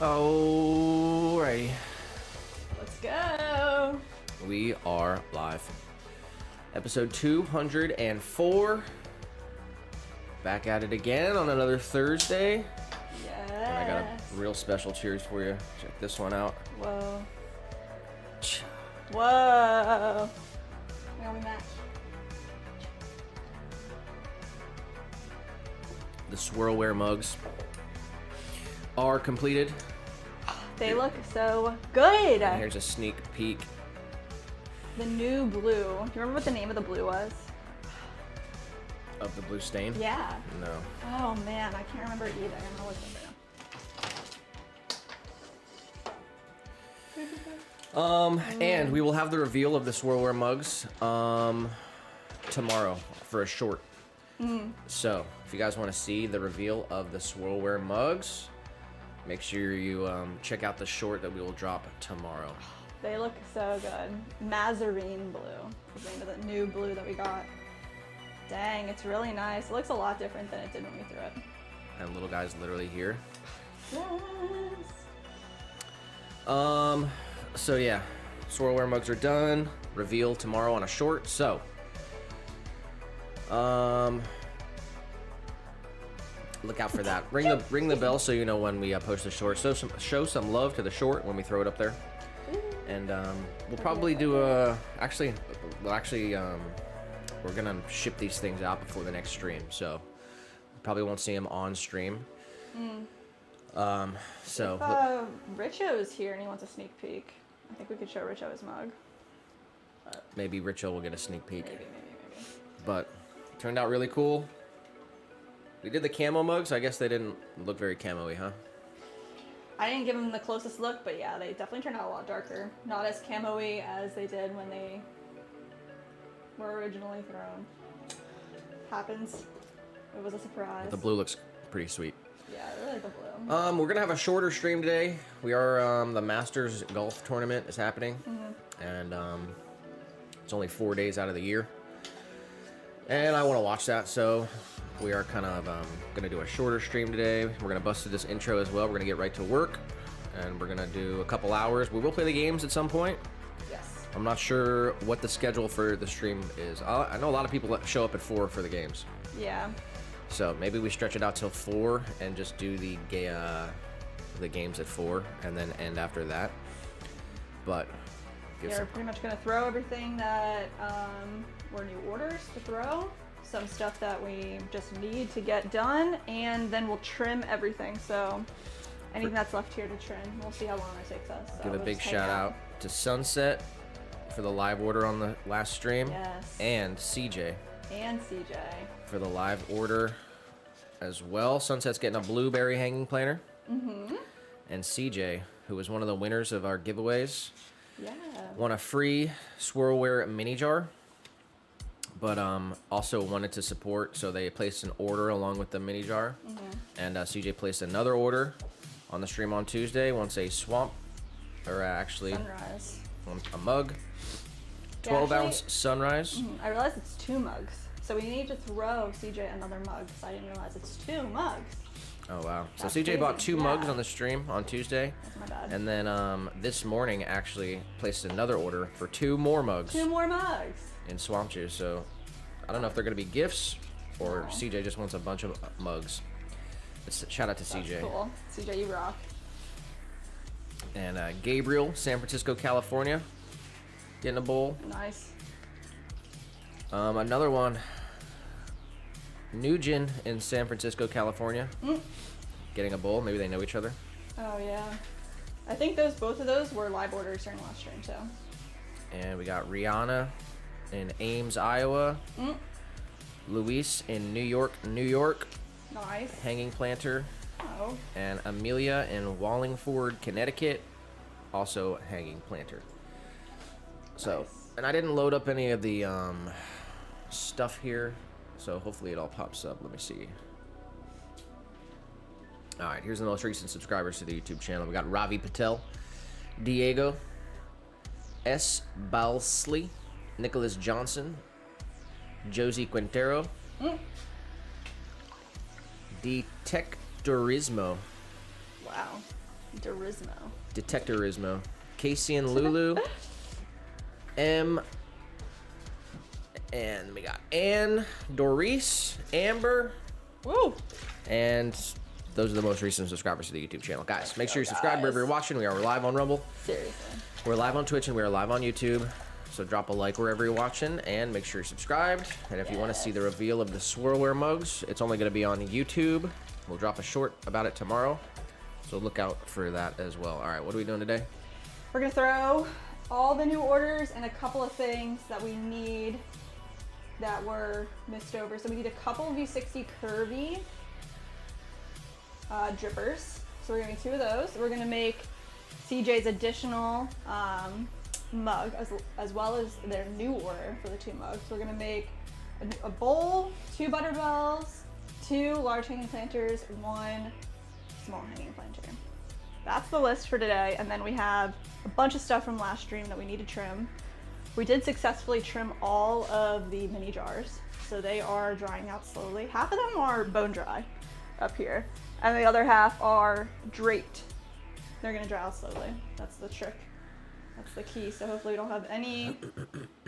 Alrighty. Let's go. We are live. Episode 204. Back at it again on another Thursday. Yes. And I got a real special cheers for you. Check this one out. Whoa. Whoa. Now we match. The swirlware mugs are completed. They look so good. And here's a sneak peek. The new blue. Do you remember what the name of the blue was? Of the blue stain? Yeah. No. Oh man, I can't remember either. I'm gonna look at it. And we will have the reveal of the swirlware mugs tomorrow for a short. So if you guys want to see the reveal of the swirlware mugs, make sure you check out the short that we will drop tomorrow. They look so good. Mazarine blue is the name of the new blue that we got. Dang, it's really nice. It looks a lot different than it did when we threw it. And little guy's literally here. Yes. So yeah, swirlware mugs are done. Reveal tomorrow on a short. So, look out for that. Ring the bell so you know when we post the short. So show some love to the short when we throw it up there. And we'll probably do we're gonna ship these things out before the next stream. So probably won't see them on stream. So if Richo's here and he wants a sneak peek, I think we could show Richo his mug. maybe Richo will get a sneak peek. Maybe. But it turned out really cool. We did the camo mugs. I guess they didn't look very camo-y, huh? I didn't give them the closest look, but yeah, they definitely turned out a lot darker. Not as camo-y as they did when they were originally thrown. Happens. It was a surprise. The blue looks pretty sweet. Yeah, I really like the blue. We're gonna have a shorter stream today. We are the Masters golf tournament is happening, and it's only 4 days out of the year, and I want to watch that, so we are kind of gonna do a shorter stream today. We're gonna bust through this intro as well. We're gonna get right to work, and we're gonna do a couple hours. We will play the games at some point. Yes. I'm not sure what the schedule for the stream is. I know a lot of people that show up at 4 for the games. Yeah. So maybe we stretch it out till 4 and just do the games at 4 and then end after that. But We're pretty much going to throw everything that were new orders to throw. Some stuff that we just need to get done, and then we'll trim everything. So anything that's left here to trim, we'll see how long it takes us. So give a we'll big just hang shout out to Sunset for the live order on the last stream. Yes. And CJ And CJ. for the live order as well. Sunset's getting a blueberry hanging planter. And CJ, who was one of the winners of our giveaways, Yeah. won a free swirlware mini jar, but also wanted to support, so they placed an order along with the mini jar. And CJ placed another order on the stream on Tuesday, wants a swamp, or actually Sunrise. a mug, Yeah, 12-ounce sunrise. I realized it's 2 mugs. So we need to throw CJ another mug, because I didn't realize it's 2 mugs. Oh wow! So That's CJ bought crazy. 2 mugs Yeah. on the stream on Tuesday, That's my bad. and then this morning actually placed another order for 2 more mugs 2 more mugs. in swamp juice. So I don't know if they're gonna be gifts or No. CJ just wants a bunch of mugs. Shout out to That's CJ. cool. CJ, you rock. And Gabriel, San Francisco, California, getting a bowl. Nice. Another one, Nugent in San Francisco, California, getting a bowl. Maybe they know each other. Oh yeah. I think both of those were live orders during last stream too. And we got Rihanna in Ames, Iowa. Luis in New York, New York, Nice. hanging planter. Oh. And Amelia in Wallingford, Connecticut, also hanging planter. So, Nice. and I didn't load up any of the stuff here, so hopefully it all pops up. Let me see. All right, here's the most recent subscribers to the YouTube channel. We got Ravi Patel, Diego, S. Balsley, Nicholas Johnson, Josie Quintero, Detectorismo, Wow. Detectorismo. Casey and Lulu. M. And we got Ann, Doris, Amber. Woo! And those are the most recent subscribers to the YouTube channel. Guys, make sure you subscribe wherever you're watching. We are live on Rumble. Seriously. We're live on Twitch and we are live on YouTube. So drop a like wherever you're watching and make sure you're subscribed. And if you want to see the reveal of the swirlware mugs, it's only going to be on YouTube. We'll drop a short about it tomorrow. So look out for that as well. All right, what are we doing today? We're gonna throw all the new orders and a couple of things that we need that were missed over. So we need a couple V60 curvy drippers. So we're gonna make 2 of those. We're gonna make CJ's additional mug as well as their new order for the 2 mugs. So we're gonna make a bowl, 2 butter bells, 2 large hanging planters, 1 small hanging planter. That's the list for today. And then we have a bunch of stuff from last stream that we need to trim. We did successfully trim all of the mini jars. So they are drying out slowly. Half of them are bone dry up here. And the other half are draped. They're gonna dry out slowly. That's the trick. That's the key. So hopefully we don't have any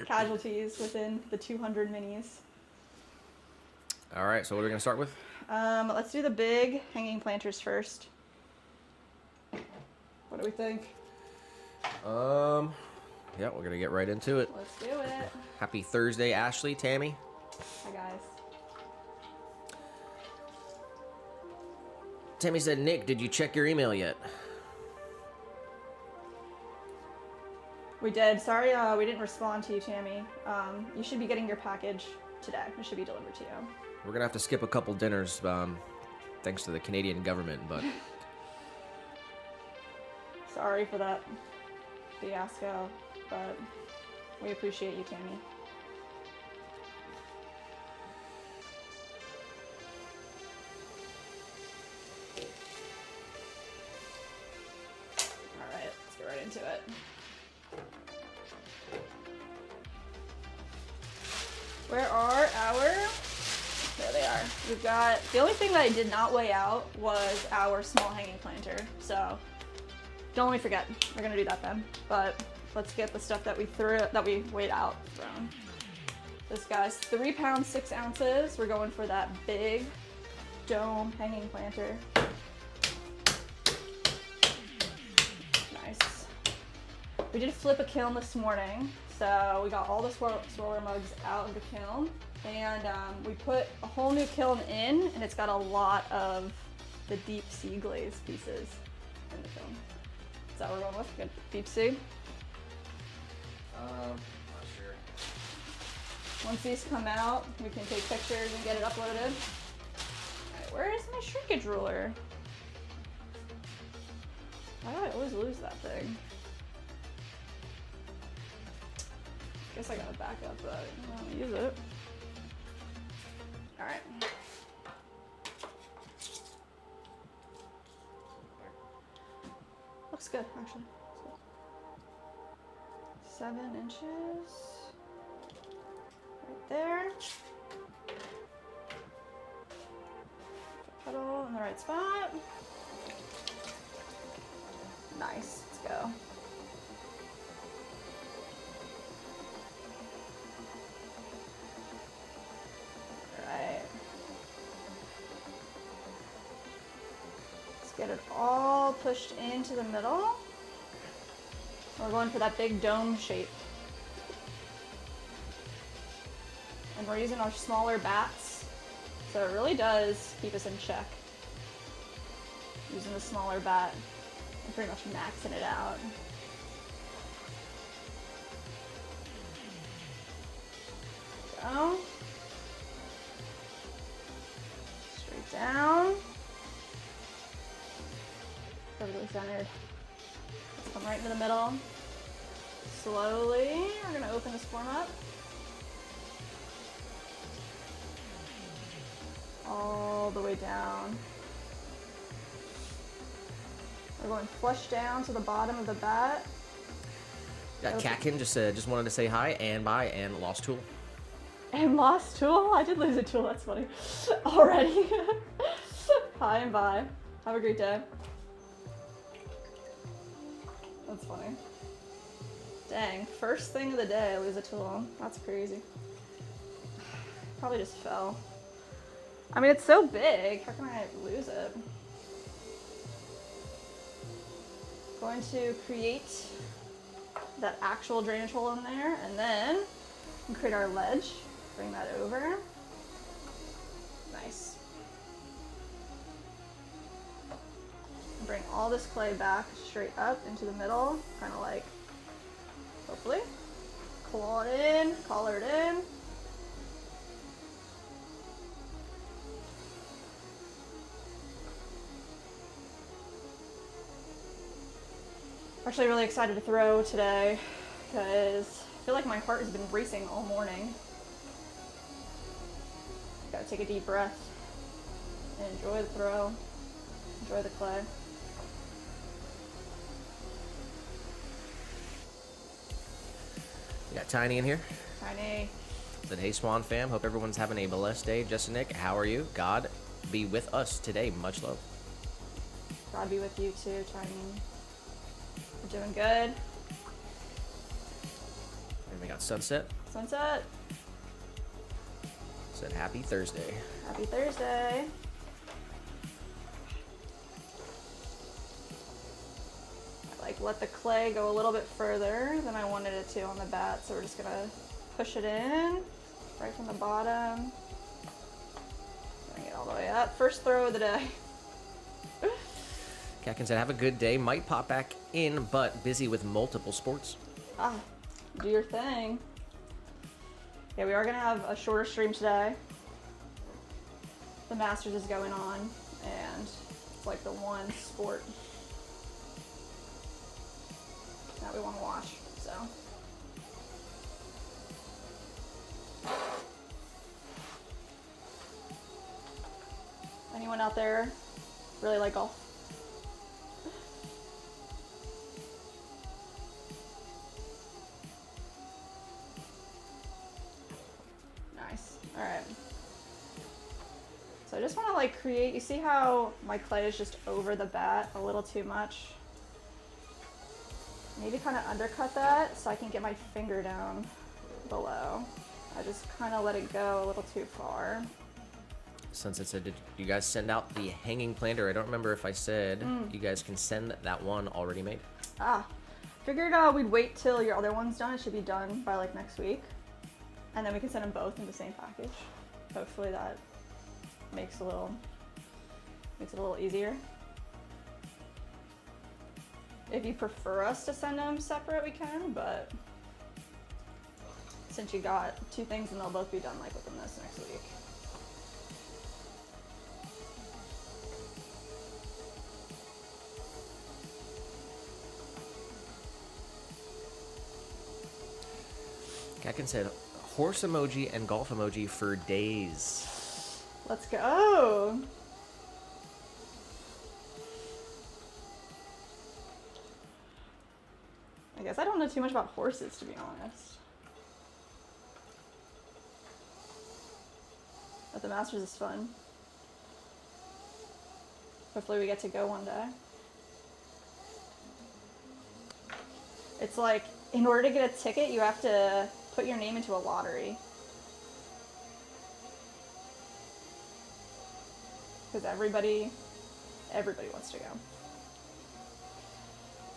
casualties within the 200 minis. All right, so what are we gonna start with? Let's do the big hanging planters first. What do we think? Yeah, we're gonna get right into it. Let's do it. Happy Thursday, Ashley, Tammy. Hi guys. Tammy said, Nick, did you check your email yet? We did. Sorry, we didn't respond to you, Tammy. You should be getting your package today. It should be delivered to you. We're gonna have to skip a couple dinners, thanks to the Canadian government, but Sorry for that fiasco, but we appreciate you, Tammy. All right, let's get right into it. Where are our... There they are. We've got... The only thing that I did not weigh out was our small hanging planter, so don't let me forget. We're gonna do that then. But let's get the stuff that we weighed out thrown. This guy's 3 pounds 6 ounces. We're going for that big dome hanging planter. Nice. We did flip a kiln this morning, so we got all the swirler mugs out of the kiln, and we put a whole new kiln in, and it's got a lot of the deep sea glaze pieces in the kiln. Is that what we're going with? Good. Deep sea? not sure. Once these come out, we can take pictures and get it uploaded. Alright, where is my shrinkage ruler? Why do I always lose that thing? Guess I gotta back up, but I don't use it. Alright. Looks good, actually. 7 inches. Right there. Pedal in the right spot. Nice, let's go. Alright. Let's get it all pushed into the middle. We're going for that big dome shape. And we're using our smaller bats, so it really does keep us in check. Using the smaller bat and pretty much maxing it out. Go. Straight down. Perfectly centered. Let's come right into the middle. Slowly, we're gonna open this form up. All the way down. We're going flush down to the bottom of the bat. Got Catkin just wanted to say hi and bye and lost tool. And lost tool? I did lose a tool, that's funny. Already. Hi and bye. Have a great day. That's funny. Dang, first thing of the day, I lose a tool. That's crazy. Probably just fell. I mean, it's so big. How can I lose it? Going to create that actual drainage hole in there, and then we create our ledge. Bring that over. Nice. Bring all this clay back straight up into the middle, kind of like, hopefully, claw it in, collar it in. I'm actually really excited to throw today because I feel like my heart has been racing all morning. Gotta take a deep breath and enjoy the throw, enjoy the clay. We got Tiny in here. Tiny. Said, hey Swan fam, hope everyone's having a blessed day. Justin Nick, how are you? God be with us today. Much love. God be with you too, Tiny. We're doing good. And we got Sunset. Sunset. Said, happy Thursday. Happy Thursday. I let the clay go a little bit further than I wanted it to on the bat, so we're just gonna push it in right from the bottom. Bring it all the way up. First throw of the day. Katkin said, have a good day. Might pop back in, but busy with multiple sports. Ah, do your thing. Yeah, we are gonna have a shorter stream today. The Masters is going on, and it's like the one sport that we want to watch, so. Anyone out there really like golf? Nice. All right. So I just want to like create, you see how my clay is just over the bat a little too much? Maybe kind of undercut that so I can get my finger down below. I just kind of let it go a little too far. Sunset said, did you guys send out the hanging planter? I don't remember if I said you guys can send that one already made. Ah, figured we'd wait till your other one's done. It should be done by like next week. And then we can send them both in the same package. Hopefully that makes it a little easier. If you prefer us to send them separate, we can, but since you got two things and they'll both be done like within this next week. Katkin said, horse emoji and golf emoji for days. Let's go. I guess I don't know too much about horses, to be honest. But the Masters is fun. Hopefully we get to go one day. It's like, in order to get a ticket, you have to put your name into a lottery. Because everybody wants to go.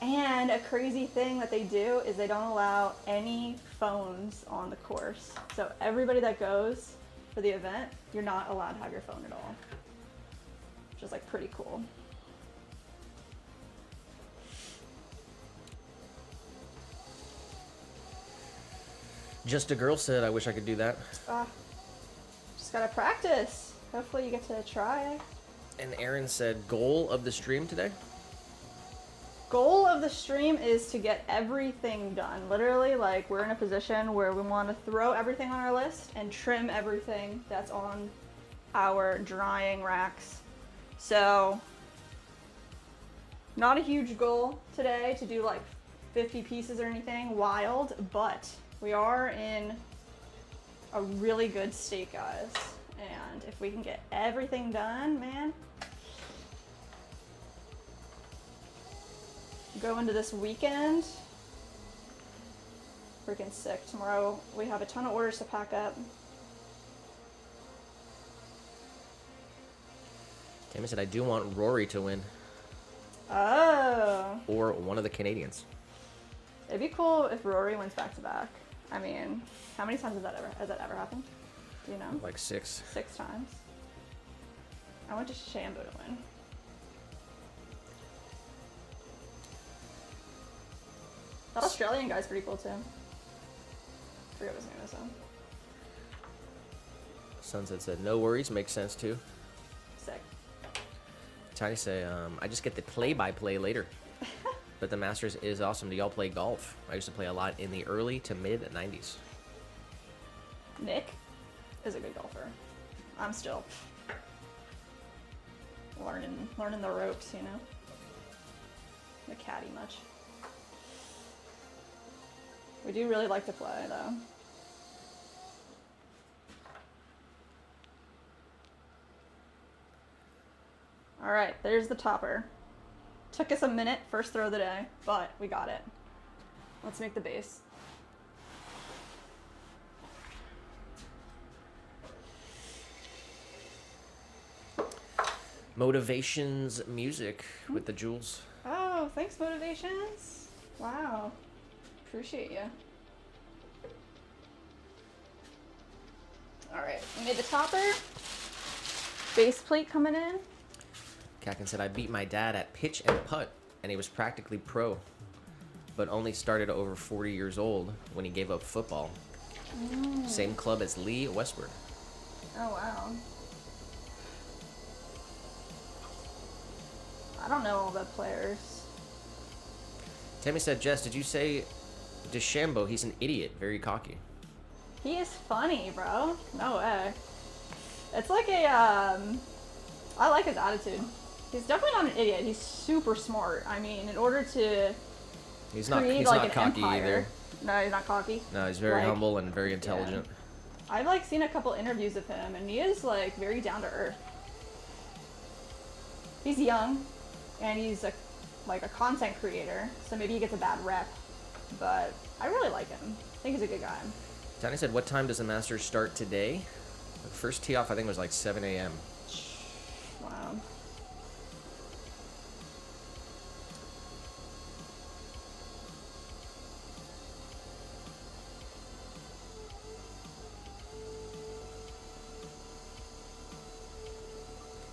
And a crazy thing that they do is they don't allow any phones on the course. So everybody that goes for the event, you're not allowed to have your phone at all. Which is like pretty cool. Just a girl said, I wish I could do that. Just gotta practice. Hopefully you get to try. And Aaron said, goal of the stream today? Goal of the stream is to get everything done. Literally, like, we're in a position where we want to throw everything on our list and trim everything that's on our drying racks. So, not a huge goal today to do like 50 pieces or anything wild, but we are in a really good state, guys. And if we can get everything done, man, go into this weekend. Freaking sick. Tomorrow we have a ton of orders to pack up. Tammy said, I do want Rory to win. Oh. Or one of the Canadians. It'd be cool if Rory wins back to back. I mean, how many times has that ever happened? Do you know? Like 6. 6 times. I want Shambo to win. That Australian guy's pretty cool too. I forget what his name is though. Sunset said, no worries, makes sense too. Sick. Tiny say, I just get the play-by-play later. But the Masters is awesome. Do y'all play golf? I used to play a lot in the early to mid 90s. Nick is a good golfer. I'm still learning the ropes, you know. The caddy much. We do really like to play though. All right, there's the topper. Took us a minute, first throw of the day, but we got it. Let's make the base. Motivations music with the jewels. Oh, thanks, Motivations. Wow, appreciate you. All right, we made the topper. Base plate coming in. Kakin said, I beat my dad at pitch and putt, and he was practically pro, but only started over 40 years old when he gave up football. Same club as Lee Westward. Oh, wow. I don't know all the players. Tammy said, Jess, did you say DeChambeau? He's an idiot, very cocky. He is funny, bro. No way. It's like a, I like his attitude. He's definitely not an idiot. He's super smart. I mean, in order to He's not create, not cocky either. No, he's not cocky. No, he's very humble and very intelligent. Yeah. I've like seen a couple interviews of him, and he is like very down to earth. He's young, and he's like a content creator, so maybe he gets a bad rep, but I really like him. I think he's a good guy. Tiny said, what time does the Masters start today? The first tee off, I think, was like 7 a.m. Wow.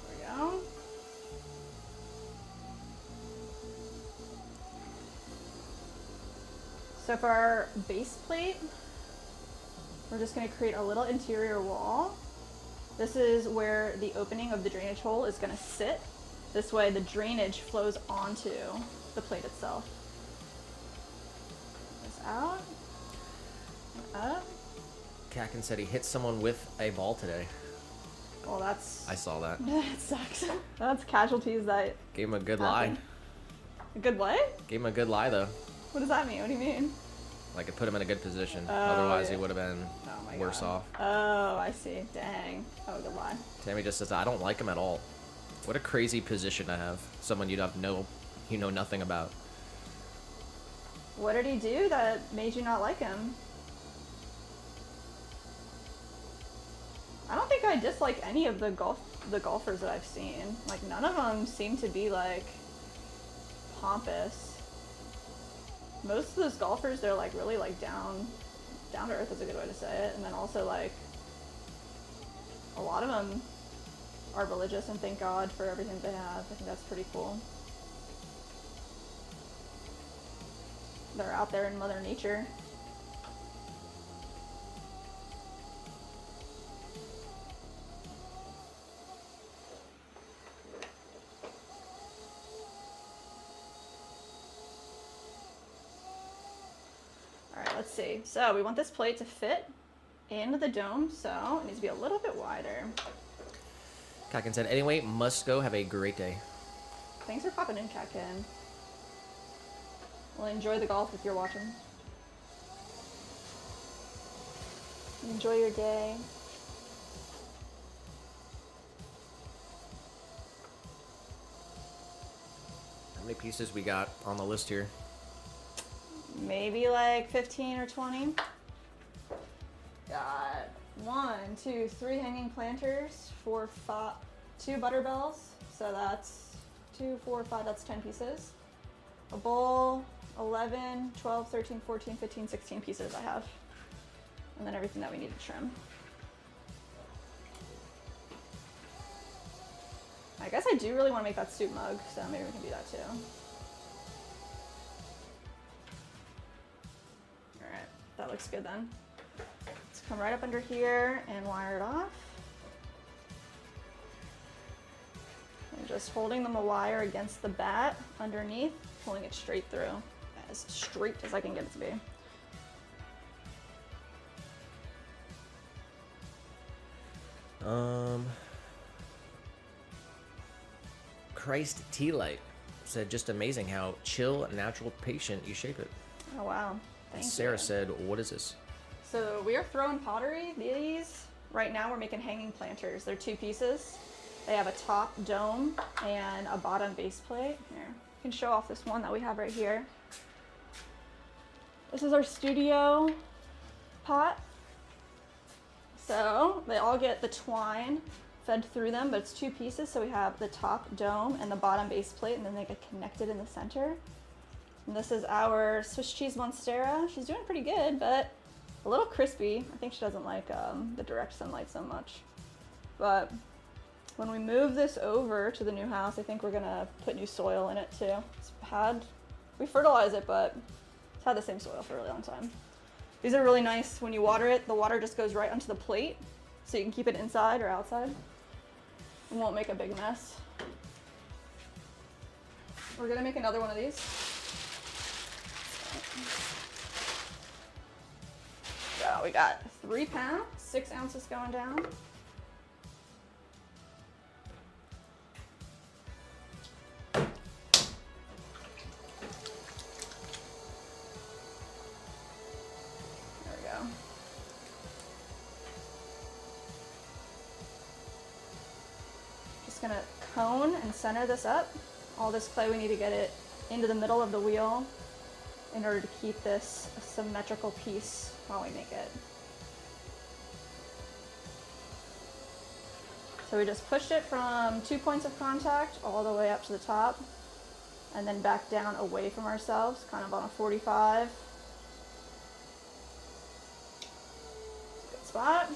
There we go. So for our base plate, we're just going to create a little interior wall. This is where the opening of the drainage hole is going to sit. This way the drainage flows onto the plate itself. This out, and up. Kakin said he hit someone with a ball today. Well, that's... I saw that. That sucks. That's casualties that Gave him a good happen. lie. A good what? Gave him a good lie, though. What does that mean? What do you mean? Like, it put him in a good position. Oh, Otherwise, yeah. he would have been Oh my worse God. off. Oh, I see. Dang. Oh, good lie. Tammy just says, I don't like him at all. What a crazy position to have. Someone you know nothing about. What did he do that made you not like him? I don't think I dislike any of the golfers that I've seen. Like, none of them seem to be like pompous. Most of those golfers, they're like really like down to earth is a good way to say it. And then also like a lot of them are religious and thank God for everything they have. I think that's pretty cool. They're out there in Mother Nature. Alright, let's see. So we want this plate to fit into the dome, so it needs to be a little bit wider. Kakin said, anyway, must go. Have a great day. Thanks for popping in, Catkin. Well, enjoy the golf if you're watching. Enjoy your day. How many pieces we got on the list here? Maybe like 15 or 20. Got 1, 2, 3 hanging planters, 4, 5, 2 butterbells. So that's 2, 4, 5, that's 10 pieces. A bowl, 11, 12, 13, 14, 15, 16 pieces I have. And then everything that we need to trim. I guess I do really want to make that soup mug, so maybe we can do that too. Alright, that looks good then. Let's come right up under here and wire it off. And just holding the wire against the bat underneath, pulling it straight through, as straight as I can get it to be. Christ Tea Light said, just amazing how chill, natural, patient you shape it. Oh wow, thank you. Sarah said, what is this? So we are throwing pottery. These, right now we're making hanging planters. They're 2 pieces. They have a top dome and a bottom base plate. Here, I can show off this one that we have right here. This is our studio pot. So they all get the twine fed through them, but it's 2 pieces. So we have the top dome and the bottom base plate, and then they get connected in the center. And this is our Swiss cheese monstera. She's doing pretty good, but a little crispy. I think she doesn't like the direct sunlight so much. But when we move this over to the new house, I think we're gonna put new soil in it too. We fertilize it, but it's had the same soil for a really long time. These are really nice. When you water it, the water just goes right onto the plate, so you can keep it inside or outside. It won't make a big mess. We're gonna make another one of these. So we got 3 pounds, 6 ounces going down. There we go. Just gonna cone and center this up. All this clay, we need to get it into the middle of the wheel in order to keep this a symmetrical piece while we make it. So we just pushed it from 2 points of contact all the way up to the top, and then back down away from ourselves, kind of on a 45. Good spot.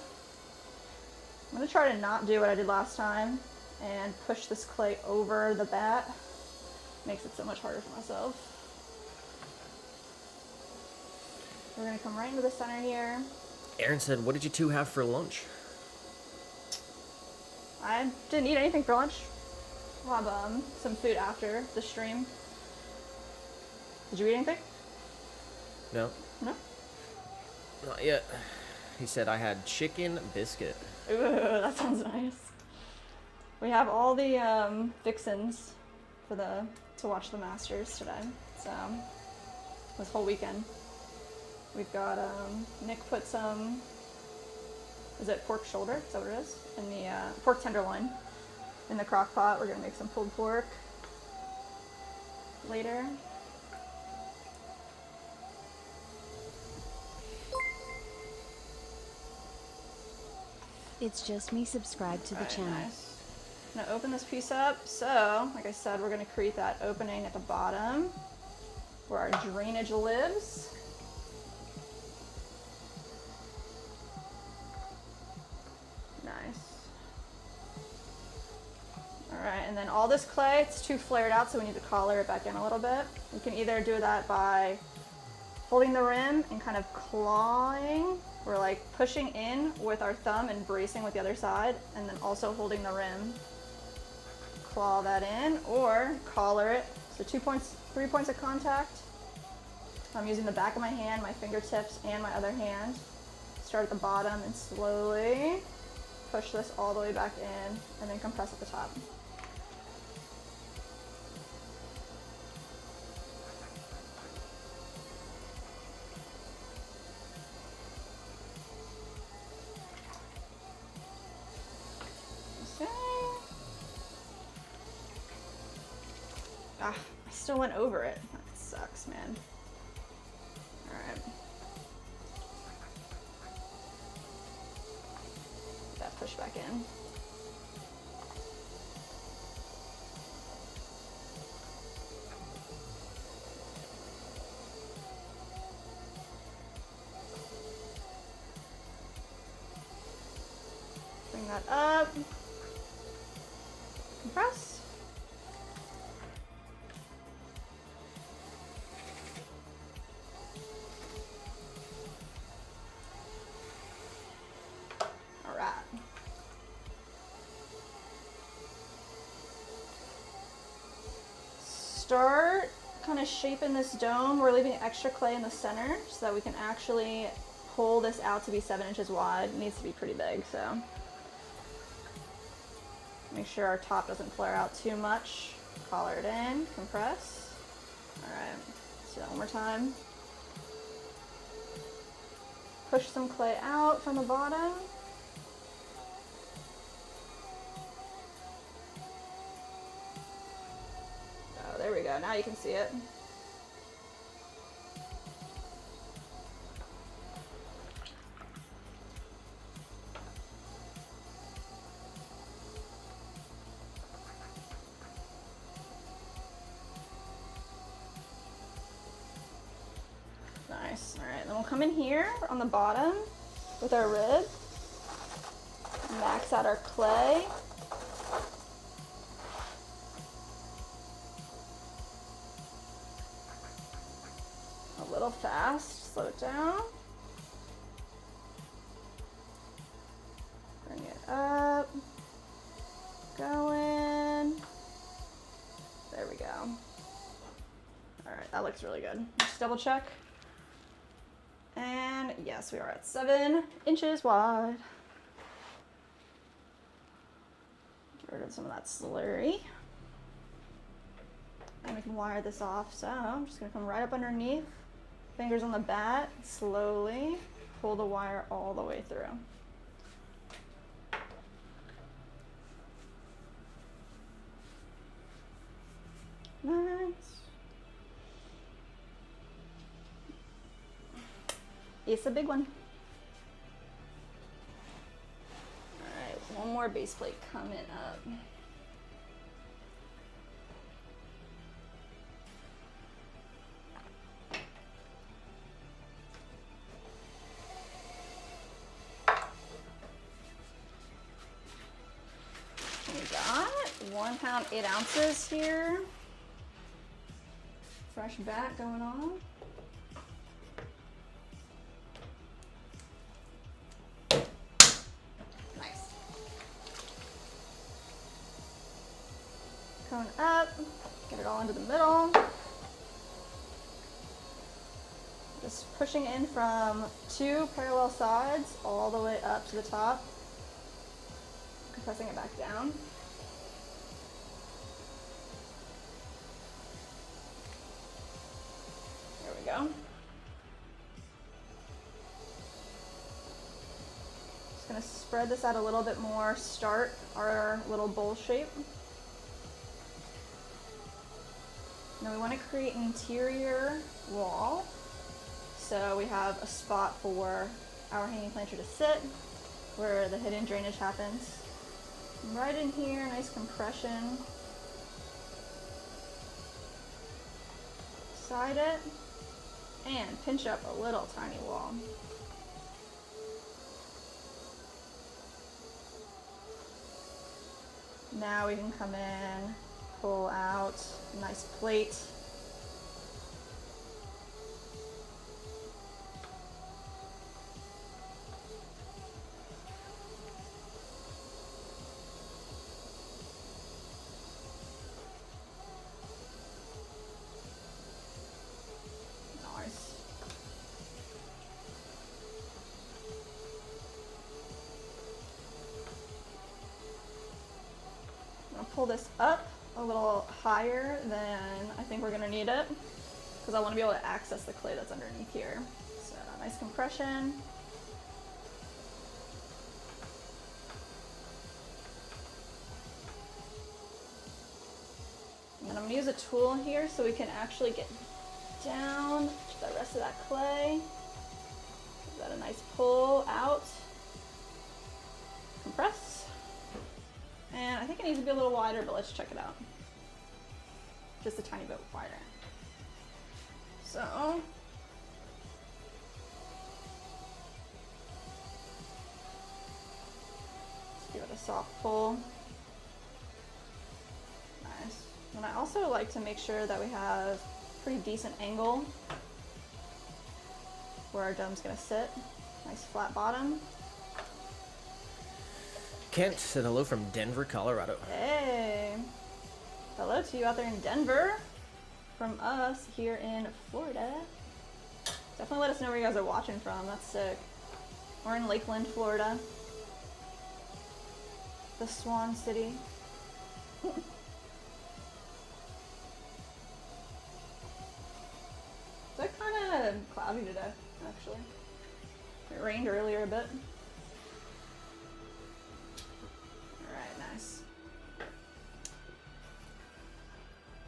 I'm gonna try to not do what I did last time and push this clay over the bat. Makes it so much harder for myself. We're gonna come right into the center here. Aaron said, what did you 2 have for lunch? I didn't eat anything for lunch. We'll have some food after the stream. Did you eat anything? No. No? Not yet. He said, I had chicken biscuit. Ooh, that sounds nice. We have all the fixins for to watch the Masters today. So this whole weekend. We've got Nick put some, is it pork shoulder? Is that what it is? In the pork tenderloin in the crock pot. We're gonna make some pulled pork later. It's just me subscribed to the channel. Nice. I'm gonna open this piece up. So, like I said, we're gonna create that opening at the bottom where our drainage lives. Nice. All right, and then all this clay, it's too flared out, so we need to collar it back in a little bit. We can either do that by holding the rim and kind of clawing. We're like pushing in with our thumb and bracing with the other side, and then also holding the rim. Claw that in, or collar it. So 3 points of contact. I'm using the back of my hand, my fingertips, and my other hand. Start at the bottom and slowly push this all the way back in, and then compress at the top. Okay. I still went over it. That sucks, man. Alright. That push back in. Bring that up. Compress. All right. Start kind of shaping this dome. We're leaving extra clay in the center so that we can actually pull this out to be 7 inches wide. It needs to be pretty big, so. Make sure our top doesn't flare out too much. Collar it in, compress. All right, let's do that one more time. Push some clay out from the bottom. Oh, there we go, now you can see it. Nice. All right, then we'll come in here on the bottom with our rib, max out our clay. A little fast, slow it down. Bring it up, going. There we go. All right, that looks really good. Just double check. And yes, we are at 7 inches wide. Get rid of some of that slurry. And we can wire this off. So I'm just gonna come right up underneath, fingers on the bat, slowly pull the wire all the way through. Nice. It's a big one. All right, one more base plate coming up. We got 1 pound 8 ounces here. Fresh bat going on. Going up, get it all into the middle. Just pushing in from 2 parallel sides all the way up to the top. Compressing it back down. There we go. Just gonna spread this out a little bit more, start our little bowl shape. Now we want to create an interior wall. So we have a spot for our hanging planter to sit, where the hidden drainage happens. Right in here, nice compression. Side it, and pinch up a little tiny wall. Now we can come in, pull out a nice plate. Nice. I'm gonna pull this up a little higher than I think we're gonna need it, because I want to be able to access the clay that's underneath here. So nice compression. And then I'm gonna use a tool here so we can actually get down to the rest of that clay. Give that a nice pull out. Compress. And I think it needs to be a little wider, but let's check it out. Just a tiny bit wider. So, let's give it a soft pull. Nice. And I also like to make sure that we have pretty decent angle where our dome's gonna sit. Nice flat bottom. Kent said hello from Denver, Colorado. Hey! Hello to you out there in Denver. From us here in Florida. Definitely let us know where you guys are watching from. That's sick. We're in Lakeland, Florida. The Swan City. It's kind of cloudy today, actually. It rained earlier a bit. Alright, nice.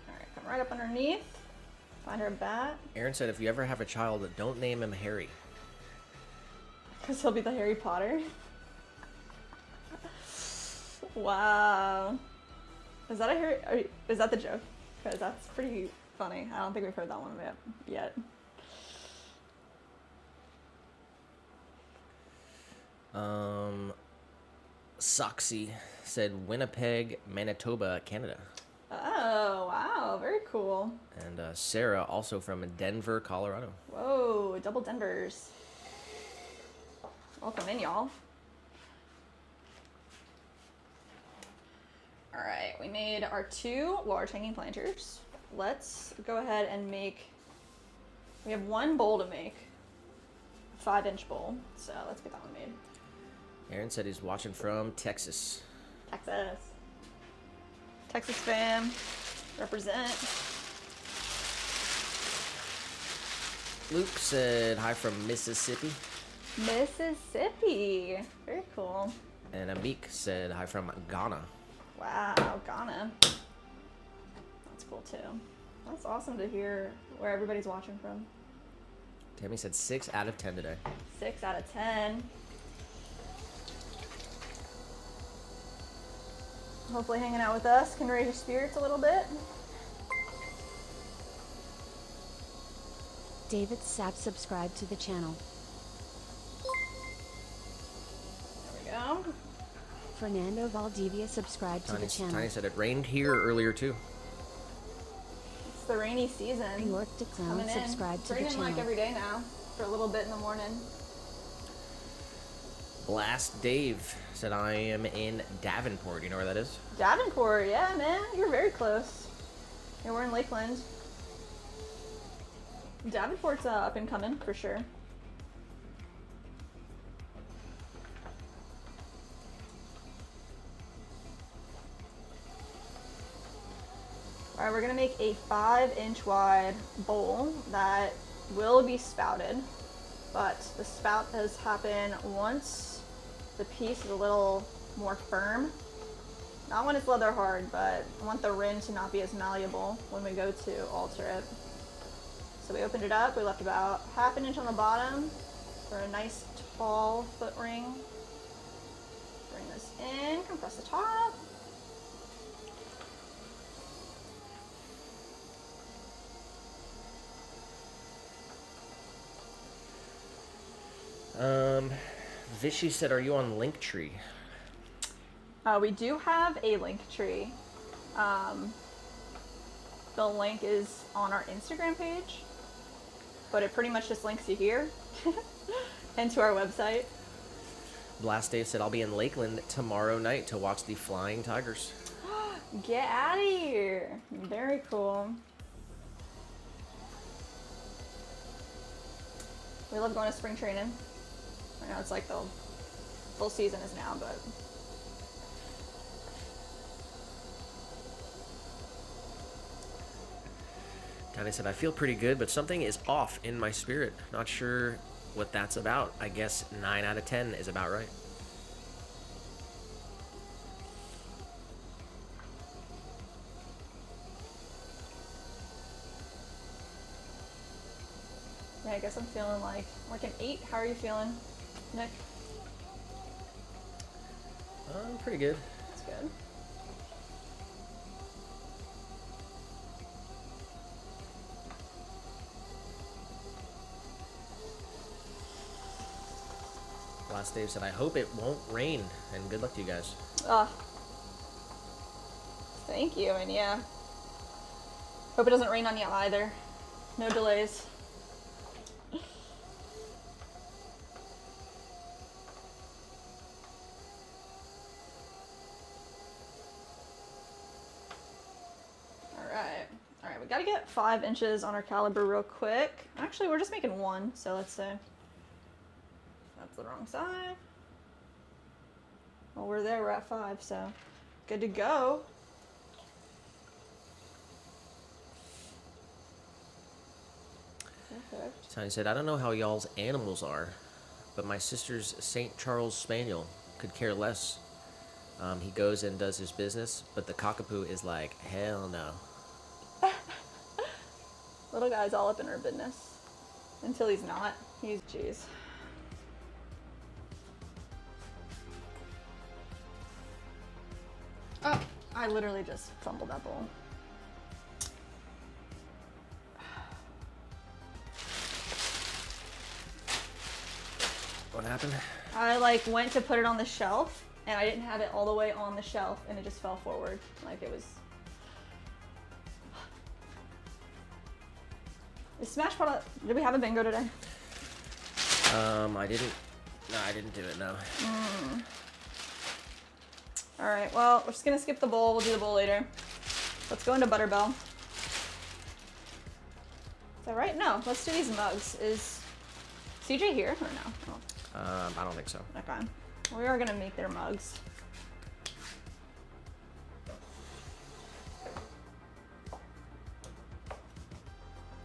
Alright, come right up underneath. Find our bat. Aaron said if you ever have a child, don't name him Harry. Because he'll be the Harry Potter. Wow. Is that a Harry? Is that the joke? Because that's pretty funny. I don't think we've heard that one yet. Soxy said Winnipeg, Manitoba, Canada. Oh, wow. Very cool. And Sarah, also from Denver, Colorado. Whoa, double Denvers. Welcome in, y'all. All right, we made our 2 large hanging planters. Let's go ahead and we have 1 bowl to make. A 5-inch bowl. So let's get that one made. Aaron said he's watching from Texas. Texas fam. Represent. Luke said hi from Mississippi. Mississippi. Very cool. And Amik said hi from Ghana. Wow, Ghana. That's cool too. That's awesome to hear where everybody's watching from. Tammy said 6 out of 10 today. 6 out of 10. Hopefully hanging out with us can raise your spirits a little bit. David Sapp subscribed to the channel. There we go. Fernando Valdivia subscribed to the channel. Tiny said it rained here earlier too. It's the rainy season. York DeClown subscribed to the It's channel. raining like every day now for a little bit in the morning. Blast Dave said I am in Davenport. You know where that is? Davenport, yeah, man. You're very close. Yeah, we're in Lakeland. Davenport's up and coming for sure. All right, we're gonna make a 5-inch wide bowl that will be spouted, but the spout does happen once the piece is a little more firm. Not when it's leather hard, but I want the rim to not be as malleable when we go to alter it. So we opened it up, we left about 1/2 inch on the bottom for a nice tall foot ring. Bring this in, compress the top. Vishy said, are you on Linktree? We do have a link tree. The link is on our Instagram page, but it pretty much just links you here and to our website. Blast Dave said, I'll be in Lakeland tomorrow night to watch the Flying Tigers. Get out of here. Very cool. We love going to spring training. I know it's like the full season is now, but Tiny said, I feel pretty good, but something is off in my spirit. Not sure what that's about. I guess 9 out of 10 is about right. Yeah, I guess I'm feeling like an 8. How are you feeling, Nick? Pretty good. That's good. Last Dave said, I hope it won't rain, and good luck to you guys. Thank you, and yeah. Hope it doesn't rain on you either. No delays. Alright, we gotta get 5 inches on our caliber real quick. Actually, we're just making 1, so let's say. That's the wrong side. Well, we're there, we're at 5, so good to go. Perfect. Tiny said, I don't know how y'all's animals are, but my sister's St. Charles Spaniel could care less. He goes and does his business, but the cockapoo is like, hell no. Little guy's all up in her business. Until he's not. He's, jeez. Oh, I literally just fumbled that bowl. What happened? I like went to put it on the shelf and I didn't have it all the way on the shelf and it just fell forward. Like it was. Is Smash Pot? Did we have a bingo today? I didn't. No, I didn't do it, no. Alright, well, we're just gonna skip the bowl. We'll do the bowl later. Let's go into Butterbell. Is that right? No, let's do these mugs. Is CJ here or no? Oh. I don't think so. Okay. We are gonna make their mugs.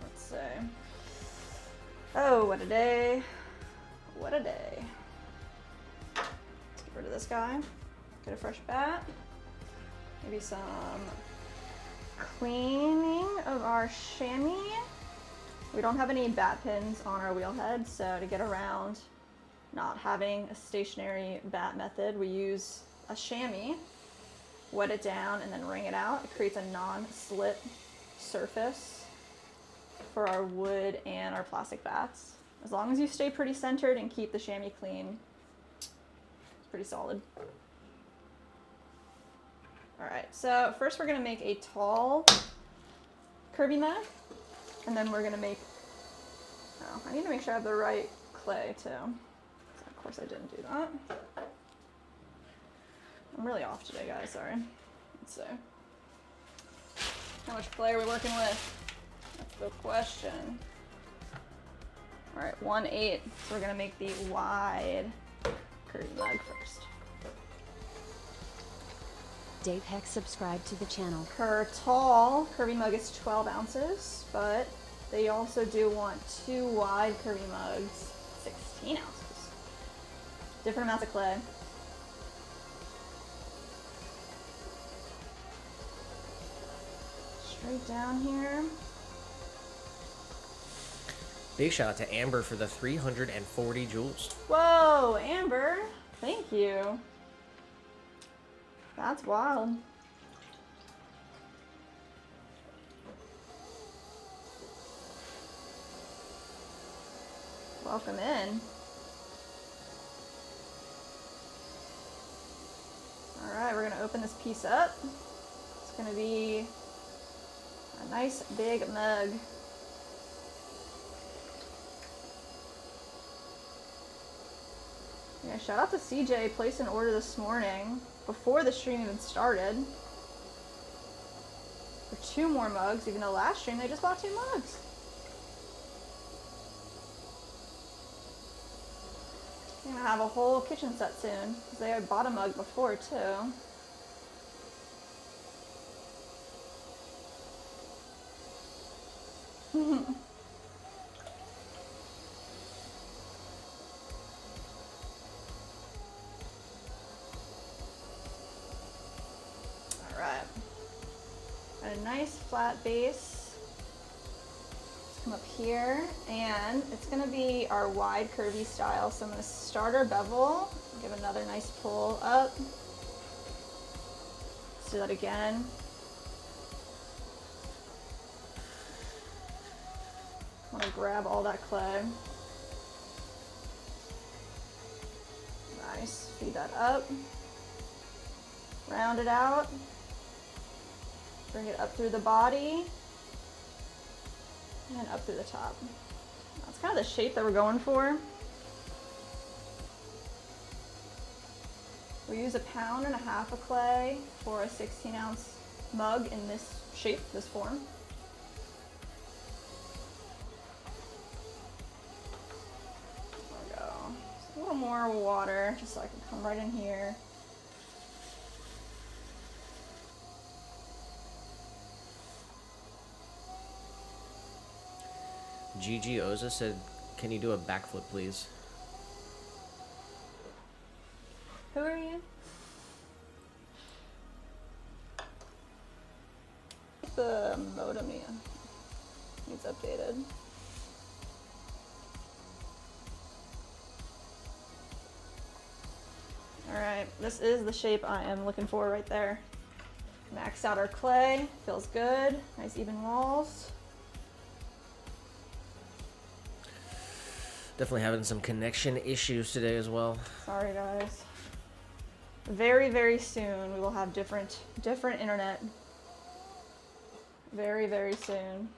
Let's see. Oh, what a day. What a day. Let's get rid of this guy. Get a fresh bat. Maybe some cleaning of our chamois. We don't have any bat pins on our wheel head, so to get around not having a stationary bat method, we use a chamois, wet it down, and then wring it out. It creates a non-slip surface for our wood and our plastic bats. As long as you stay pretty centered and keep the chamois clean, it's pretty solid. All right, so first we're gonna make a tall Kirby mug, and then we're gonna make, oh, I need to make sure I have the right clay too. So of course I didn't do that. I'm really off today, guys, sorry. Let's see. How much clay are we working with? That's the question. All right, 1/8. So we're gonna make the wide Kirby mug first. Dave Heck subscribed to the channel. Her tall Kirby mug is 12 ounces, but they also do want 2 wide Kirby mugs, 16 ounces. Different amounts of clay. Straight down here. Big shout out to Amber for the 340 joules. Whoa, Amber, thank you. That's wild. Welcome in. All right, we're gonna open this piece up. It's gonna be a nice big mug. Yeah, shout out to CJ, placed an order this morning before the stream even started for 2 more mugs, even though last stream they just bought 2 mugs. We're gonna have a whole kitchen set soon because they had bought a mug before too. Alright. Got a nice flat base. Just Come up here, and it's gonna be our wide curvy style. So I'm gonna start our bevel, give another nice pull up. Let's do that again. I want to grab all that clay. Nice, feed that up. Round it out. Bring it up through the body. And up through the top. That's kind of the shape that we're going for. We use 1.5 pounds of clay for a 16-ounce mug in this shape, this form. There we go. Just a little more water, just so I can come right in here. Gigi Oza said, "Can you do a backflip, please?" Who are you? The modem needs updated. Alright, this is the shape I am looking for right there. Maxed out our clay, feels good, nice even walls. Definitely having some connection issues today as well. Sorry guys. Very, very soon we will have different internet. Very, very soon.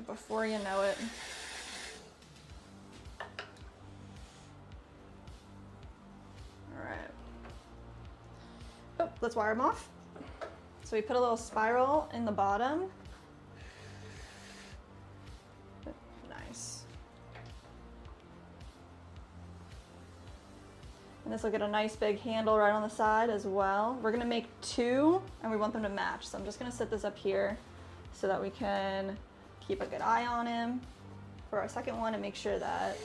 Before you know it. Alright. Oh, let's wire them off. So we put a little spiral in the bottom. Nice. And this will get a nice big handle right on the side as well. We're gonna make 2 and we want them to match. So I'm just gonna set this up here so that we can keep a good eye on him for our second one and make sure that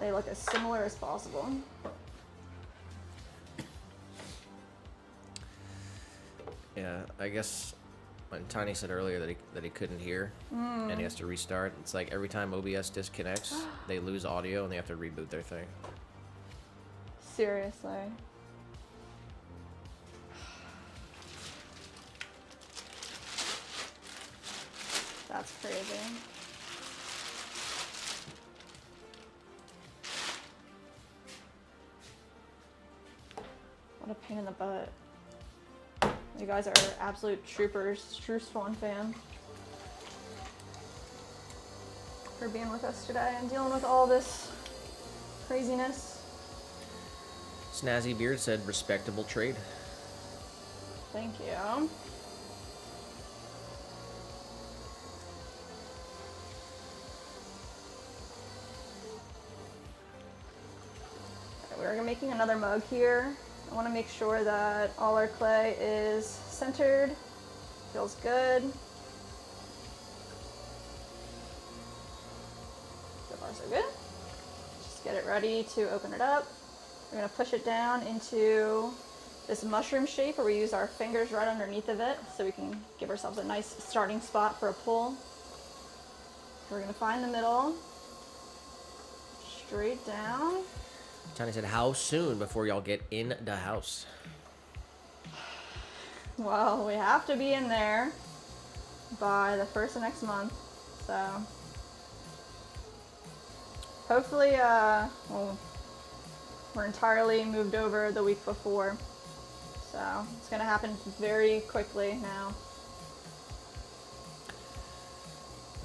they look as similar as possible. Yeah, I guess when Tiny said earlier that he couldn't hear and he has to restart, it's like every time OBS disconnects, they lose audio and they have to reboot their thing. Seriously. That's crazy. What a pain in the butt. You guys are absolute troopers. True Swan fan. For being with us today and dealing with all this craziness. Snazzy Beard said, "Respectable trade." Thank you. We're making another mug here. I want to make sure that all our clay is centered, feels good. So far so good. Just get it ready to open it up. We're going to push it down into this mushroom shape where we use our fingers right underneath of it so we can give ourselves a nice starting spot for a pull. We're going to find the middle, straight down. Tiny said, "How soon before y'all get in the house?" Well, we have to be in there by the 1st of next month, so hopefully, well, we're entirely moved over the week before, so it's gonna happen very quickly now.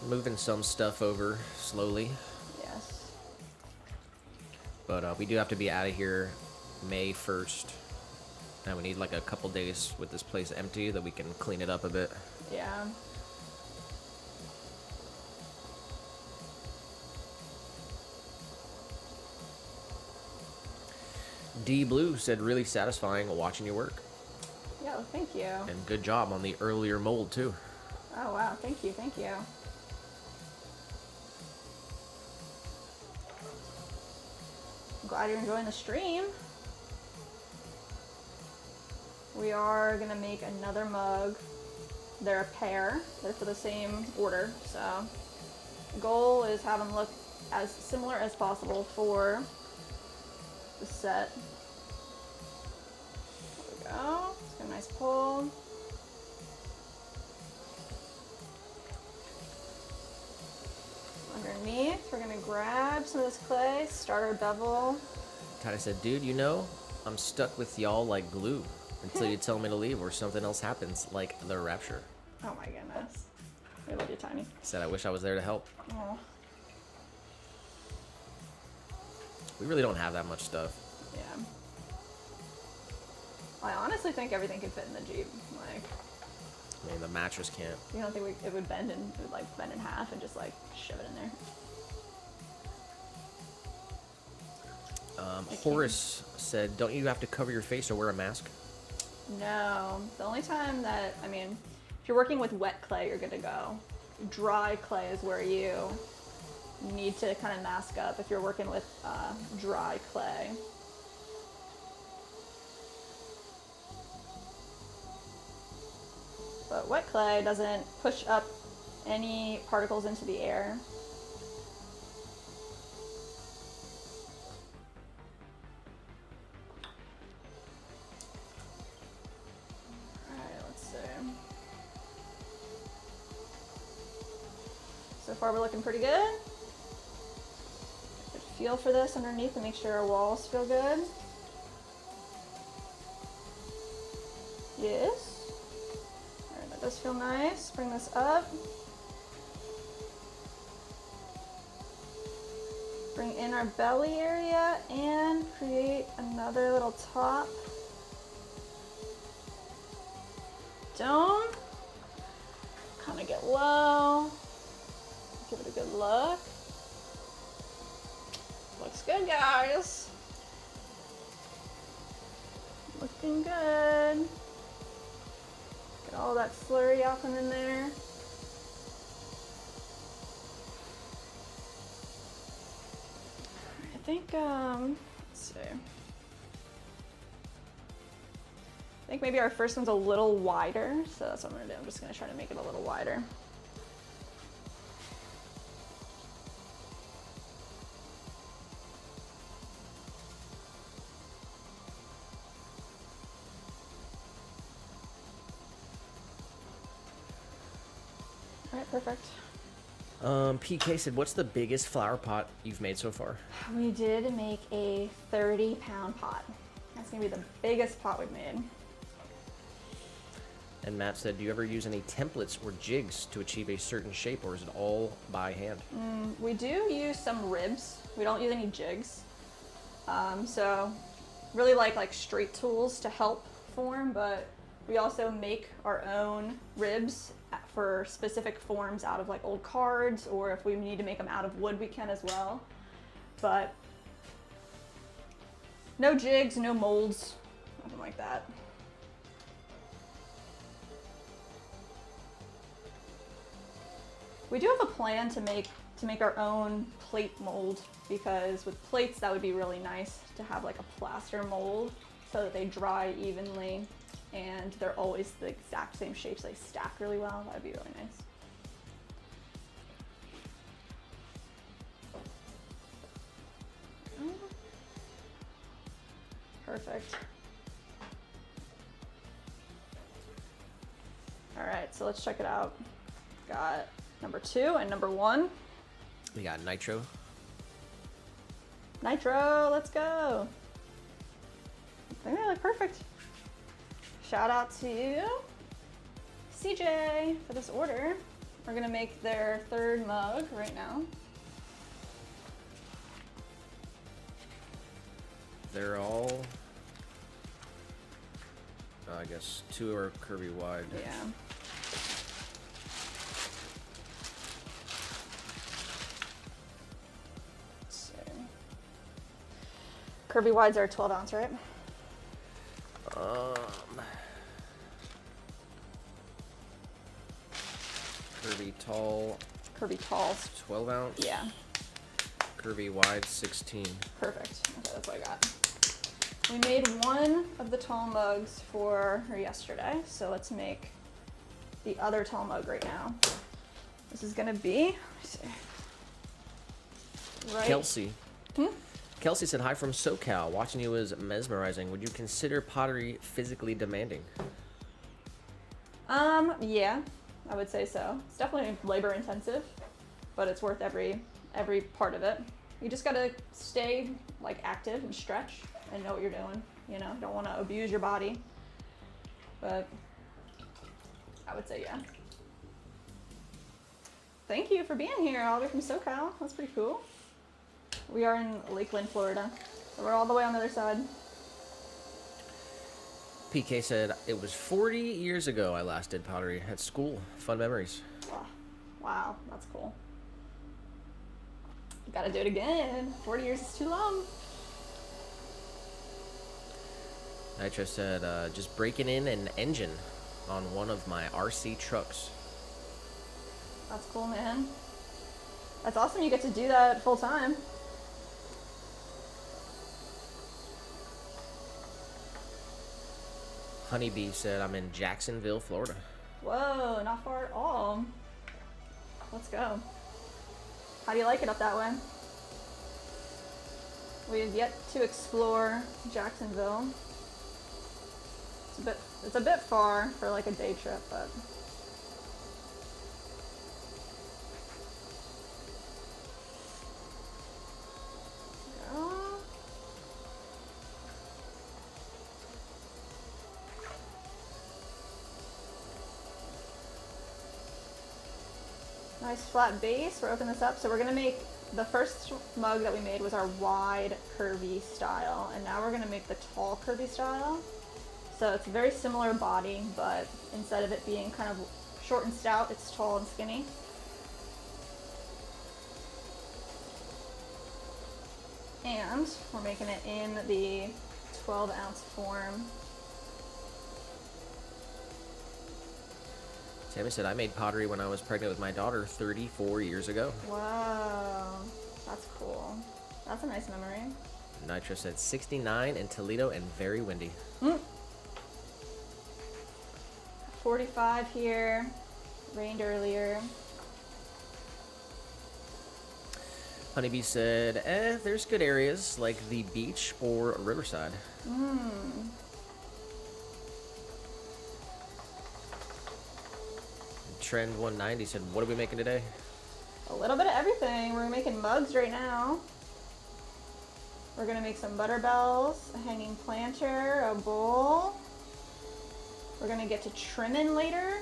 Moving some stuff over slowly. Yes. But we do have to be out of here May 1st. And we need like a couple days with this place empty that we can clean it up a bit. Yeah. D Blue said, "Really satisfying watching you work." Yeah, well, thank you. And good job on the earlier mold too. Oh, wow, thank you, thank you. I'm glad you're enjoying the stream. We are gonna make another mug they're a pair. They're for the same order. So the goal is have them look as similar as possible for the set. There we go. Let's get a nice pull. Underneath, we're gonna grab some of this clay, start our bevel. Tiny said, dude, you know, I'm stuck with y'all like glue until you tell me to leave or something else happens, like the rapture. Oh my goodness. We love you, Tiny. He said, I wish I was there to help. Oh, We really don't have that much stuff. yeah. I honestly think everything could fit in the Jeep. Like, I mean, the mattress can't. you don't think it would bend bend in half and just like shove it in there? Horace said, don't you have to cover your face or wear a mask? No. The only time that, I mean, if you're working with wet clay, you're good to go. Dry clay is where you need to kind of mask up if you're working with dry clay. But wet clay doesn't push up any particles into the air. Alright, let's see. So far we're looking pretty good. Good feel for this underneath and make sure our walls feel good. Yes. Alright, that does feel nice. Bring this up. Bring in our belly area and create another little top dome. Kind of get low. Give it a good look. Looks good, guys. Looking good. Get all that slurry off and in there. I think, let's see. I think maybe our first one's a little wider, so that's what I'm gonna do. I'm just gonna try to make it a little wider. All right, perfect. PK said, what's the biggest flower pot you've made so far? We did make a 30-pound pot. That's gonna be the biggest pot we've made. And Matt said, do you ever use any templates or jigs to achieve a certain shape, or is it all by hand? We do use some ribs. We don't use any jigs. So really like straight tools to help form, but we also make our own ribs for specific forms out of like old cards, or if we need to make them out of wood, we can as well. But no jigs, no molds, nothing like that. We do have a plan to make our own plate mold, because with plates that would be really nice to have like a plaster mold so that they dry evenly and they're always the exact same shapes. They stack really well. That would be really nice. Perfect. All right, so let's check it out. Got number 2 and number 1. We got nitro. Nitro, let's go. I think they look perfect. Shout out to CJ for this order. We're gonna make their 3rd mug right now. They're all, I guess 2 are curvy wide. Yeah. So, curvy wides are 12 ounce, right? Curvy tall, Curvy talls. 12 ounce. Yeah, Curvy wide, 16. perfect. Okay, that's what I got. We made one of the tall mugs for her yesterday, so let's make the other tall mug right now. This is gonna be, right. Kelsey. Kelsey said, hi from SoCal. Watching you is mesmerizing. Would you consider pottery physically demanding? Yeah, I would say so. It's definitely labor intensive, but it's worth every part of it. You just gotta stay like active and stretch and know what you're doing. You know, don't want to abuse your body, but I would say yeah. Thank you for being here all the way from SoCal. That's pretty cool. We are in Lakeland, Florida, so we're all the way on the other side. PK said, it was 40 years ago I last did pottery at school. Fun memories. Oh, wow, that's cool. Gotta do it again. 40 years is too long. Nitro said, just breaking in an engine on one of my RC trucks. That's cool, man. That's awesome you get to do that full time. Honeybee said, I'm in Jacksonville, Florida. Whoa, not far at all. Let's go. How do you like it up that way? We've yet to explore Jacksonville. It's a bit far for like a day trip, but nice flat base. We're opening this up. So we're gonna make, the first mug that we made was our wide curvy style, and now we're gonna make the tall curvy style. So it's a very similar body, but instead of it being kind of short and stout, it's tall and skinny. And we're making it in the 12-ounce form. Sammy said, I made pottery when I was pregnant with my daughter 34 years ago. Wow, that's cool. That's a nice memory. Nitro said, 69 in Toledo and very windy. 45 here. Rained earlier. Honeybee said, there's good areas like the beach or Riverside. Trend 190 said, what are we making today? A little bit of everything. We're making mugs right now. We're gonna make some butter bells, a hanging planter, a bowl. We're gonna get to trimming later.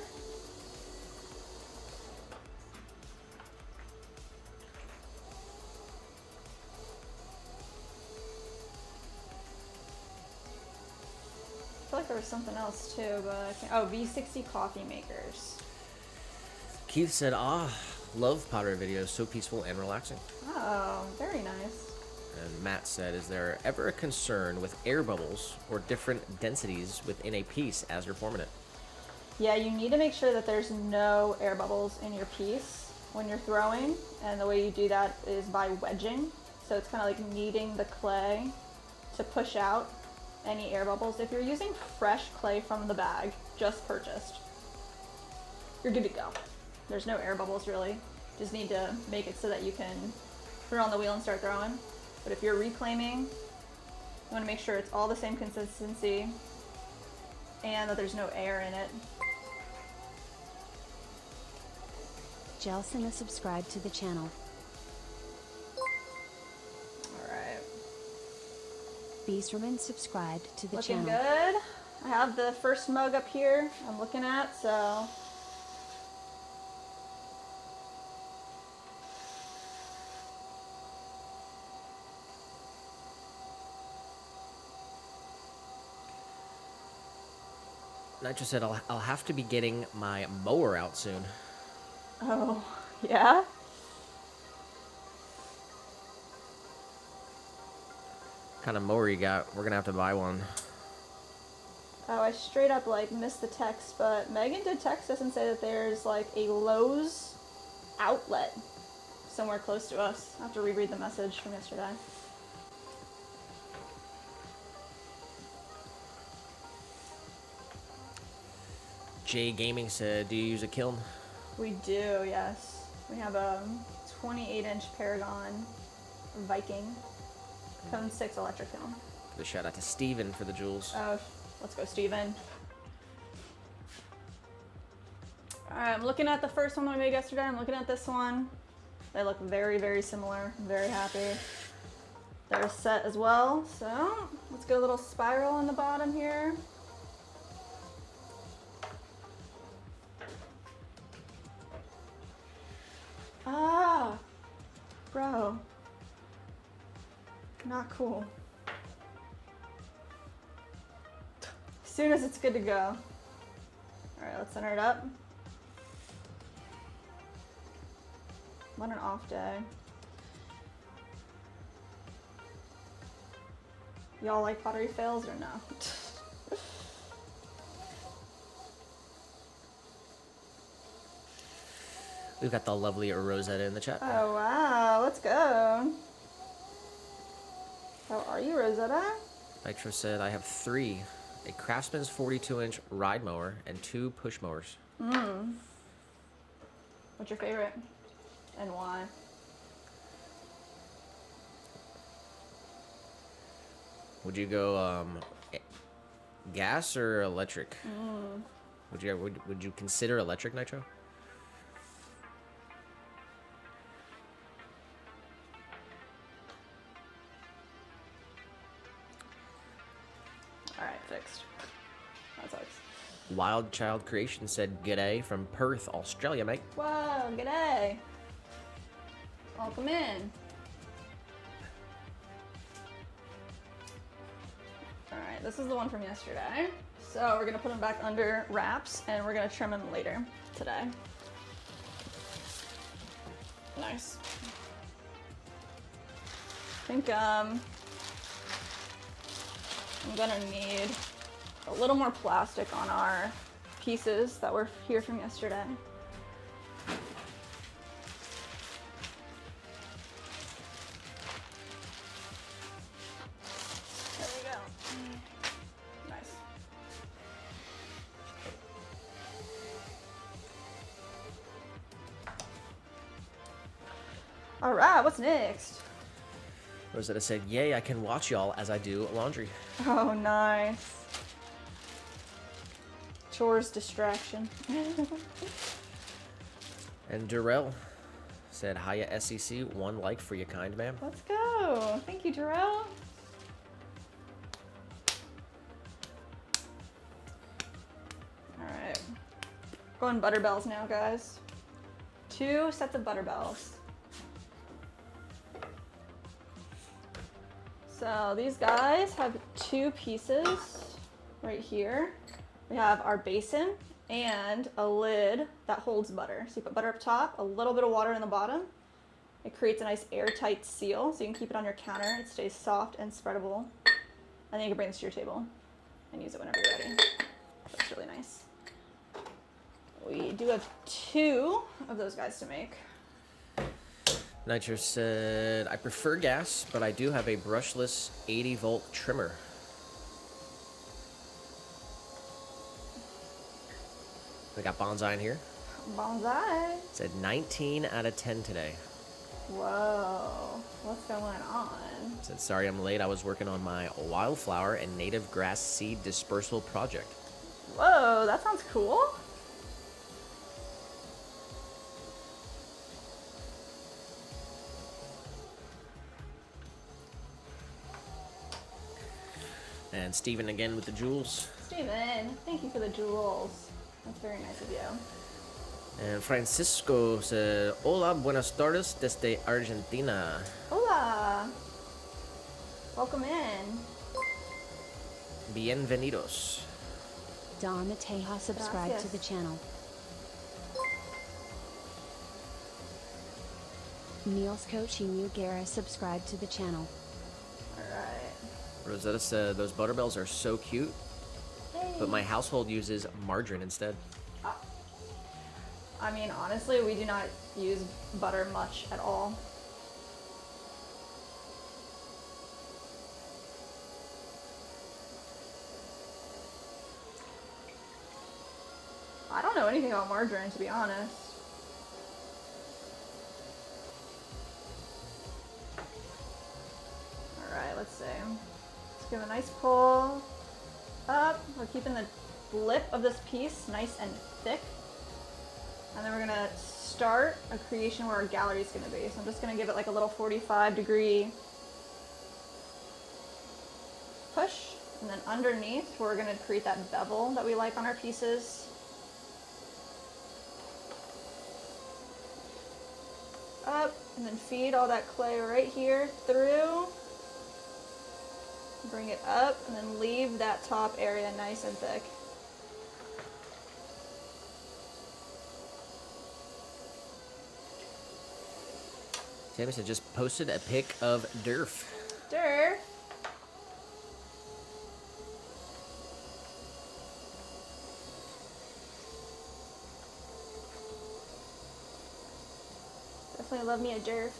I feel like there was something else too, but I can't. Oh, V60 coffee makers. Keith said, love pottery videos, so peaceful and relaxing. Oh, very nice. And Matt said, is there ever a concern with air bubbles or different densities within a piece as you're forming it? Yeah, you need to make sure that there's no air bubbles in your piece when you're throwing, and the way you do that is by wedging. So it's kind of like kneading the clay to push out any air bubbles. If you're using fresh clay from the bag, just purchased, you're good to go. There's no air bubbles really. Just need to make it so that you can put it on the wheel and start throwing. But if you're reclaiming, you want to make sure it's all the same consistency and that there's no air in it. Jelson is subscribed to the channel. Alright. Beeserman subscribed to the Looking channel. good. I have the first mug up here I'm looking at, so Nitro said, I'll have to be getting my mower out soon. oh, yeah? What kind of mower you got? We're going to have to buy one. Oh, I straight up like missed the text, but Megan did text us and say that there's like a Lowe's outlet somewhere close to us. I have to reread the message from yesterday. Jay Gaming said, do you use a kiln? We do, yes. We have a 28-inch Paragon Viking Cone 6 electric kiln. Give a shout out to Steven for the jewels. Oh, let's go, Steven. Alright, I'm looking at the first one that we made yesterday. I'm looking at this one. They look very, very similar. I'm very happy. They're set as well. So, let's get a little spiral on the bottom here. Ah! Bro. Not cool. As soon as it's good to go. Alright, let's center it up. What an off day. Y'all like pottery fails or no? We've got the lovely Rosetta in the chat. Oh wow, let's go. How are you, Rosetta? Nitro said, I have 3. A Craftsman's 42-inch ride mower and 2 push mowers. What's your favorite? And why? Would you go gas or electric? Would you consider electric, Nitro? Alright, fixed. That sucks. Wild Child Creation said, g'day from Perth, Australia, mate. Whoa, g'day. Welcome in. Alright, this is the one from yesterday. So we're gonna put them back under wraps and we're gonna trim them later today. Nice. I think I'm gonna need a little more plastic on our pieces that were here from yesterday. There we go. Nice. All right, what's next? Rosetta said, yay, I can watch y'all as I do laundry. Oh, nice. Chores distraction. And Durrell said, hiya SEC, 1 like for you, kind ma'am. Let's go. Thank you, Jarrell. All right. Going butter bells now, guys. 2 sets of butter bells. So these guys have 2 pieces right here. We have our basin and a lid that holds butter. So you put butter up top, a little bit of water in the bottom. It creates a nice airtight seal, so you can keep it on your counter. It stays soft and spreadable. And then you can bring this to your table and use it whenever you're ready. That's really nice. We do have 2 of those guys to make. Nitro said, I prefer gas, but I do have a brushless 80-volt trimmer. We got Bonsai in here. Bonsai. Said 19 out of 10 today. Whoa, what's going on? Said, sorry I'm late. I was working on my wildflower and native grass seed dispersal project. Whoa, that sounds cool. And Steven again with the jewels. Steven, thank you for the jewels. That's very nice of you. And Francisco said, hola, buenas tardes desde Argentina. Hola. Welcome in. Bienvenidos. Don Mateja subscribed to Gracias. the channel. Niels Coaching Guerra subscribed to the channel. Alright. Rosetta said, those butterbells are so cute, Hey. but my household uses margarine instead. I mean, honestly, we do not use butter much at all. anything about margarine, to be honest. Alright, let's see. Let's give it a nice pull up. We're keeping the lip of this piece nice and thick. And then we're gonna start a creation where our gallery is gonna be. So I'm just gonna give it like a little 45-degree push. And then underneath, we're gonna create that bevel that we like on our pieces. Up, and then feed all that clay right here through. Bring it up, and then leave that top area nice and thick. Tavis had just posted a pic of Durf. Durf. Definitely love me a Durf.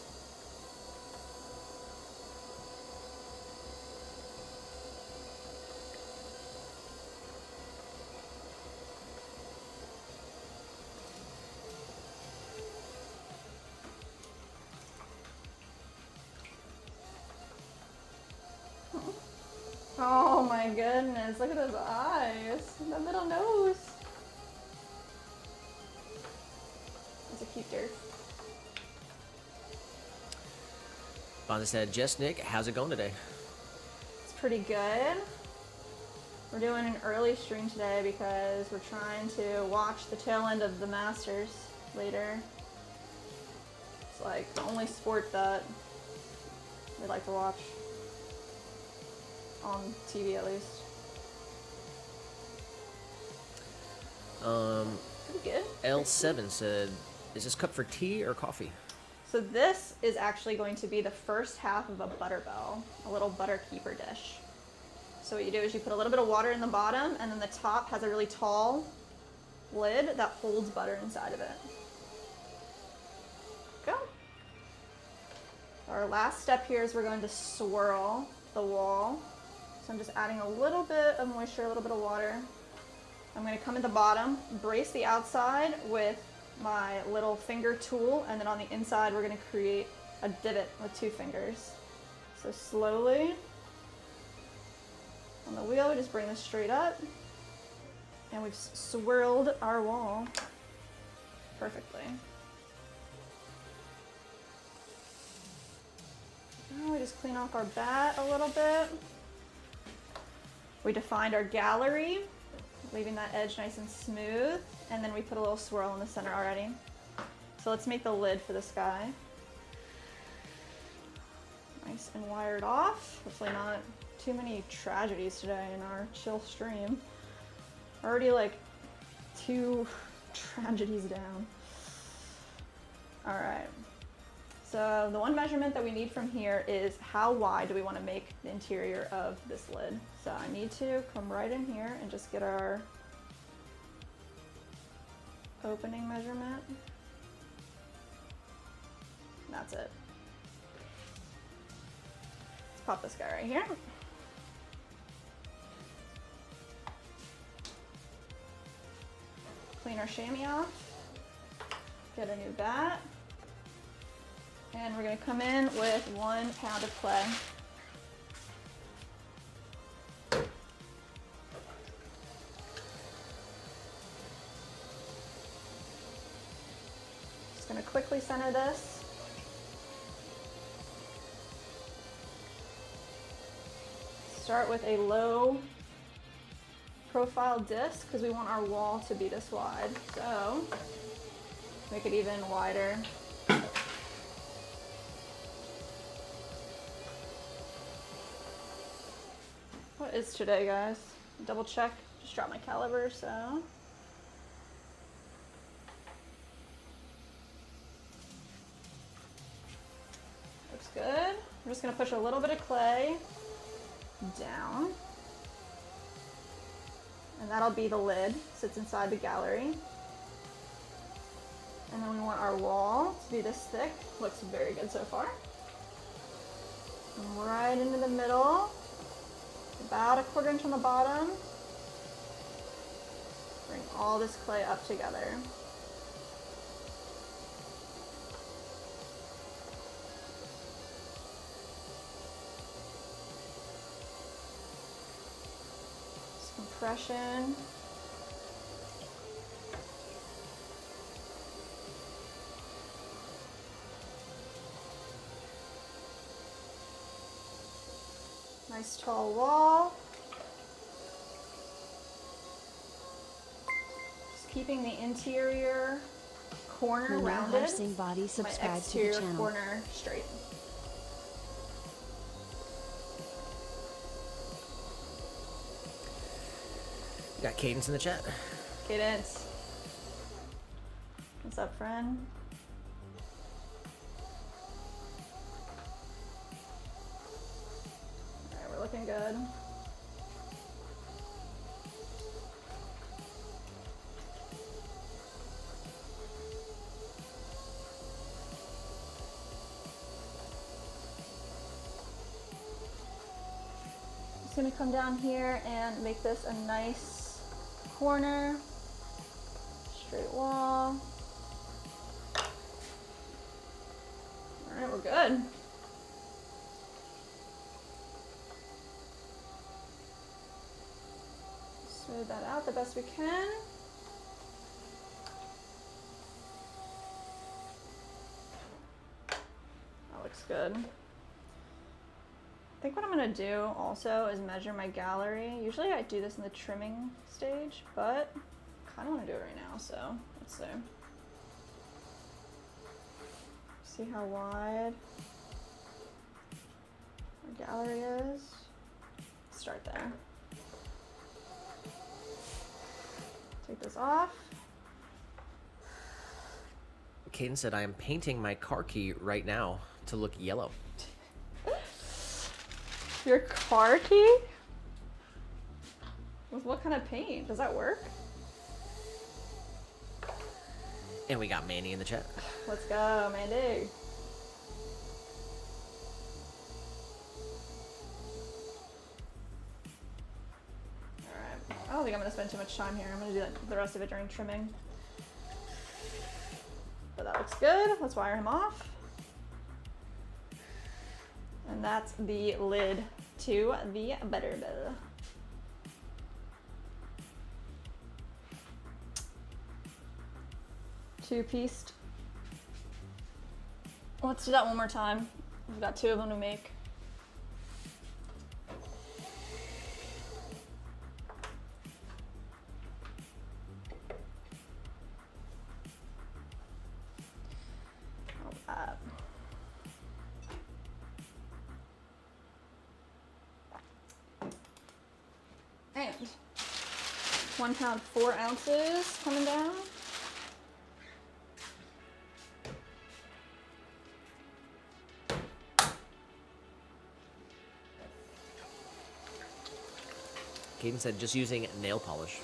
Oh my goodness, look at those eyes. That little nose. That's a cute Durf. Bonza said, Jess Nick, how's it going today? It's pretty good. We're doing an early stream today because we're trying to watch the tail end of the Masters later. It's like the only sport that we like to watch. On TV at least. Pretty good. L7 said, is this cup for tea or coffee? So this is actually going to be the first half of a butter bell, a little butter keeper dish. So what you do is you put a little bit of water in the bottom, and then the top has a really tall lid that holds butter inside of it. Go. Our last step here is we're going to swirl the wall. So I'm just adding a little bit of moisture, a little bit of water. I'm going to come at the bottom, brace the outside with my little finger tool, and then on the inside we're going to create a divot with 2 fingers. So slowly on the wheel, we just bring this straight up, and we've swirled our wall perfectly. Now we just clean off our bat a little bit. We defined our gallery, leaving that edge nice and smooth, and then we put a little swirl in the center already. So let's make the lid for this guy. Nice and wired off. Hopefully not too many tragedies today in our chill stream. Already like 2 tragedies down. All right. So the one measurement that we need from here is how wide do we want to make the interior of this lid. So I need to come right in here and just get our opening measurement. And that's it. Let's pop this guy right here. Clean our chamois off. Get a new bat. And we're going to come in with 1 pound of clay. Just going to quickly center this. Start with a low profile disc because we want our wall to be this wide. So make it even wider. What is today, guys? Double check. Just dropped my caliber, so. Looks good. I'm just gonna push a little bit of clay down. And that'll be the lid, sits inside the gallery. And then we want our wall to be this thick. Looks very good so far. And right into the middle. About a 1/4 inch on the bottom. Bring all this clay up together. Just compression. Nice tall wall. Just keeping the interior corner Manal rounded. Harsing Body, My subscribe to the exterior channel. corner straight. You got Cadence in the chat. Cadence. What's up, friend? Alright, we're looking good. Just gonna come down here and make this a nice corner, straight wall. All right, we're good. Smooth that out the best we can. That looks good. I think what I'm gonna do also is measure my gallery. Usually I do this in the trimming stage, but I kind of want to do it right now, so let's see. See how wide our gallery is. Start there. Take this off. Cadence said, I am painting my car key right now to look yellow. Your car key? With what kind of paint? Does that work? And we got Manny in the chat. Let's go, Mandy. Alright. I don't think I'm going to spend too much time here. I'm going to do the rest of it during trimming. But that looks good. Let's wire him off. And that's the lid to the Butterbell. Two-pieced. Let's do that one more time. We've got two of them to make. And 1 pound 4 ounces coming down. Cadence said, just using nail polish.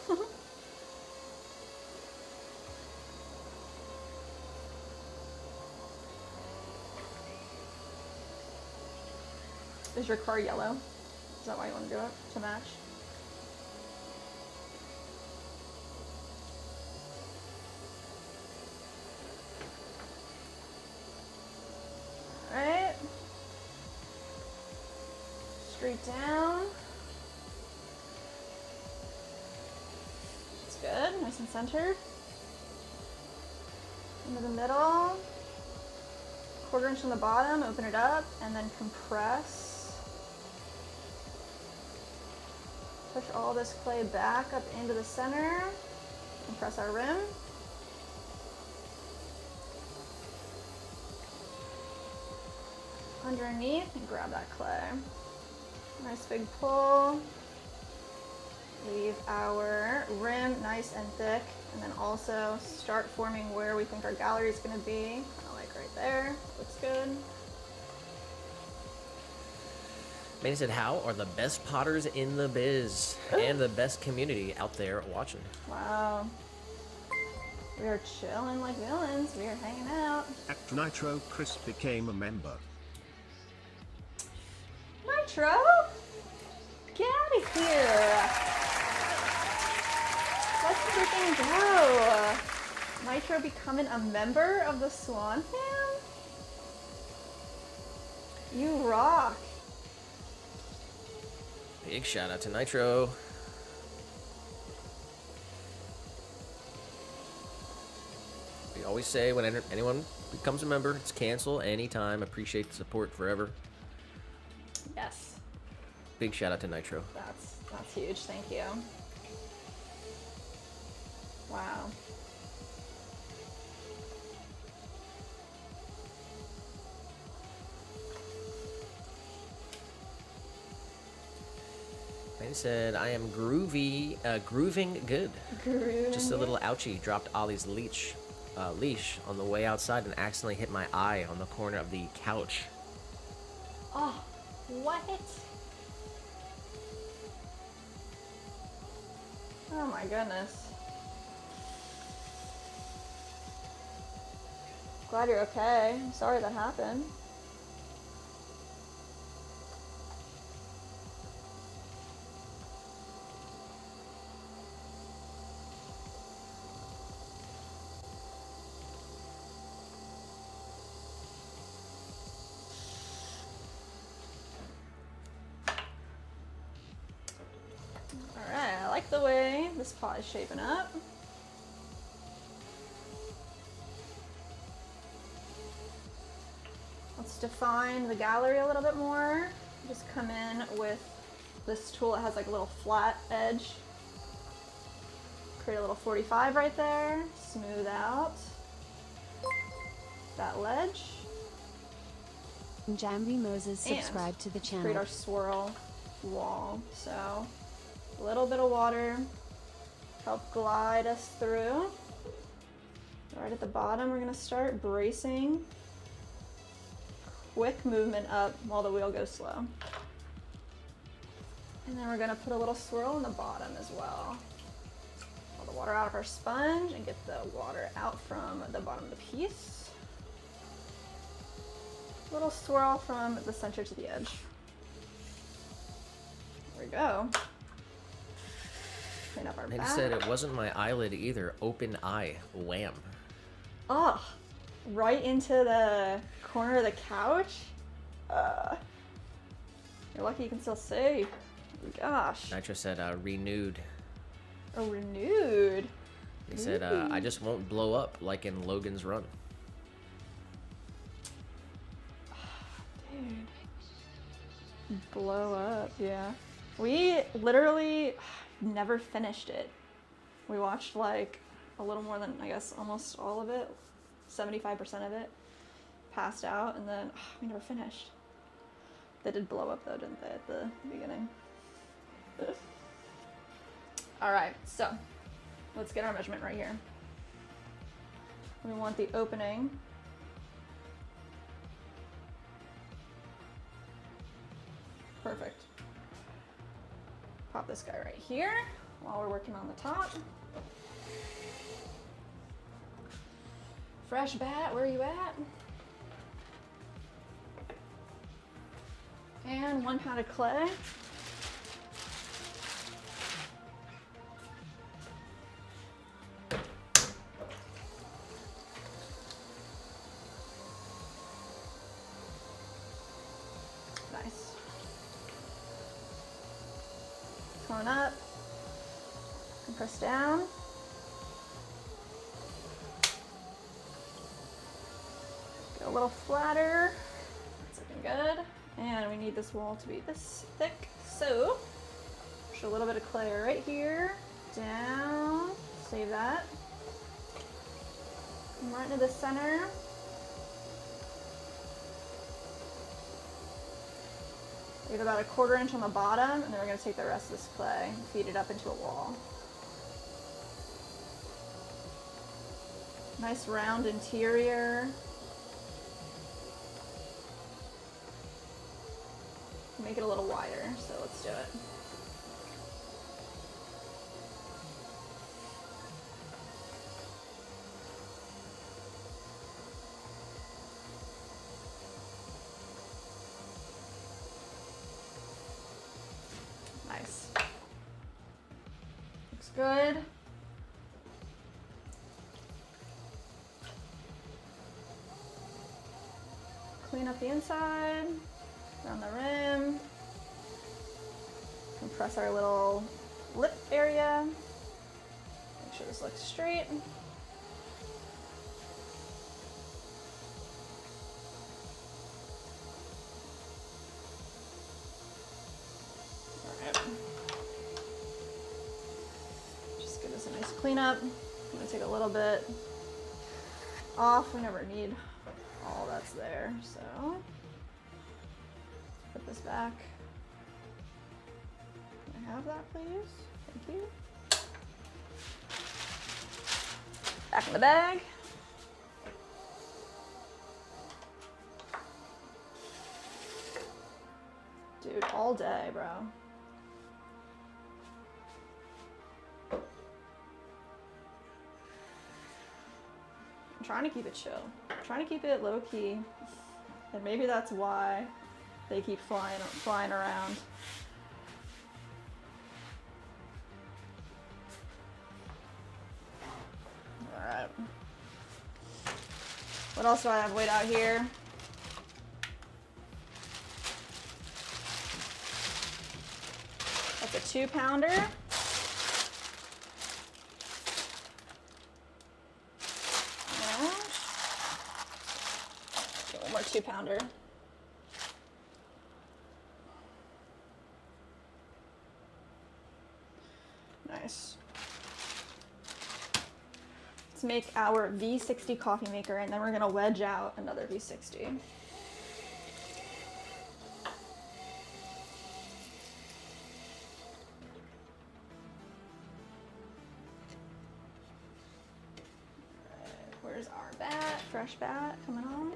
Is your car yellow? Is that why you want to do it? To match? Alright. Straight down. It's good, nice and centered. Into the middle. 1/4 inch from the bottom, open it up, and then compress. Push all this clay back up into the center. Compress our rim. Underneath and grab that clay. Nice big pull. Leave our rim nice and thick, and then also start forming where we think our gallery is going to be. Kind of like right there. Looks good. Manny said, how are the best potters in the biz and the best community out there watching? Wow. We are chilling like villains. We are hanging out. At Nitro, Chris became a member. Nitro? Get out of here. Let's freaking go! Nitro becoming a member of the Swan fam? You rock! Big shout out to Nitro. We always say when anyone becomes a member, it's cancel anytime. Appreciate the support forever. Yes, Big shout out to Nitro. that's huge. Thank you. Wow. They said, I am grooving good. Just a little ouchie. Dropped Ollie's leash on the way outside and accidentally hit my eye on the corner of the couch. Oh, what? Oh my goodness. Glad you're okay. I'm sorry that happened. Alright, I like the way this pot is shaping up. Let's define the gallery a little bit more. Just come in with this tool that has like a little flat edge. Create a little 45 right there. Smooth out that ledge. Jambi Moses subscribe to the create channel. our swirl wall. So a little bit of water, help glide us through. Right at the bottom, we're gonna start bracing. Quick movement up while the wheel goes slow. And then we're gonna put a little swirl in the bottom as well. Pull the water out of our sponge and get the water out from the bottom of the piece. Little swirl from the center to the edge. There we go. Clean up our They back. said it wasn't my eyelid either. Open eye. Wham. Oh, right into the corner of the couch? You're lucky you can still see. Gosh. Nitro said renewed. Oh, renewed. He said I just won't blow up like in Logan's Run. Dude. Blow up, yeah. We literally never finished it. We watched like a little more than, I guess, almost all of it. 75% of it. Passed out, and then we never finished. They did blow up though, didn't they, at the beginning? Alright, so let's get our measurement right here. We want the opening. Perfect. Pop this guy right here while we're working on the top. Fresh bat, where are you at? And 1 pound of clay. Nice. Come on up and press down. Get a little flatter. That's looking good. And we need this wall to be this thick. So, push a little bit of clay right here. Down. Save that. Come right into the center. Leave about a 1/4 inch on the bottom, and then we're going to take the rest of this clay and feed it up into a wall. Nice round interior. Make it a little wider, so let's do it. Nice. Looks good. clean up the inside, around the rim. Compress our little lip area. Make sure this looks straight. Alright. Just give this a nice cleanup. I'm gonna take a little bit off. We never need all that's there, so put this back. Can I have that, please? Thank you. Back in the bag. Dude, all day, bro. I'm trying to keep it chill. I'm trying to keep it low key. And maybe that's why they keep flying around. Alright. What else do I have weighed out here? That's a 2-pounder. Get one more 2-pounder. Nice. Let's make our V60 coffee maker, and then we're gonna wedge out another V60. Where's our bat? Fresh bat coming on.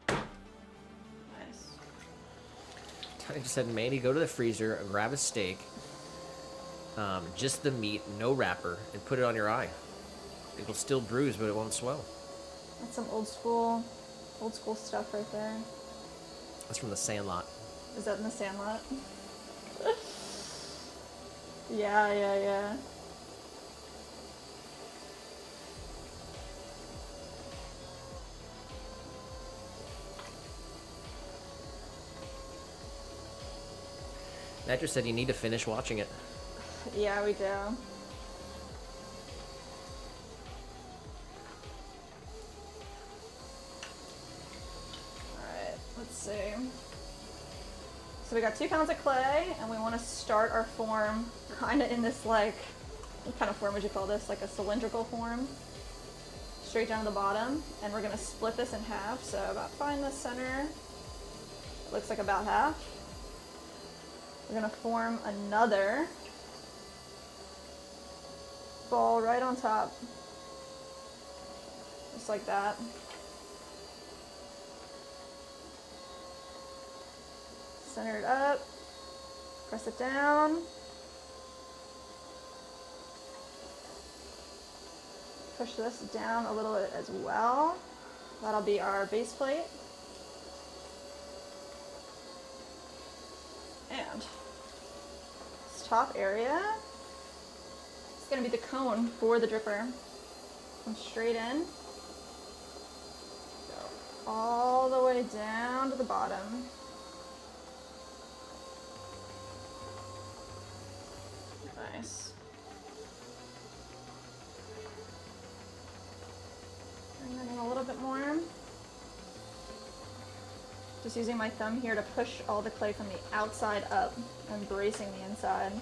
Nice. I just said, Mandy, go to the freezer, grab a steak, just the meat, no wrapper, and put it on your eye. It'll still bruise, but it won't swell. That's some old school stuff right there. That's from the Sandlot. Is that in the Sandlot? Yeah. Matt just said you need to finish watching it. Yeah, we do. Alright, let's see. So we got 2 pounds of clay, and we want to start our form kind of in this, like, what kind of form would you call this? Like a cylindrical form. Straight down to the bottom. And we're going to split this in half. So find the center. It looks like about half. We're gonna form another ball right on top, just like that. Center it up, press it down, push this down a little bit as well. That'll be our base plate. And this top area is going to be the cone for the dripper. Come straight in, go all the way down to the bottom. Nice. Bring that in a little bit more. Just using my thumb here to push all the clay from the outside up and bracing the inside.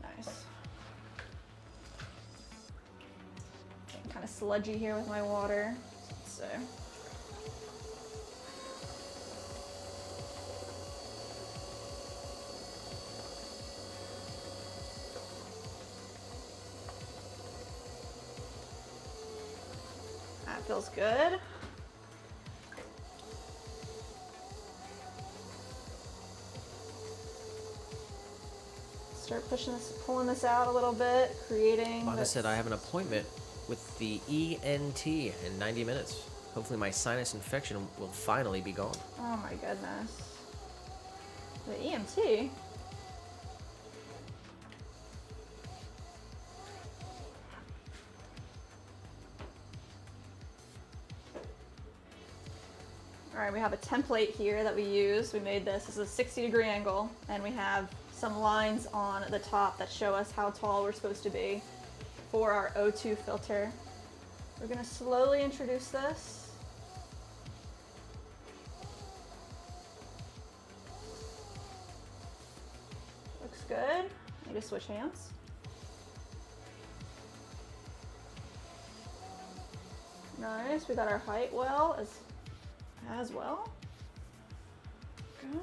Nice. Getting kind of sludgy here with my water. So. Feels good. Start pushing this, pulling this out a little bit, creating. Wanda said I have an appointment with the ENT in 90 minutes. Hopefully my sinus infection will finally be gone. Oh my goodness. The EMT? All right, we have a template here that we use. We made this. This is a 60-degree angle, and we have some lines on the top that show us how tall we're supposed to be for our O2 filter. We're gonna slowly introduce this. Looks good. Need to switch hands. Nice, we got our height well as well. Good.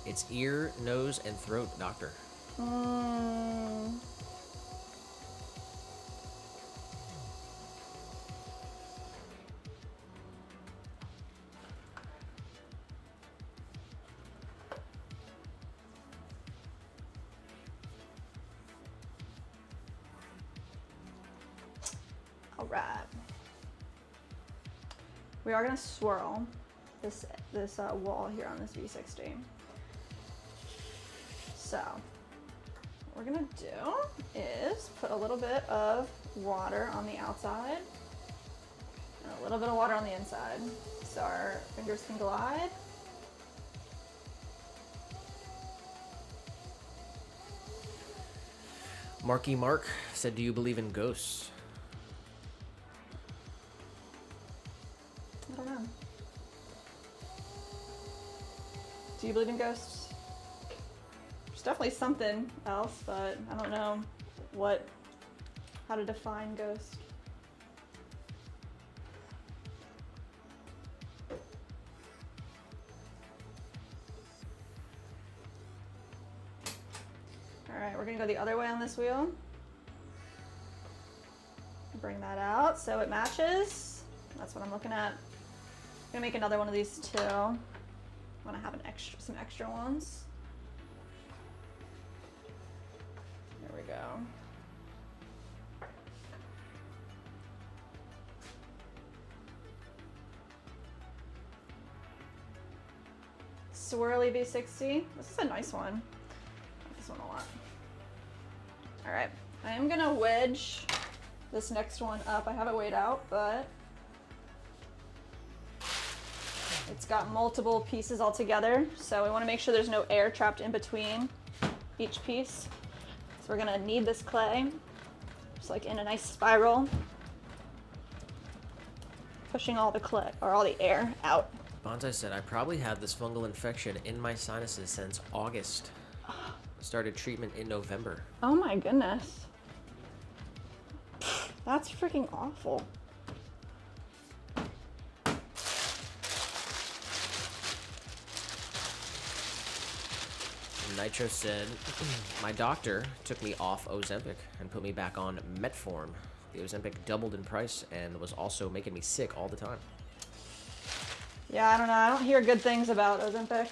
It's ear, nose, and throat, doctor. All right. We are gonna swirl this wall here on this V60. So what we're gonna do is put a little bit of water on the outside and a little bit of water on the inside so our fingers can glide. Marky Mark said, do you believe in ghosts? I don't know. Do you believe in ghosts? There's definitely something else, but I don't know how to define ghost. All right, we're gonna go the other way on this wheel. Bring that out so it matches. That's what I'm looking at. I'm gonna make another one of these too. I wanna have some extra ones. There we go. Swirly V60. This is a nice one. I like this one a lot. All right, I am gonna wedge this next one up. I have it weighed out, but it's got multiple pieces all together, so we want to make sure there's no air trapped in between each piece. So we're gonna knead this clay, just like in a nice spiral, pushing all the clay or all the air out. Bonsai said, I probably had this fungal infection in my sinuses since August. Started treatment in November. Oh my goodness. That's freaking awful. Nitro said, my doctor took me off Ozempic and put me back on Metform. The Ozempic doubled in price and was also making me sick all the time. Yeah, I don't know. I don't hear good things about Ozempic.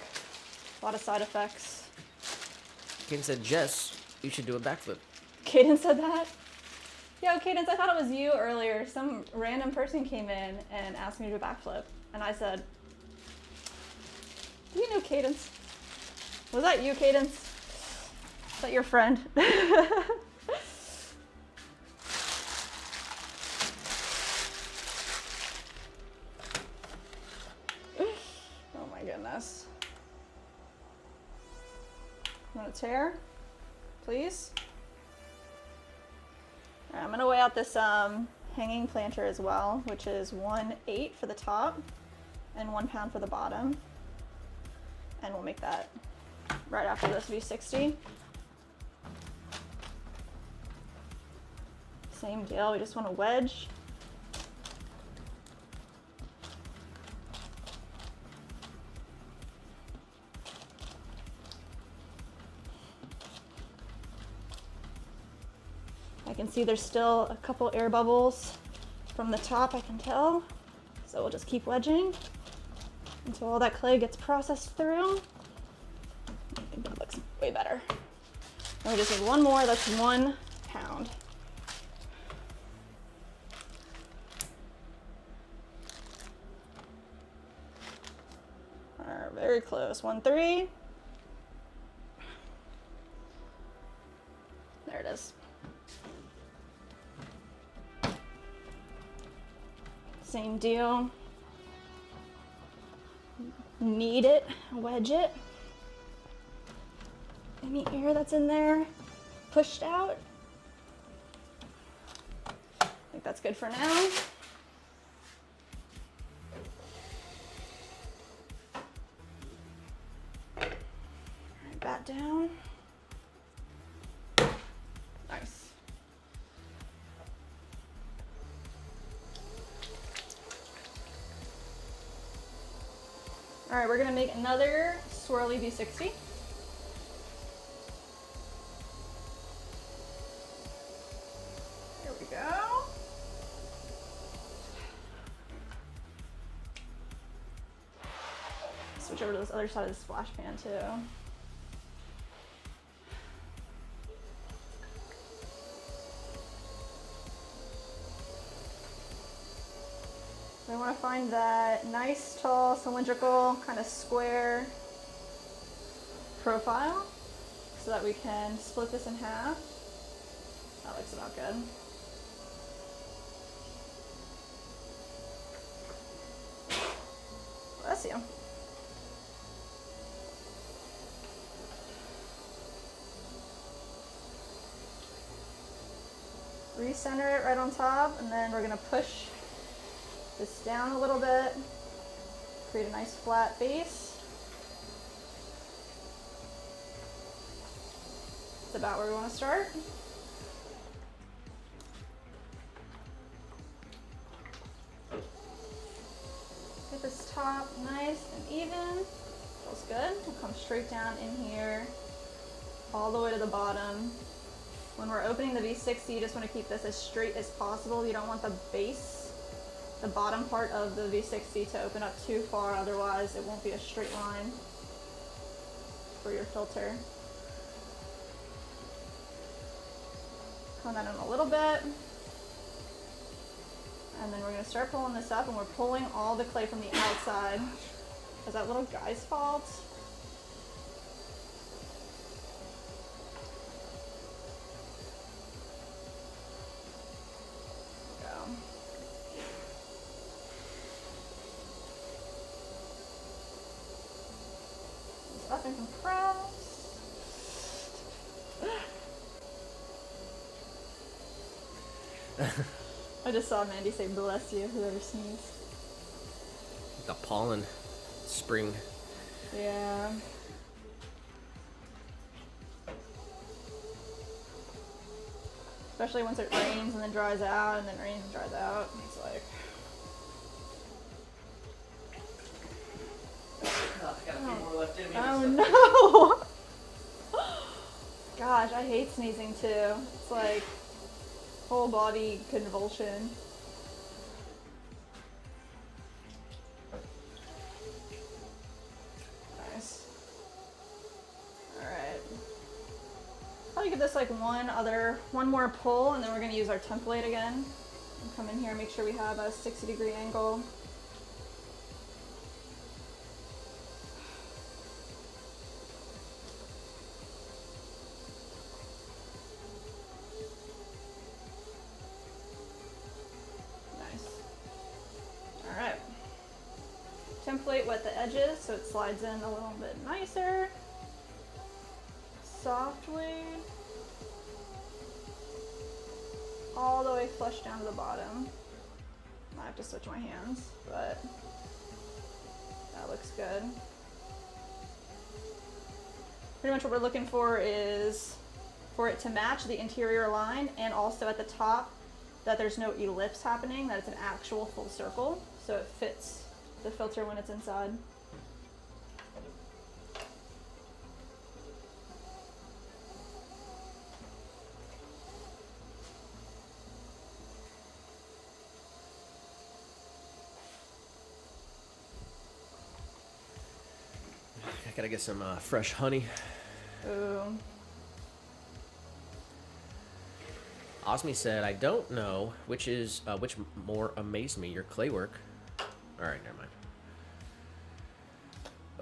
A lot of side effects. Ken said, Jess, you should do a backflip. Cadence said that? Yo, Cadence, I thought it was you earlier. Some random person came in and asked me to do a backflip. And I said, do you know Cadence? Was that you, Cadence? Is that your friend? Oh my goodness. Want to tear, please? All right, I'm gonna weigh out this hanging planter as well, which is 1/8 for the top and 1 pound for the bottom. And we'll make that right after this V60. Same deal, we just want to wedge. I can see there's still a couple air bubbles from the top, I can tell. So we'll just keep wedging until all that clay gets processed through. I think that looks way better. And we just need one more, that's 1 pound. very close. 1, 3. There it is. Same deal. Knead it, wedge it. Any air that's in there pushed out. I think that's good for now. Bat down. Nice. All right, we're gonna make another swirly V60. There we go. Switch over to this other side of the splash pan too. I want to find that nice, tall, cylindrical, kind of square profile so that we can split this in half. That looks about good. Bless you. Recenter it right on top, and then we're going to push this down a little bit, create a nice flat base. That's about where we want to start. Get this top nice and even. Feels good. We'll come straight down in here, all the way to the bottom. When we're opening the V60, you just want to keep this as straight as possible. You don't want the base, the bottom part of the V60 to open up too far, otherwise it won't be a straight line for your filter. Come that in a little bit. And then we're going to start pulling this up, and we're pulling all the clay from the outside. Is that little guy's fault? Up and compress. I just saw Mandy say bless you, whoever sneezed. The pollen spring. Yeah. Especially once it rains and then dries out and then rains and dries out. It's like, oh no! Gosh, I hate sneezing too. It's like whole body convulsion. Nice. Alright. Probably give this like one more pull, and then we're gonna use our template again. And come in here and make sure we have a 60-degree angle. Template wet the edges so it slides in a little bit nicer. Softly. All the way flush down to the bottom. I have to switch my hands, but that looks good. Pretty much what we're looking for is for it to match the interior line, and also at the top that there's no ellipse happening, that it's an actual full circle, so it fits the filter when it's inside. I gotta get some fresh honey. Ooh. Osmi said, I don't know which more amazed me, your clay work. Alright, never mind.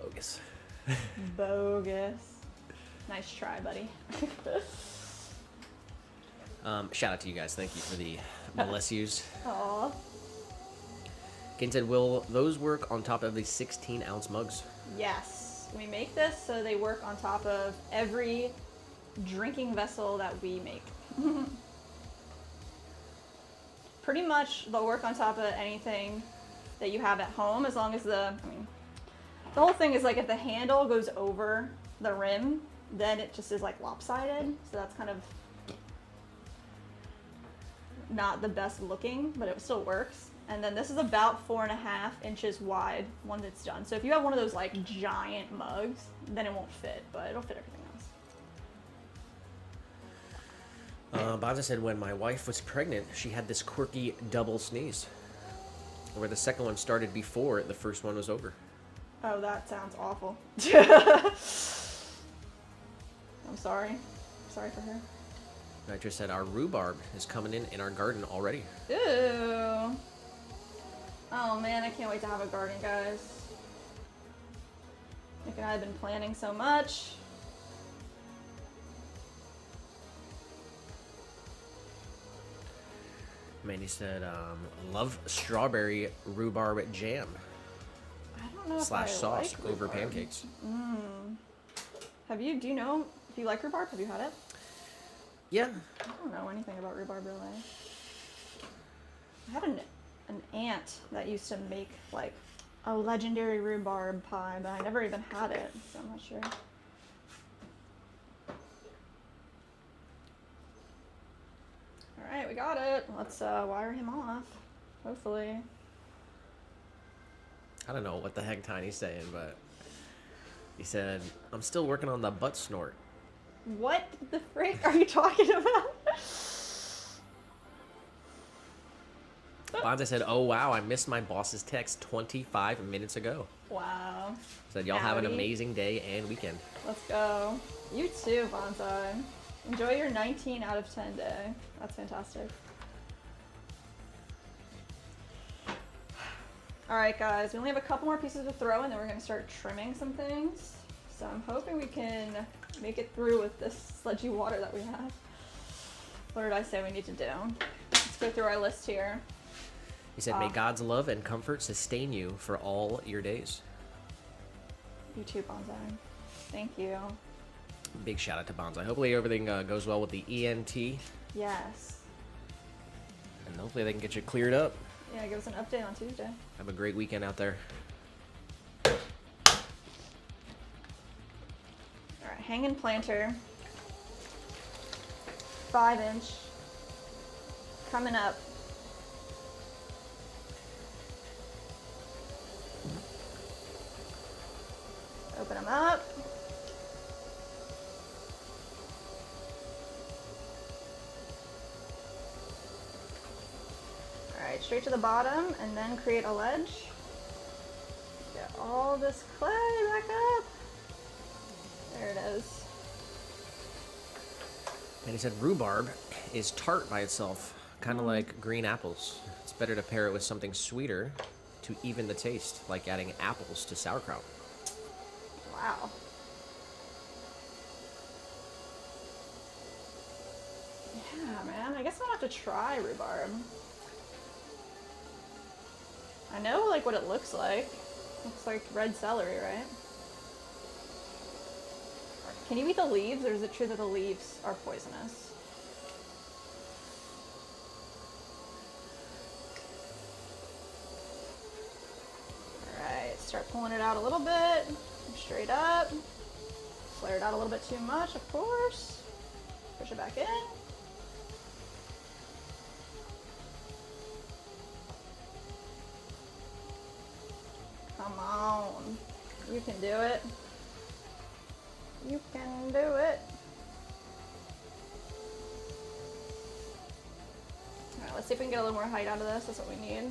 Bogus. Bogus. Nice try, buddy. Shout out to you guys. Thank you for the Melessius. Aw. Kane said, will those work on top of the 16-ounce mugs? Yes. We make this so they work on top of every drinking vessel that we make. Pretty much they'll work on top of anything that you have at home, as long as the whole thing is like if the handle goes over the rim, then it just is like lopsided. So that's kind of not the best looking, but it still works. And then this is about 4.5 inches wide once it's done. So if you have one of those like giant mugs, then it won't fit, but it'll fit everything else. Bonza said, when my wife was pregnant, she had this quirky double sneeze, where the second one started before the first one was over. Oh, that sounds awful. I'm sorry. Sorry for her. Nitro said, our rhubarb is coming in our garden already. Ooh. Oh man, I can't wait to have a garden, guys. Nick and I have been planning so much. Mandy said, love strawberry rhubarb jam I don't know if / sauce like over rhubarb. pancakes. Do you know if you like rhubarb? Have you had it? Yeah. I don't know anything about rhubarb really. I had an aunt that used to make like a legendary rhubarb pie, but I never even had it, so I'm not sure. Alright, we got it. Let's wire him off. Hopefully. I don't know what the heck Tiny's saying, but he said, I'm still working on the butt snort. What the frick are you talking about? Bonza said, oh wow, I missed my boss's text 25 minutes ago. Wow. Said, y'all have an Howdy. amazing day and weekend. Let's go. You too, Bonsai. Enjoy your 19 out of 10 day. That's fantastic. Alright guys, we only have a couple more pieces to throw and then we're going to start trimming some things. So I'm hoping we can make it through with this sludgy water that we have. What did I say we need to do? Let's go through our list here. He said, may God's love and comfort sustain you for all your days. You too, Bonsai. Thank you. Big shout out to Bonza. Hopefully everything goes well with the ENT, Yes. and hopefully they can get you cleared up. Yeah, give us an update on Tuesday. Have a great weekend out there. Alright, hanging planter. 5-inch. Coming up. Open them up. Alright, straight to the bottom and then create a ledge. Get all this clay back up. There it is. And he said rhubarb is tart by itself, kind of like green apples. It's better to pair it with something sweeter to even the taste, like adding apples to sauerkraut. Wow. Yeah, man. I guess I'll have to try rhubarb. I know, like, what it looks like. Looks like red celery, right? Can you eat the leaves, or is it true that the leaves are poisonous? Alright, start pulling it out a little bit. Straight up. Flare it out a little bit too much, of course. Push it back in. Come on. You can do it. You can do it. Alright, let's see if we can get a little more height out of this. That's what we need.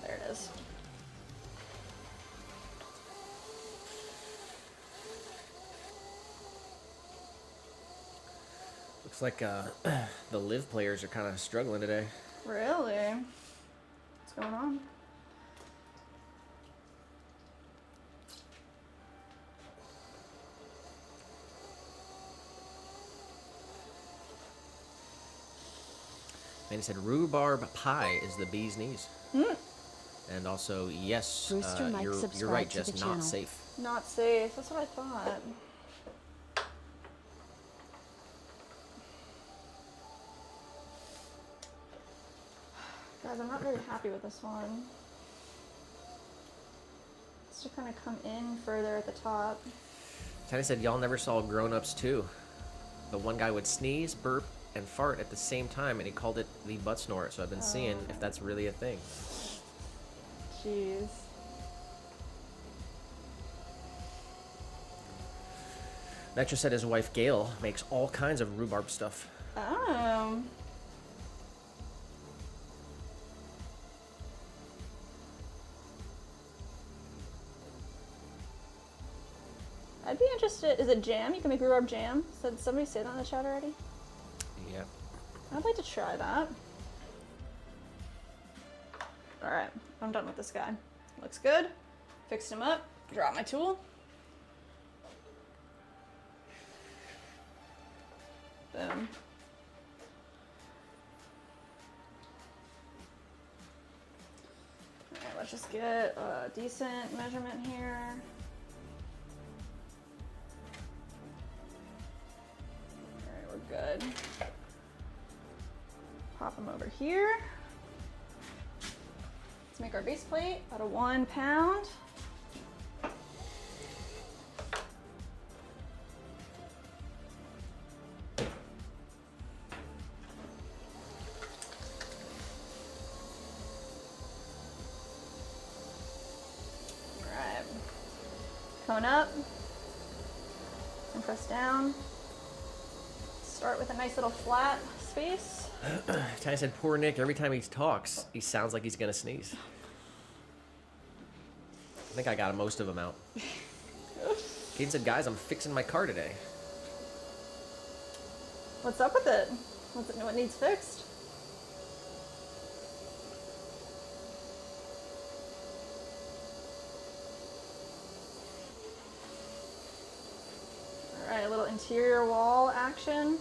There it is. Looks like the live players are kind of struggling today. Really? What's going on? And he said rhubarb pie is the bee's knees. And also, yes, Brewster Mike you're subscribed right, to just the not channel. safe. Not safe. That's what I thought. Guys, I'm not very happy with this one. It's to kind of come in further at the top. Tiny said y'all never saw Grown Ups 2. The one guy would sneeze, burp, and fart at the same time, and he called it the butt snort. So I've been seeing if that's really a thing. Jeez. Nitro said his wife Gail makes all kinds of rhubarb stuff. Oh. I'd be interested. Is it jam? You can make rhubarb jam? Did somebody say that in the chat already? Yep. I'd like to try that. Alright, I'm done with this guy. Looks good. Fixed him up. Drop my tool. Boom. Alright, let's just get a decent measurement here. Alright, we're good. Pop them over here. Let's make our base plate out of 1 pound. Alright. Cone up and press down. Start with a nice little flat space. Tiny said poor Nick, every time he talks, he sounds like he's gonna sneeze. I think I got most of them out. Caden said, guys, I'm fixing my car today. What's up with it? What needs fixed? Alright, a little interior wall action.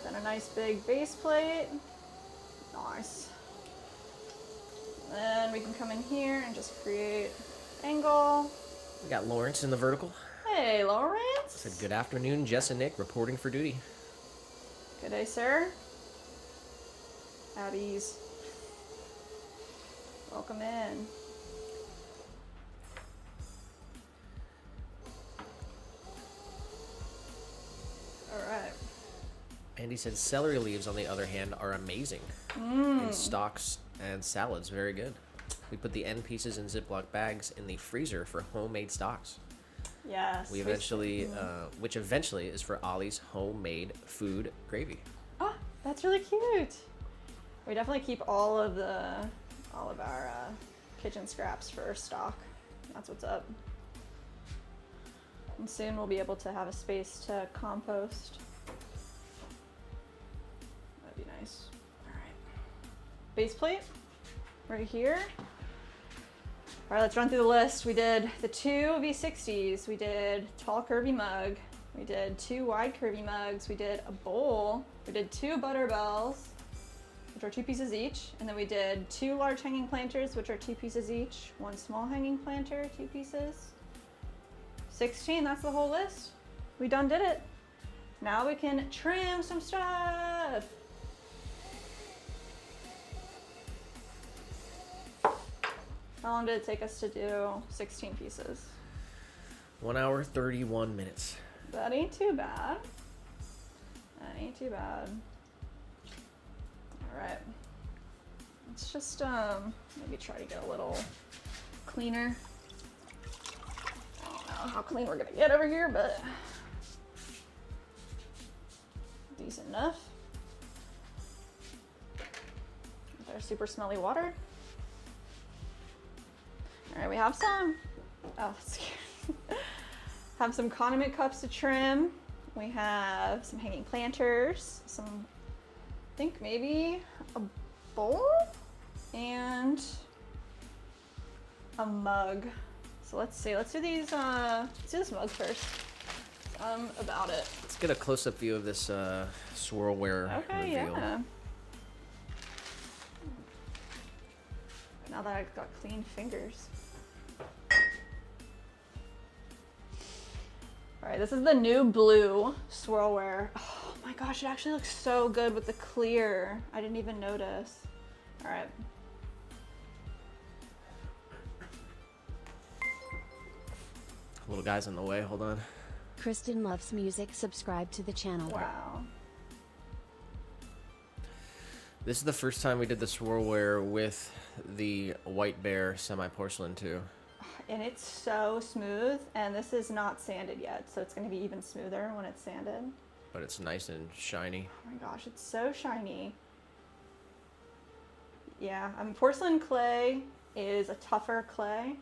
Then a nice big base plate. Nice. Then we can come in here and just create angle. We got Lawrence in the vertical. Hey, Lawrence. Said, good afternoon, Jess and Nick, reporting for duty. Good day, sir. At ease. Welcome in. Alright. Andy said celery leaves, on the other hand, are amazing. In stocks and salads, very good. We put the end pieces in Ziploc bags in the freezer for homemade stocks. Yes. We eventually, which eventually is for Ollie's homemade food gravy. Oh, that's really cute. We definitely keep all of our kitchen scraps for stock. That's what's up. And soon we'll be able to have a space to compost. That'd be nice. All right. Base plate right here. All right, let's run through the list. We did the 2 V60s. We did tall curvy mug. We did 2 wide curvy mugs. We did a bowl. We did 2 butter bells, which are 2 pieces each. And then we did 2 large hanging planters, which are 2 pieces each. 1 small hanging planter, 2 pieces. 16, that's the whole list. We done did it. Now we can trim some stuff. How long did it take us to do 16 pieces? 1 hour, 31 minutes. That ain't too bad. That ain't too bad. All right. Let's just maybe try to get a little cleaner. I don't know how clean we're gonna get over here, but decent enough. With our super smelly water. All right, we have some. Oh, that's scary. Have some condiment cups to trim. We have some hanging planters, some, I think maybe a bowl and a mug. So let's see. Let's do these. Let's do this mug first. About it. Let's get a close-up view of this swirlware Okay, reveal. yeah. Now that I've got clean fingers. All right, this is the new blue swirlware. Oh my gosh, it actually looks so good with the clear. I didn't even notice. All right. Little guy's in the way. Hold on. Kristen loves music. Subscribe to the channel. Wow. This is the first time we did the swirlware with the white bear semi-porcelain too. And it's so smooth, and this is not sanded yet, so it's going to be even smoother when it's sanded. But it's nice and shiny. Oh my gosh, it's so shiny. Yeah, porcelain clay is a tougher clay.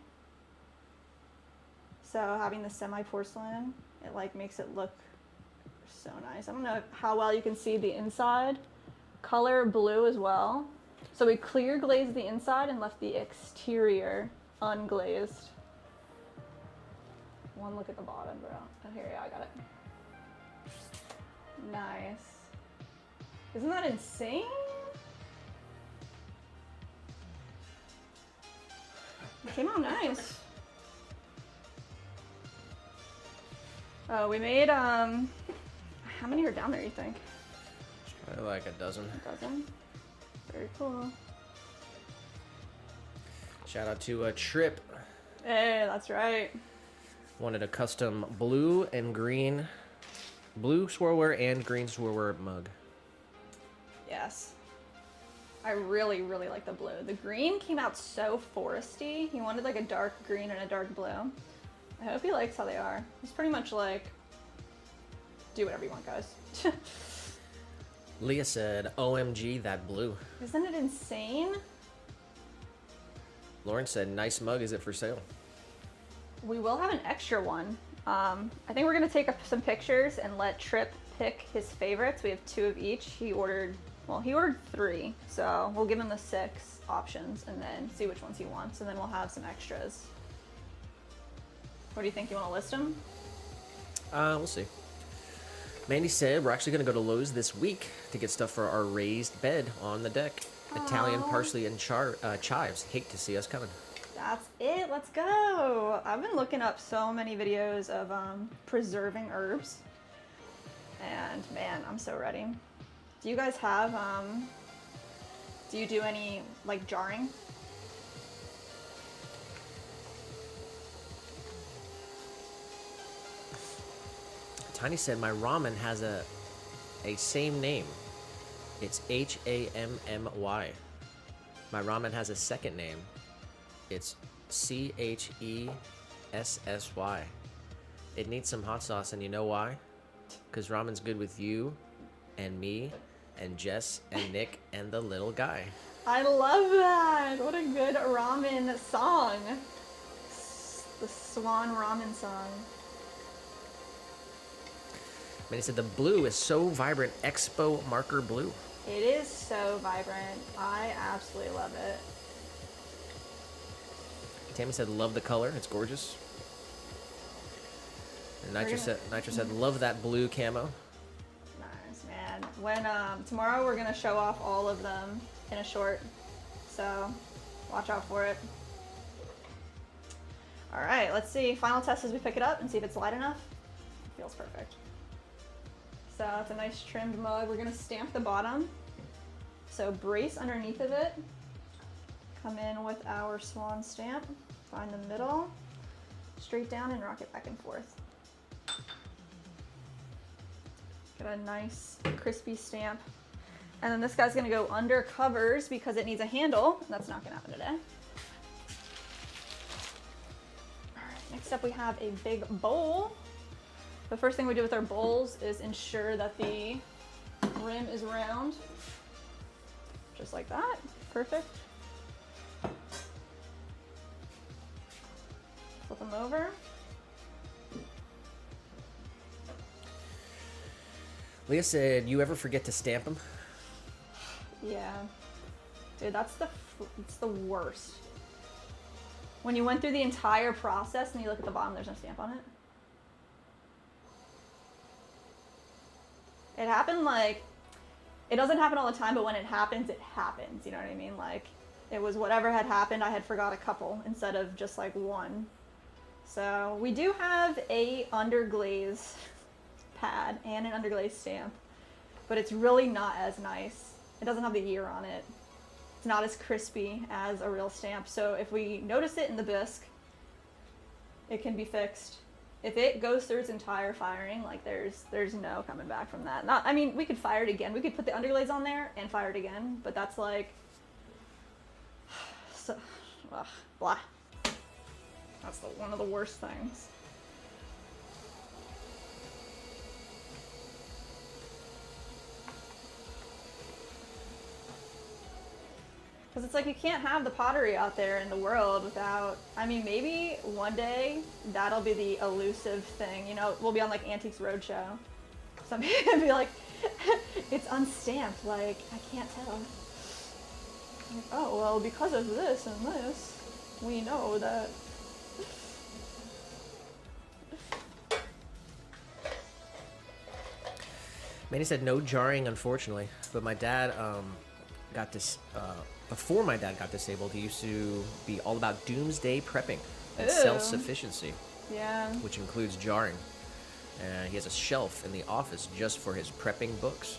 So having the semi-porcelain, it like makes it look so nice. I don't know how well you can see the inside. Color blue as well. So we clear glazed the inside and left the exterior unglazed. One look at the bottom, bro. Oh, here, yeah, I got it. Nice. Isn't that insane? It came out nice. Oh, we made, how many are down there, you think? Probably like a dozen. A dozen? Very cool. Shout out to Trip. Hey, that's right. Wanted a custom blue and green, blue swirlware and green swirlware mug. Yes. I really, really like the blue. The green came out so foresty. He wanted like a dark green and a dark blue. I hope he likes how they are. It's pretty much like, do whatever you want, guys. Leah said, OMG, that blue. Isn't it insane? Lauren said, nice mug, is it for sale? We will have an extra one. I think we're gonna take some pictures and let Trip pick his favorites. We have 2 of each. He ordered 3, so we'll give him the 6 options and then see which ones he wants, and then we'll have some extras. What do you think? You want to list them? We'll see. Mandy said, we're actually going to go to Lowe's this week to get stuff for our raised bed on the deck. Italian parsley and chives. Hate to see us coming. That's it. Let's go. I've been looking up so many videos of preserving herbs, and man, I'm so ready. Do you guys have do you do any like jarring? Tiny said, my ramen has a same name. It's Hammy. My ramen has a second name. It's Chessy. It needs some hot sauce, and you know why? Because ramen's good with you and me and Jess and Nick and the little guy. I love that. What a good ramen song. The Swan ramen song. Manny said, the blue is so vibrant. Expo marker blue. It is so vibrant. I absolutely love it. Tammy said, love the color. It's gorgeous. And Nitro said, love that blue camo. Nice, man. When tomorrow we're gonna show off all of them in a short, so watch out for it. All right, let's see. Final test as we pick it up and see if it's light enough. Feels perfect. So it's a nice trimmed mug. We're gonna stamp the bottom. So brace underneath of it. Come in with our Swan stamp. Find the middle. Straight down and rock it back and forth. Get a nice crispy stamp. And then this guy's gonna go under covers because it needs a handle. That's not gonna happen today. All right, next up we have a big bowl. The first thing we do with our bowls is ensure that the rim is round. Just like that, perfect. Flip them over. Leah said, "You ever forget to stamp them?" Yeah. Dude, it's the worst. When you went through the entire process and you look at the bottom, there's no stamp on it. It happened like, it doesn't happen all the time, but when it happens, it happens. You know what I mean? Like, it was whatever had happened, I had forgot a couple instead of just like one. So we do have a underglaze pad and an underglaze stamp, but it's really not as nice. It doesn't have the year on it. It's not as crispy as a real stamp. So if we notice it in the bisque, it can be fixed. If it goes through its entire firing, like there's no coming back from that. I mean, we could fire it again. We could put the underglaze on there and fire it again, but that's like, so, ugh, blah. That's one of the worst things. Because it's like you can't have the pottery out there in the world without, I mean, maybe one day that'll be the elusive thing. You know, we'll be on like Antiques Roadshow. Some people will be like, it's unstamped, like, I can't tell. Like, oh, well, because of this and this, we know that. Manny said, "No jarring, unfortunately." But my dad got this, before my dad got disabled, he used to be all about doomsday prepping and Ew. self-sufficiency, Yeah. which includes jarring. He has a shelf in the office just for his prepping books.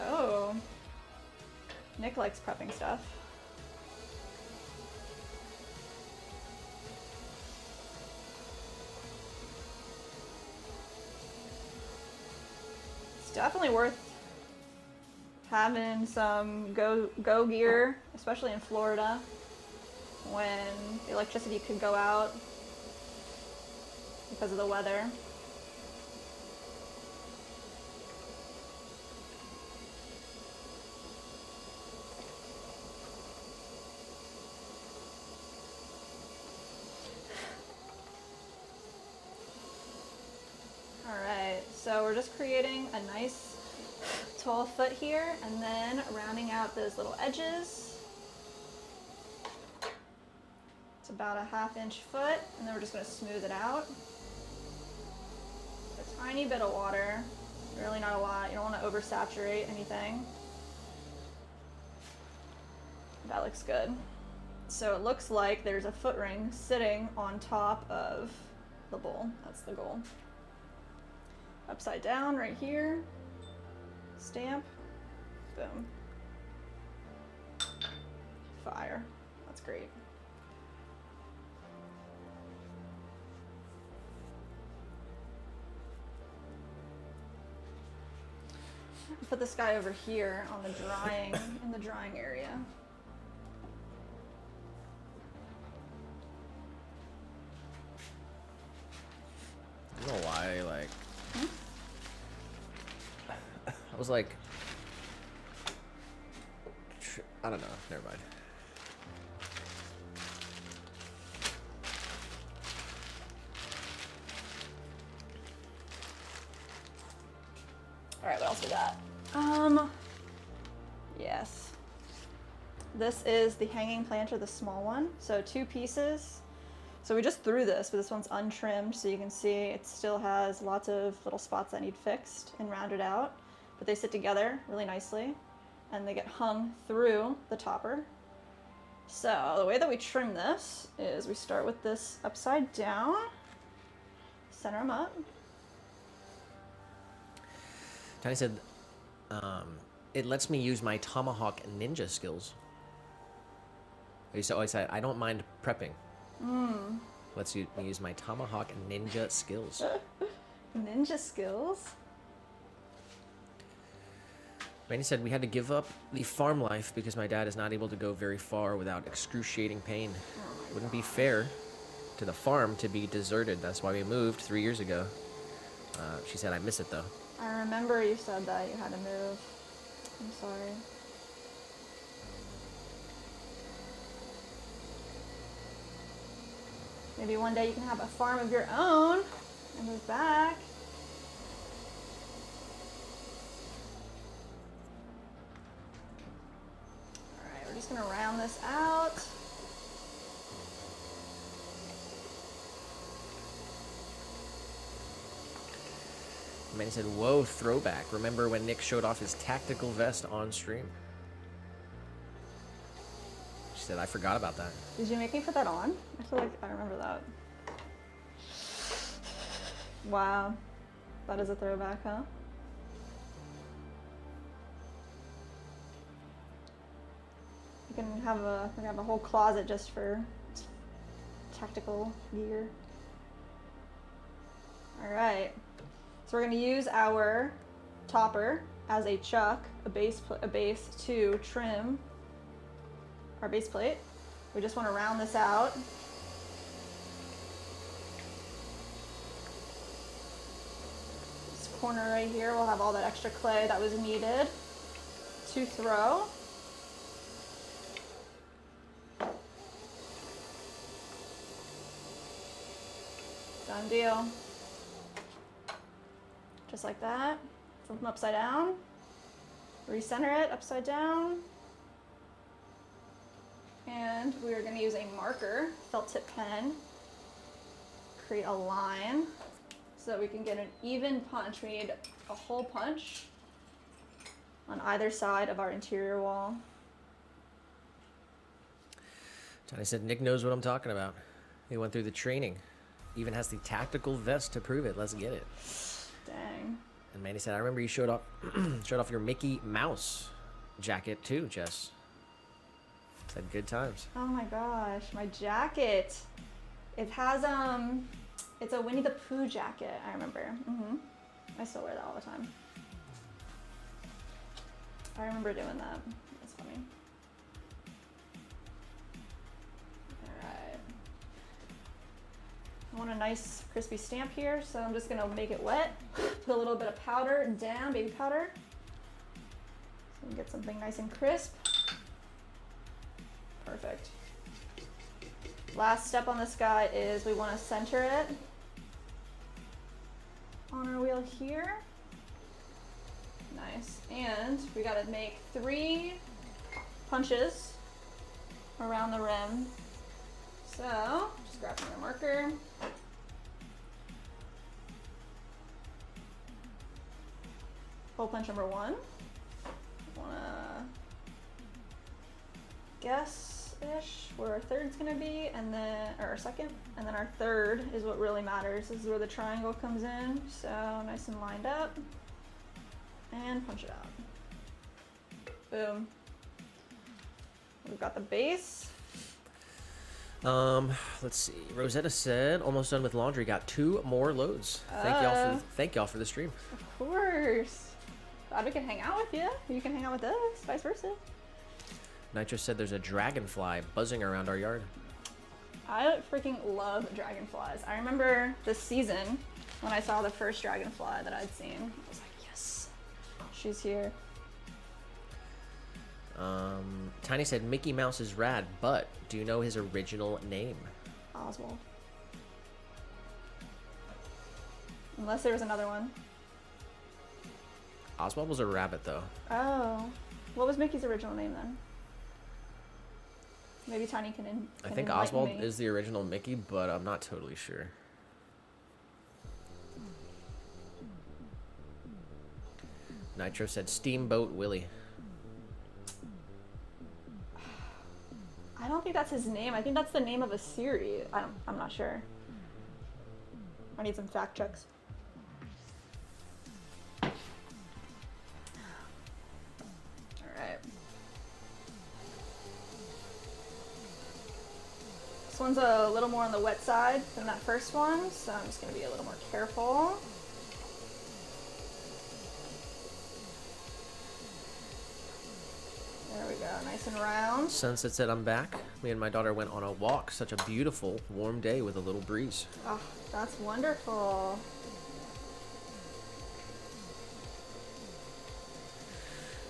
Oh. Nick likes prepping stuff. It's definitely worth having some go gear, especially in Florida, when the electricity could go out because of the weather. Alright, so we're just creating a nice tall foot here, and then rounding out those little edges. It's about a ½ inch foot, and then we're just going to smooth it out. A tiny bit of water, really not a lot. You don't want to oversaturate anything. That looks good. So it looks like there's a foot ring sitting on top of the bowl. That's the goal. Upside down right here. Stamp. Boom. Fire. That's great. Put this guy over here on the drying, in the drying area. I don't know why, like... I was like... I don't know, never mind. Alright, what else we got? Yes. This is the hanging planter, the small one. So 2 pieces. So we just threw this, but this one's untrimmed, so you can see it still has lots of little spots that need fixed and rounded out. But they sit together really nicely, and they get hung through the topper. So the way that we trim this is we start with this upside down, center them up. Tiny said, it lets me use my tomahawk ninja skills. I used to always say, I don't mind prepping. Lets me use my tomahawk ninja skills. Ninja skills? Randy said, we had to give up the farm life because my dad is not able to go very far without excruciating pain. Wouldn't be fair to the farm to be deserted. That's why we moved 3 years ago. She said, I miss it though. I remember you said that you had to move. I'm sorry. Maybe one day you can have a farm of your own and move back. just gonna round this out. Manny said, whoa, throwback. Remember when Nick showed off his tactical vest on stream? She said, I forgot about that. Did you make me put that on? I feel like I remember that. Wow. That is a throwback, huh? We can have a whole closet just for tactical gear. All right. So we're going to use our topper as a chuck, a base to trim our base plate. We just want to round this out. This corner right here will have all that extra clay that was needed to throw. Done deal. Just like that. Flip them upside down. Recenter it upside down. And we are going to use a marker, felt tip pen, create a line so that we can get an even punch. We need a hole punch on either side of our interior wall. Johnny said, Nick knows what I'm talking about. He went through the training. Even has the tactical vest to prove it. Let's get it. Dang. And Manny said, I remember you showed off your Mickey Mouse jacket too, Jess. Said good times. Oh my gosh, my jacket. It has it's a Winnie the Pooh jacket, I remember. I still wear that all the time. I remember doing that. That's funny. Alright. I want a nice crispy stamp here, so I'm just gonna make it wet. Put a little bit of powder down, baby powder. So we can get something nice and crisp. Perfect. Last step on this guy is we want to center it on our wheel here. Nice. And we got to make 3 punches around the rim. So just grab another marker. Hole punch number 1. Want to guess-ish where our third's gonna be, and then, or our second, and then our third is what really matters. This is where the triangle comes in. So nice and lined up, and punch it out. Boom. We've got the base. Let's see. Rosetta said, almost done with laundry. Got 2 more loads. Thank y'all for the stream. Of course. Glad we can hang out with you. You can hang out with us, vice versa. Nitro said there's a dragonfly buzzing around our yard. I freaking love dragonflies. I remember this season when I saw the first dragonfly that I'd seen. I was like, yes, she's here. Tiny said Mickey Mouse is rad, but do you know his original name? Oswald. Unless there was another one. Oswald was a rabbit, though. Oh. What was Mickey's original name then? Maybe Tiny can I think Oswald is the original Mickey, but I'm not totally sure. Nitro said Steamboat Willie. I don't think that's his name. I think that's the name of a series. I'm not sure. I need some fact checks. Alright. This one's a little more on the wet side than that first one, so I'm just going to be a little more careful. There we go, nice and round. Sunset said I'm back. Me and my daughter went on a walk. Such a beautiful, warm day with a little breeze. Oh, that's wonderful.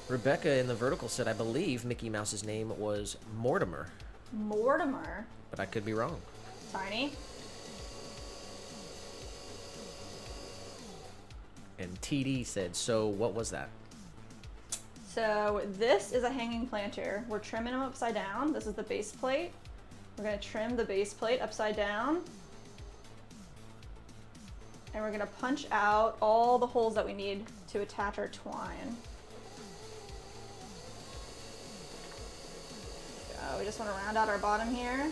Rebecca in the vertical said, I believe Mickey Mouse's name was Mortimer, Mortimer. but I could be wrong. Tiny. And TD said, so what was that? So this is a hanging planter. We're trimming them upside down. This is the base plate. We're gonna trim the base plate upside down. And we're gonna punch out all the holes that we need to attach our twine. We just wanna round out our bottom here.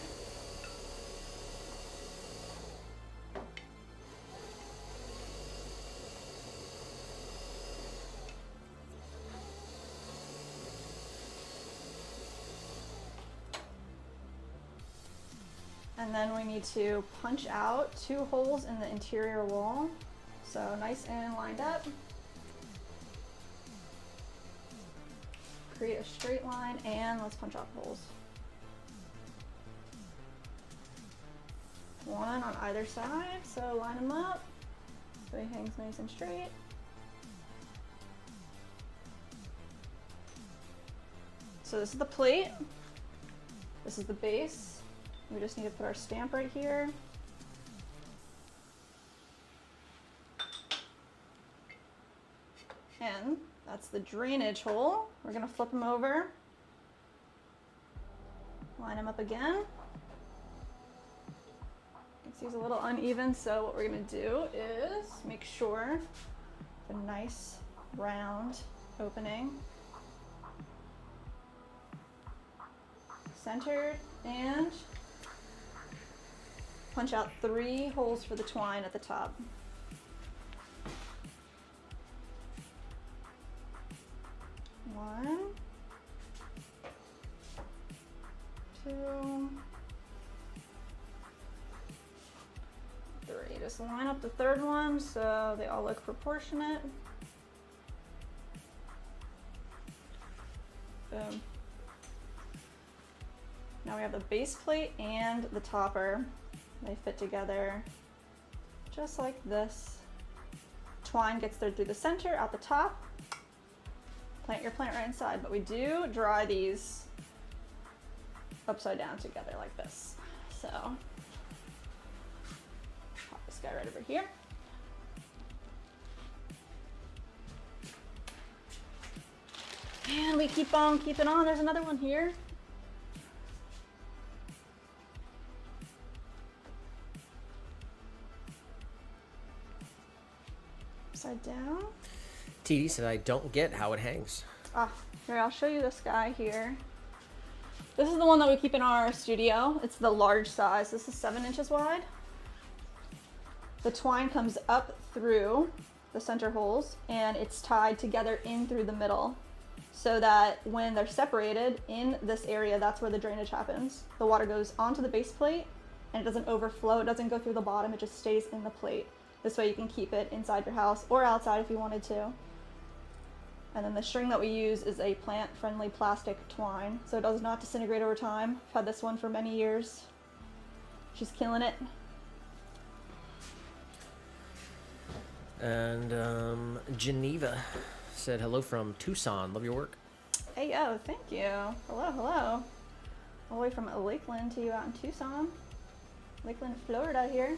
And then we need to punch out 2 holes in the interior wall. So nice and lined up. Create a straight line and let's punch out holes. 1 on either side, so line them up so he hangs nice and straight. So this is the plate. This is the base. We just need to put our stamp right here. And that's the drainage hole. We're gonna flip them over. Line them up again. He's a little uneven, so what we're gonna do is make sure a nice round opening. Centered, and punch out 3 holes for the twine at the top. 1, 2, 3. Just line up the 3rd one so they all look proportionate. Boom. Now we have the base plate and the topper. They fit together just like this. Twine gets through the center, out the top. Plant your plant right inside, but we do dry these upside down together like this. So, pop this guy right over here. And we keep on keeping on. There's another one here. Upside down. TD said, I don't get how it hangs. Ah, here, I'll show you this guy here. This is the one that we keep in our studio. It's the large size. This is 7 inches wide. The twine comes up through the center holes and it's tied together in through the middle so that when they're separated in this area, that's where the drainage happens. The water goes onto the base plate and it doesn't overflow. It doesn't go through the bottom. It just stays in the plate. This way you can keep it inside your house or outside if you wanted to. And then the string that we use is a plant-friendly plastic twine, so it does not disintegrate over time. I've had this one for many years. She's killing it. And Geneva said, hello from Tucson. Love your work. Hey, yo, thank you. Hello, hello. All the way from Lakeland to you out in Tucson. Lakeland, Florida here.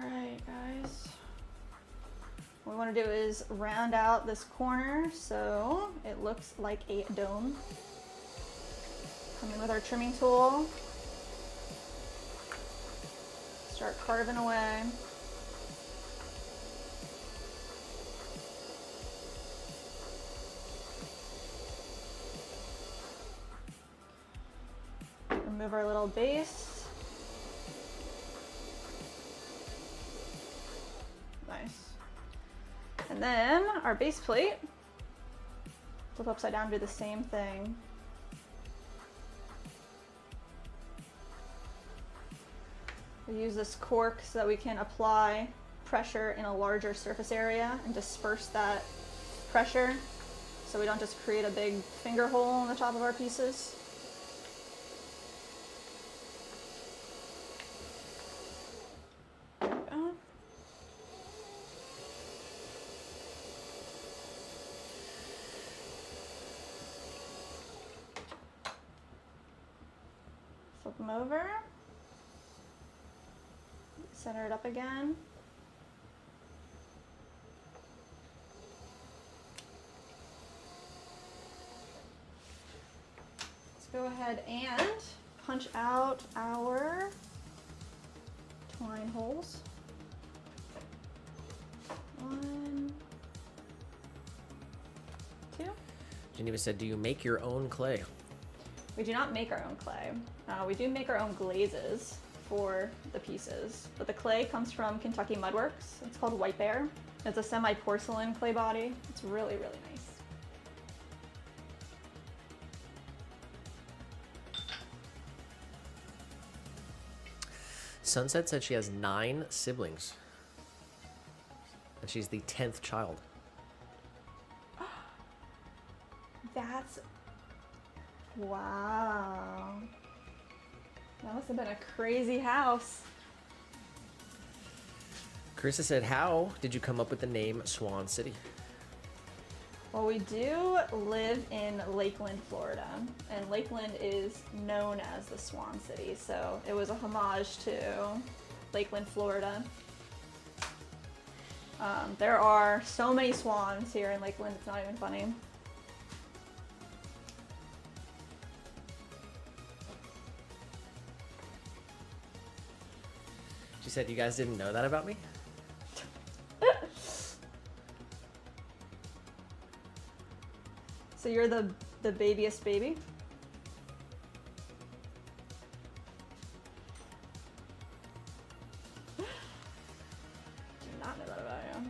Alright guys, what we want to do is round out this corner so it looks like a dome. Come in with our trimming tool, start carving away. Remove our little base. Nice. And then our base plate, flip upside down, do the same thing. We use this cork so that we can apply pressure in a larger surface area and disperse that pressure so we don't just create a big finger hole on the top of our pieces. Flip them over. Center it up again. Let's go ahead and punch out our twine holes. 1, 2. Geneva said, do you make your own clay? We do not make our own clay. We do make our own glazes for the pieces, but the clay comes from Kentucky Mudworks. It's called White Bear. It's a semi-porcelain clay body. It's really, really nice. Sunset said she has 9 siblings. And she's the 10th child. That's... Wow. That must have been a crazy house. Carissa said, how did you come up with the name Swan City? Well, we do live in Lakeland, Florida, and Lakeland is known as the Swan City, so it was a homage to Lakeland, Florida. There are so many swans here in Lakeland, it's not even funny. She said, you guys didn't know that about me? So you're the babyest baby? Did not know that about you.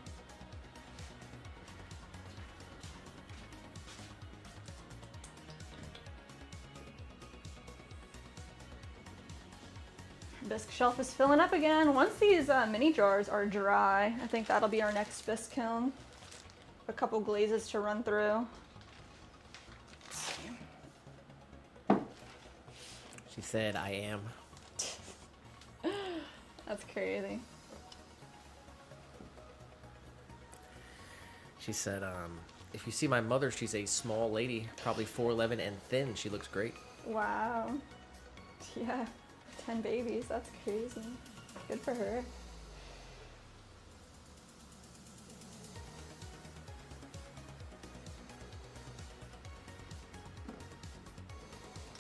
Bisque shelf is filling up again. Once these mini jars are dry, I think that'll be our next bisque kiln. A couple glazes to run through. She said, I am. That's crazy. She said, if you see my mother, she's a small lady, probably 4'11" and thin. She looks great. Wow. Yeah, 10 babies. That's crazy. Good for her.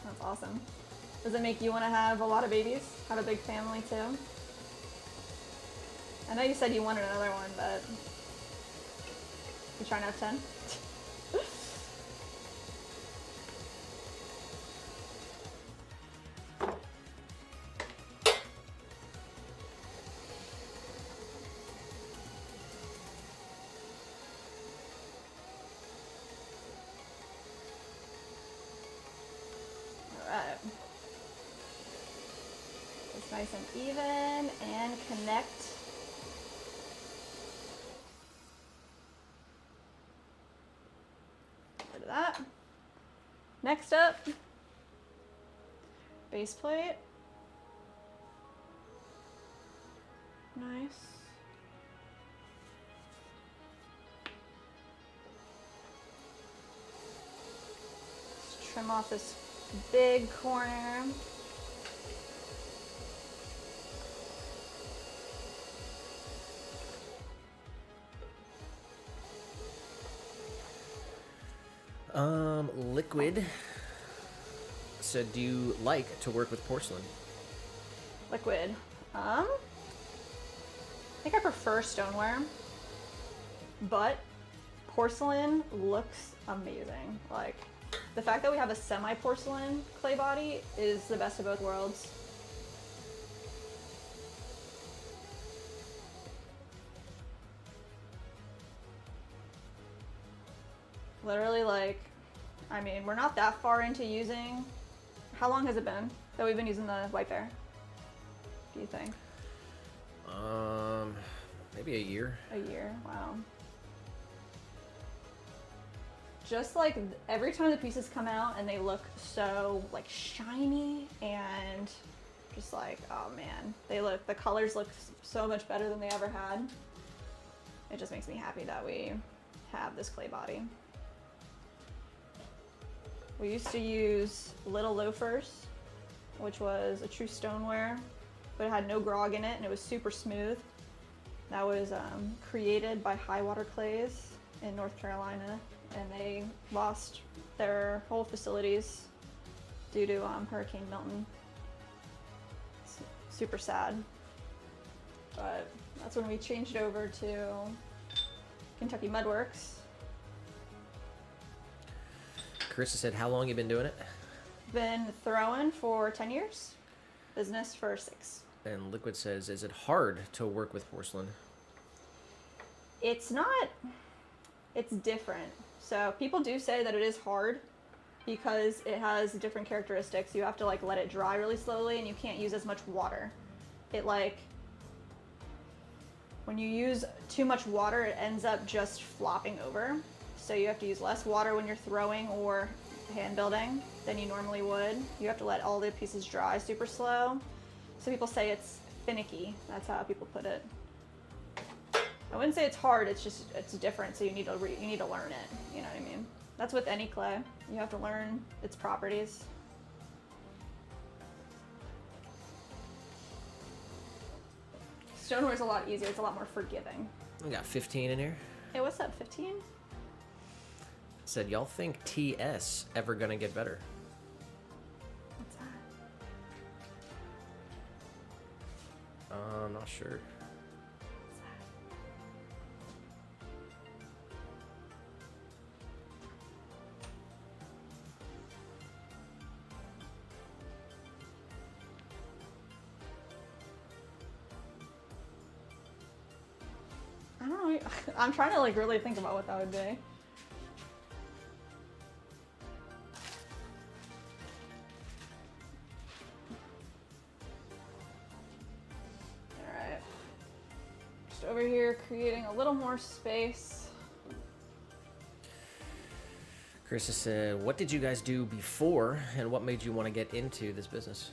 That's awesome. Does it make you want to have a lot of babies? Have a big family too? I know you said you wanted another one, but you trying to have 10? Alright. It's nice and even and connect. Rid of that. Next up, base plate. Nice. Let's trim off this big corner. Liquid said, do you like to work with porcelain? Liquid. I think I prefer stoneware, but porcelain looks amazing. Like, the fact that we have a semi-porcelain clay body is the best of both worlds. Literally, like, I mean, we're not that far into using... How long has it been that we've been using the White Bear, do you think? Maybe a year. A year, wow. Just like every time the pieces come out and they look so like shiny and just like, oh man, the colors look so much better than they ever had. It just makes me happy that we have this clay body. We used to use Little Loafers, which was a true stoneware, but it had no grog in it, and it was super smooth. That was created by High Water Clays in North Carolina, and they lost their whole facilities due to Hurricane Milton. It's super sad. But that's when we changed over to Kentucky Mudworks. Carissa said, how long you been doing it? Been throwing for 10 years, business for 6. And Liquid says, is it hard to work with porcelain? It's not, it's different. So people do say that it is hard because it has different characteristics. You have to like let it dry really slowly, and you can't use as much water. It like, when you use too much water, it ends up just flopping over. So you have to use less water when you're throwing or hand building than you normally would. You have to let all the pieces dry super slow. So people say it's finicky. That's how people put it. I wouldn't say it's hard. It's just it's different. So you need to learn it. You know what I mean? That's with any clay. You have to learn its properties. Stoneware is a lot easier. It's a lot more forgiving. We got 15 in here. Hey, what's up, 15? Said, y'all think TS ever gonna get better? What's that? I'm not sure. I don't know. I'm trying to like really think about what that would be. Alright. Just over here creating a little more space. Carissa said, what did you guys do before, and what made you want to get into this business?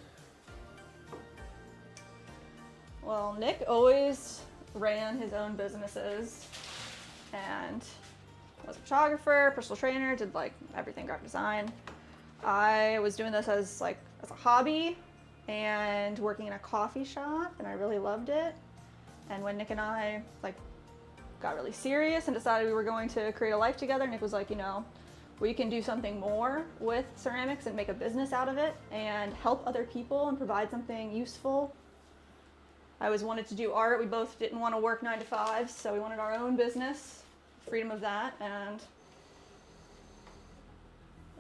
Well, Nick always ran his own businesses and was a photographer, personal trainer, did like everything, graphic design. I was doing this as a hobby and working in a coffee shop, and I really loved it. And when Nick and I got really serious and decided we were going to create a life together, Nick was like, you know, we can do something more with ceramics and make a business out of it and help other people and provide something useful. I always wanted to do art. We both didn't want to work 9 to 5, so we wanted our own business, freedom of that, and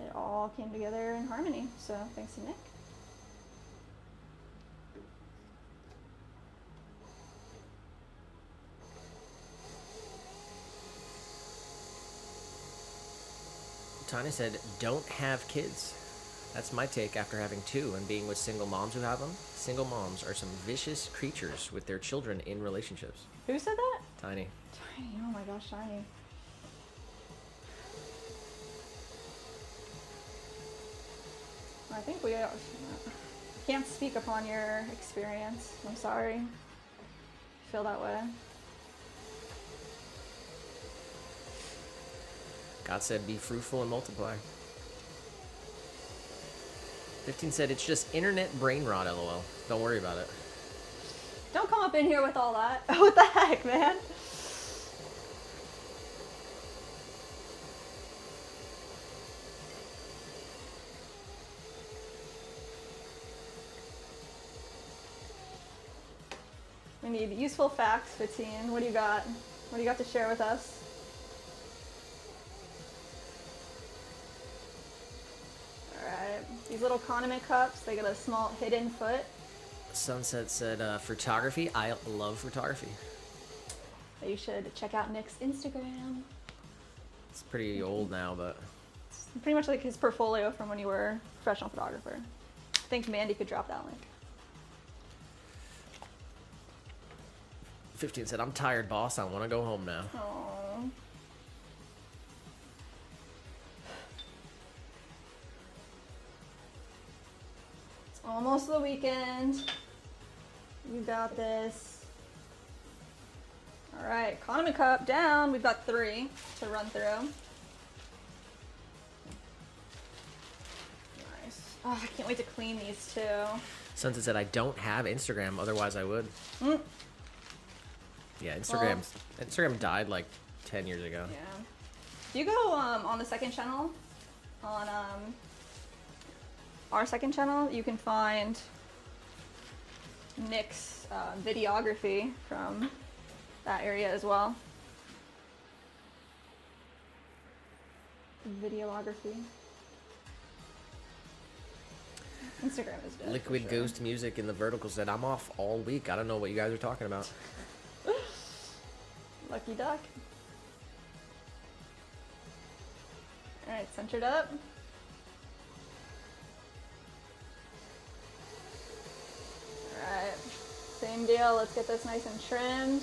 it all came together in harmony. So thanks to Nick. Tanya said, don't have kids. That's my take after having 2 and being with single moms who have them. Single moms are some vicious creatures with their children in relationships. Who said that? Tiny. Tiny. Oh my gosh, Tiny. I think we can't speak upon your experience. I'm sorry. I feel that way. God said, be fruitful and multiply. 15 said, it's just internet brain rot, lol. Don't worry about it. Don't come up in here with all that. What the heck, man? We need useful facts, 15. What do you got? What do you got to share with us? These little condiment cups, they got a small hidden foot. Sunset said, photography. I love photography. You should check out Nick's Instagram. It's pretty old now, but... It's pretty much like his portfolio from when you were a professional photographer. I think Mandy could drop that link. 15 said, I'm tired, boss. I want to go home now. Aww. Almost the weekend. You got this. All right, condiment cup down. We've got 3 to run through. Nice. Oh, I can't wait to clean these too. Sunset said, I don't have Instagram, otherwise I would. Mm. Yeah, Instagram died like 10 years ago. Yeah. If you go on the second channel, on our second channel, you can find Nick's videography from that area as well. Videography. Instagram is dead. Liquid for sure. Ghost Music in the vertical said, I'm off all week. I don't know what you guys are talking about. Lucky duck. Alright, centered up. Alright, same deal. Let's get this nice and trimmed.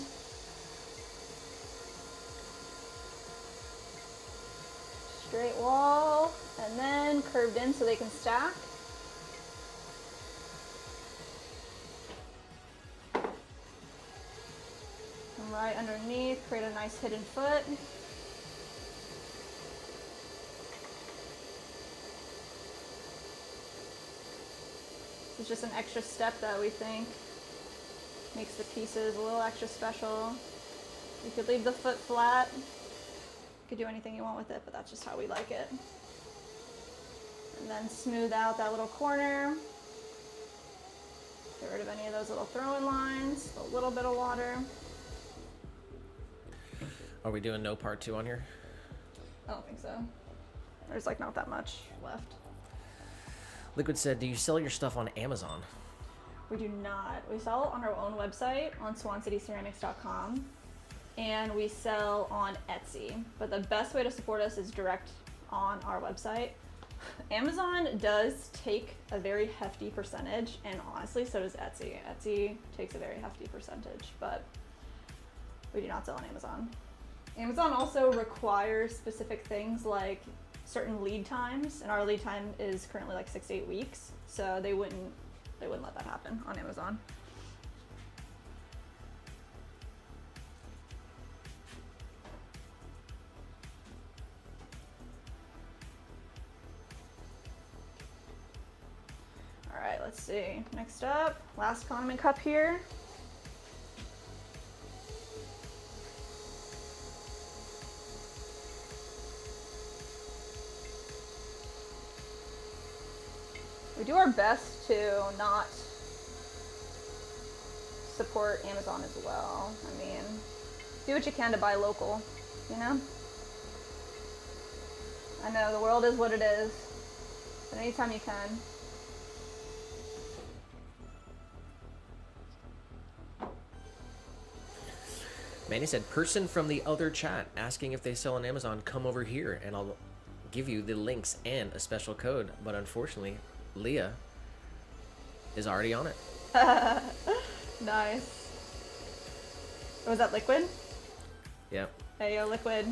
Straight wall, and then curved in so they can stack. And right underneath, create a nice hidden foot. It's just an extra step that we think makes the pieces a little extra special. You could leave the foot flat. You could do anything you want with it, but that's just how we like it. And then smooth out that little corner. Get rid of any of those little throw-in lines, a little bit of water. Are we doing no part 2 on here? I don't think so. There's like not that much left. Liquid said, do you sell your stuff on Amazon? We do not. We sell on our own website on swancityceramics.com, and we sell on Etsy. But the best way to support us is direct on our website. Amazon does take a very hefty percentage, and honestly, so does Etsy. Etsy takes a very hefty percentage, but we do not sell on Amazon. Amazon also requires specific things like certain lead times, and our lead time is currently like 6 to 8 weeks, so they wouldn't let that happen on Amazon. All right, let's see. Next up, last condiment cup here. We do our best to not support Amazon as well. I mean, do what you can to buy local, you know? I know the world is what it is, but anytime you can. Manny said, person from the other chat asking if they sell on Amazon, come over here and I'll give you the links and a special code. But unfortunately, Leah is already on it. Nice. Was that Liquid? Yep. Hey, yo, Liquid.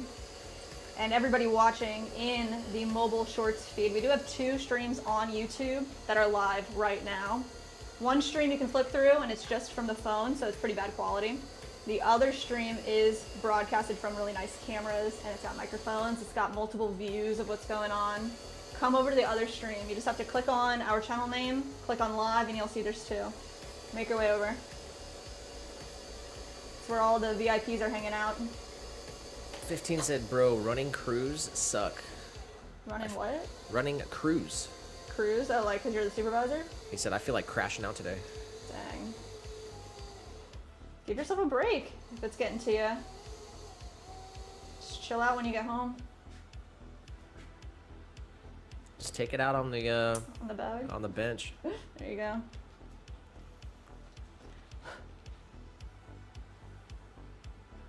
And everybody watching in the mobile shorts feed, we do have 2 streams on YouTube that are live right now. One stream you can flip through and it's just from the phone, so it's pretty bad quality. The other stream is broadcasted from really nice cameras, and it's got microphones, it's got multiple views of what's going on. Come over to the other stream. You just have to click on our channel name, click on live, and you'll see there's 2. Make your way over. It's where all the VIPs are hanging out. 15 said, bro, running crews suck. Running what? Running a cruise. Cruise? Oh, like because you're the supervisor? He said, I feel like crashing out today. Dang. Give yourself a break if it's getting to you. Just chill out when you get home. Just take it out on the On the bag? on the bench. There you go.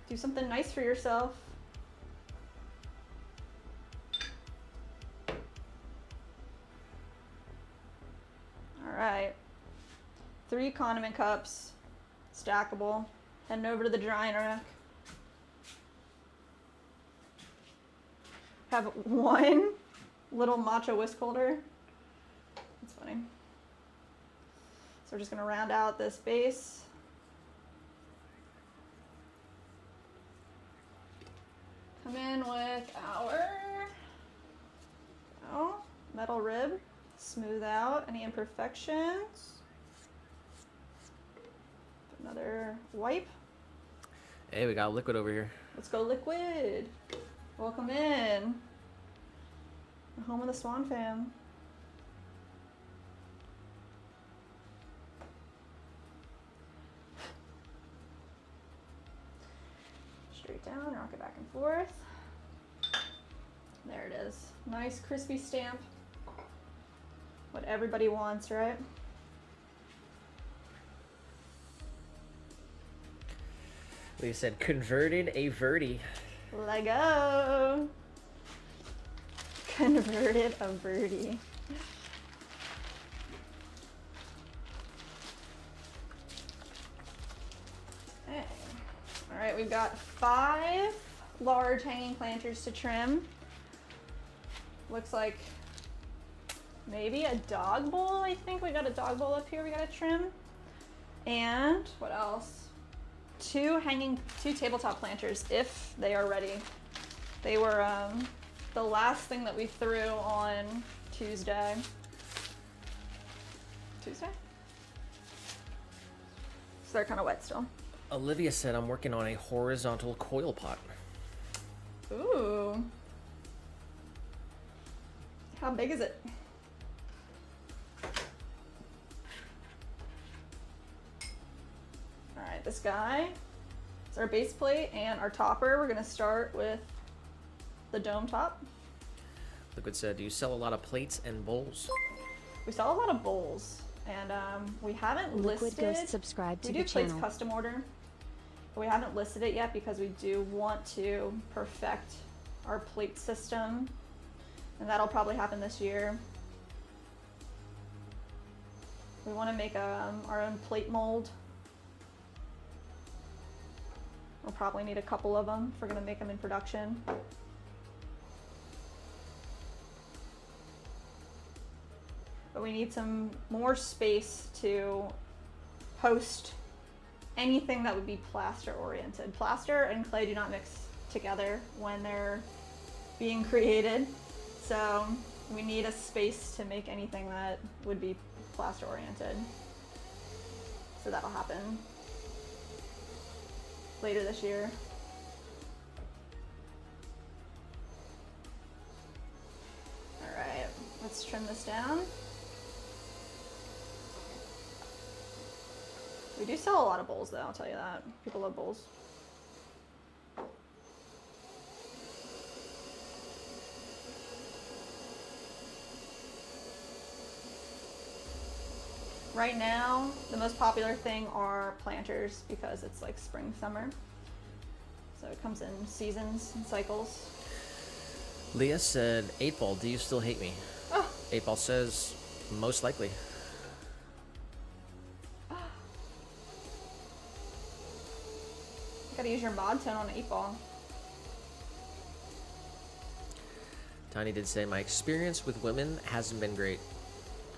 Do something nice for yourself. Alright. 3 condiment cups. Stackable. Heading over to the drying rack. Have 1 little matcha whisk holder. That's funny. So we're just gonna round out this base. Come in with our metal rib smooth out any imperfections. Another wipe. Hey, we got liquid over here. Let's go liquid. Welcome in. The home of the Swan fam. Straight down, rock it back and forth. There it is. Nice crispy stamp. What everybody wants, right? We said converted a verdi. Let go. Converted a birdie. Okay. All right, we've got 5 large hanging planters to trim. Looks like maybe a dog bowl. I think we got a dog bowl up here we gotta trim. And what else? 2 tabletop planters if they are ready. They were the last thing that we threw on Tuesday. So they're kind of wet still. Olivia said I'm working on a horizontal coil pot. Ooh. How big is it? All right, this guy is our base plate and our topper. We're gonna start with the dome top. Liquid said, do you sell a lot of plates and bowls? We sell a lot of bowls, and we haven't Liquid listed. Ghost subscribe to We the do plates channel. custom order, but we haven't listed it yet because we do want to perfect our plate system, and that'll probably happen this year. We want to make our own plate mold. We'll probably need a couple of them if we're going to make them in production. But we need some more space to host anything that would be plaster oriented. Plaster and clay do not mix together when they're being created. So we need a space to make anything that would be plaster oriented. So that'll happen later this year. All right, let's trim this down. We do sell a lot of bowls though, I'll tell you that. People love bowls. Right now, the most popular thing are planters because it's like spring, summer. So it comes in seasons and cycles. Leah said, 8-ball, do you still hate me? Oh. 8-ball says, most likely. Gotta use your mod tone on 8-ball. Tiny did say, my experience with women hasn't been great.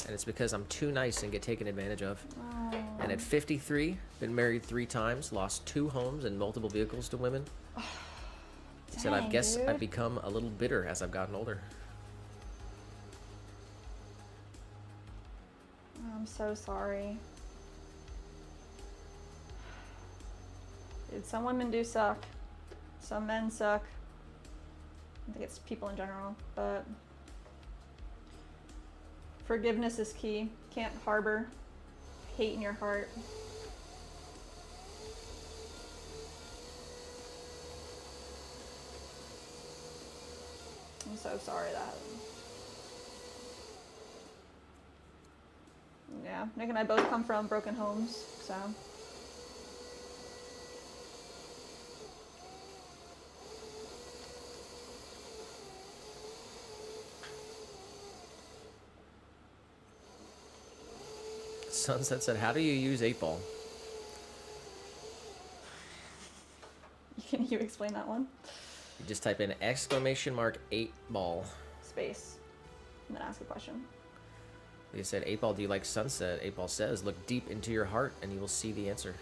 And it's because I'm too nice and get taken advantage of. Oh. And at 53, been married 3 times, lost 2 homes and multiple vehicles to women. He said, I Dang, guess dude. I've become a little bitter as I've gotten older. I'm so sorry. Dude, some women do suck. Some men suck. I think it's people in general, but forgiveness is key. Can't harbor hate in your heart. I'm so sorry that happened. Yeah, Nick and I both come from broken homes, so. Sunset said, how do you use 8-ball? Can you explain that one? You just type in exclamation mark 8-ball. Space. And then ask a question. They said, 8-ball, do you like sunset? 8-ball says, look deep into your heart and you will see the answer.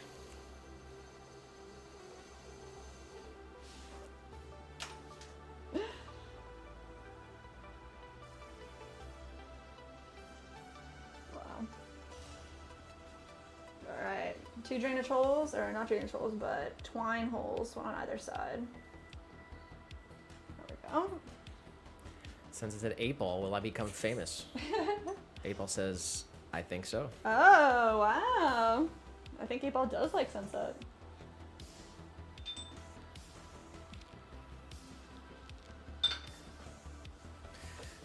2 drainage holes, or not drainage holes, but twine holes, one on either side. There we go. Since it said 8 ball, will I become famous? 8 ball says, I think so. Oh, wow. I think 8 ball does like sunset.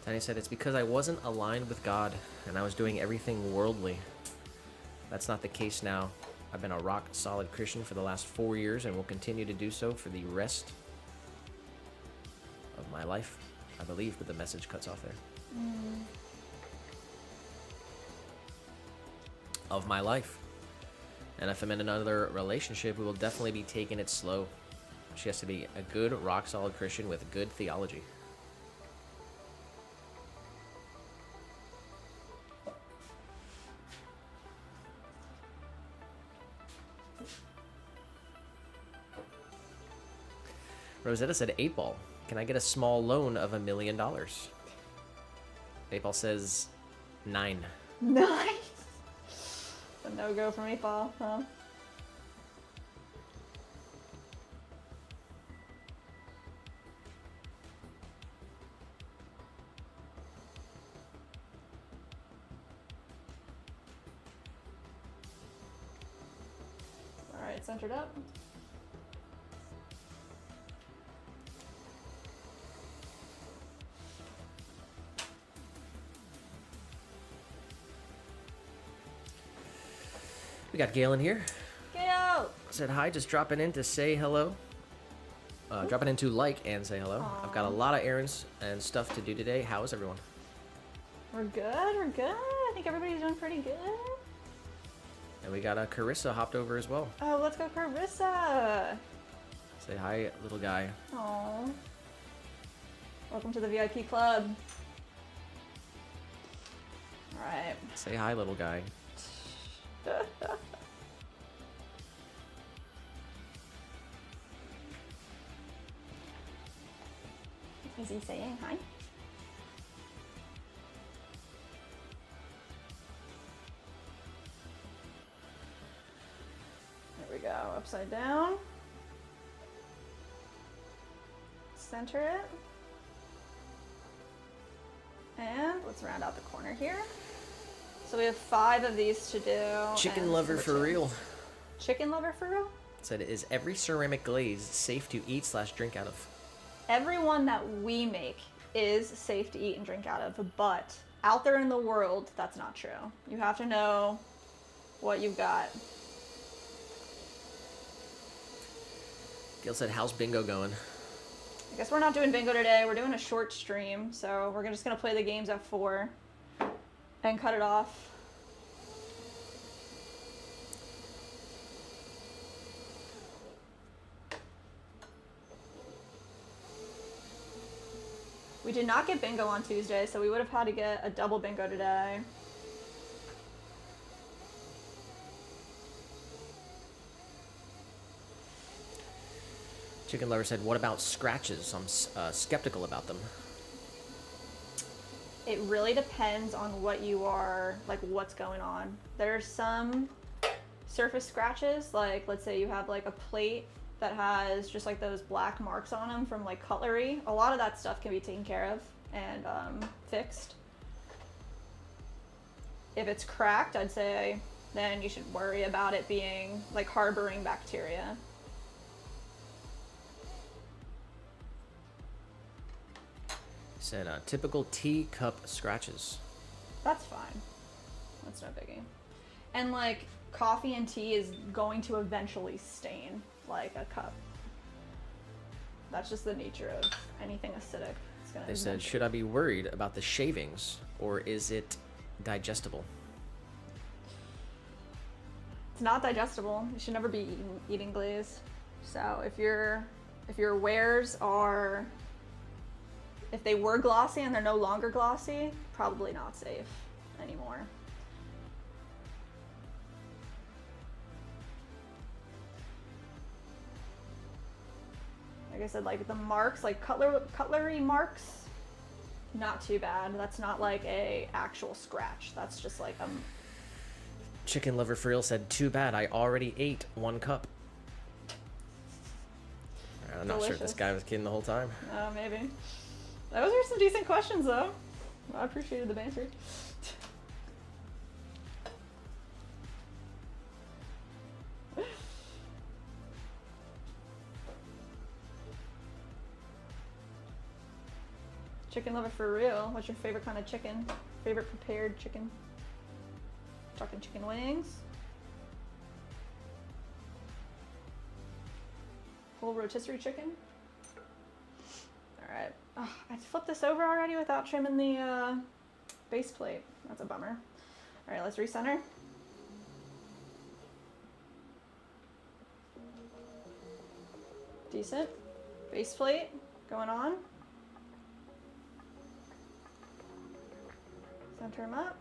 Tiny said, it's because I wasn't aligned with God and I was doing everything worldly. That's not the case now. I've been a rock solid Christian for the last 4 years and will continue to do so for the rest of my life, I believe, but the message cuts off there. Of my life. And if I'm in another relationship, we will definitely be taking it slow. She has to be a good rock solid Christian with good theology. Rosetta said 8 ball. Can I get a small loan of $1 million? 8 ball says 9. Nice. A no-go from 8 ball, huh? All right, centered up. We got Galen here. Gail! Said hi, just dropping in to say hello. Dropping in to like and say hello. Aww. I've got a lot of errands and stuff to do today. How is everyone? We're good, we're good. I think everybody's doing pretty good. And we got Carissa hopped over as well. Oh, let's go Carissa! Say hi, little guy. Aww. Welcome to the VIP club. Alright. Say hi, little guy. Is he saying hi? There we go, upside down. Center it. And let's round out the corner here. So we have 5 of these to do. Chicken and lover for 2. real. Chicken lover for real? Said, is every ceramic glaze safe to eat / drink out of? Every one that we make is safe to eat and drink out of, but out there in the world, that's not true. You have to know what you've got. Gil said, how's bingo going? I guess we're not doing bingo today. We're doing a short stream, so we're just gonna play the games at 4 and cut it off. We did not get bingo on Tuesday, so we would have had to get a double bingo today. Chicken lover said, what about scratches? I'm skeptical about them. It really depends on what you are, like what's going on. There's some surface scratches, like let's say you have like a plate that has just like those black marks on them from like cutlery. A lot of that stuff can be taken care of and fixed. If it's cracked, I'd say then you should worry about it being like harboring bacteria. Said, typical teacup scratches. That's fine. That's no biggie. And like coffee and tea is going to eventually stain like a cup. That's just the nature of anything acidic. It's gonna They said, should I be worried about the shavings or is it digestible? It's not digestible. You should never be eating glaze. So if your wares are, if they were glossy and they're no longer glossy, probably not safe anymore. Like I said, like the marks, like cutlery marks, not too bad. That's not like a actual scratch. That's just like Chicken Lover for Real said, too bad, I already ate 1 cup. I'm not sure if this Delicious. guy was kidding the whole time. Oh, maybe. Those are some decent questions, though. I appreciated the banter. Chicken Lover for Real. What's your favorite kind of chicken? Favorite prepared chicken? Talking chicken wings. Whole rotisserie chicken. All right. Oh, I flipped this over already without trimming the base plate. That's a bummer. All right, let's recenter. Decent. Base plate going on. Center them up.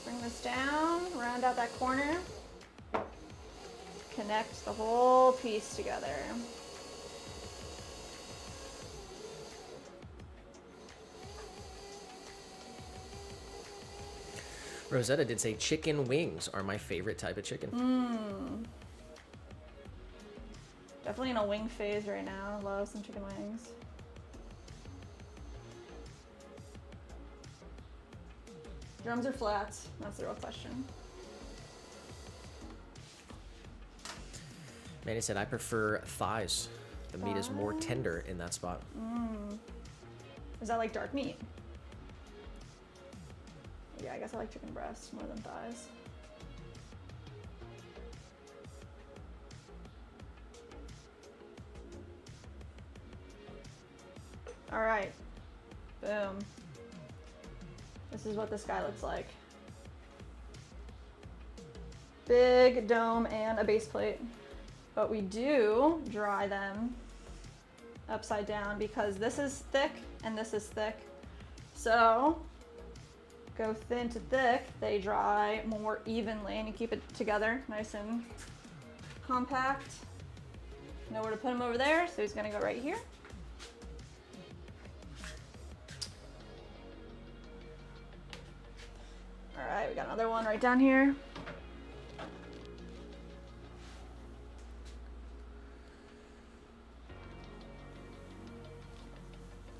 Bring this down, round out that corner. Connect the whole piece together. Rosetta did say chicken wings are my favorite type of chicken. Definitely in a wing phase right now. Love some chicken wings. Drums or flats? That's the real question. Manny said, I prefer thighs. The meat is more tender in that spot. Is that like dark meat? Yeah, I guess I like chicken breasts more than thighs. All right, boom. This is what this guy looks like. Big dome and a base plate. But we do dry them upside down because this is thick and this is thick. So go thin to thick, they dry more evenly and you keep it together nice and compact. Know where to put him over there, so he's gonna go right here. All right, we got another one right down here.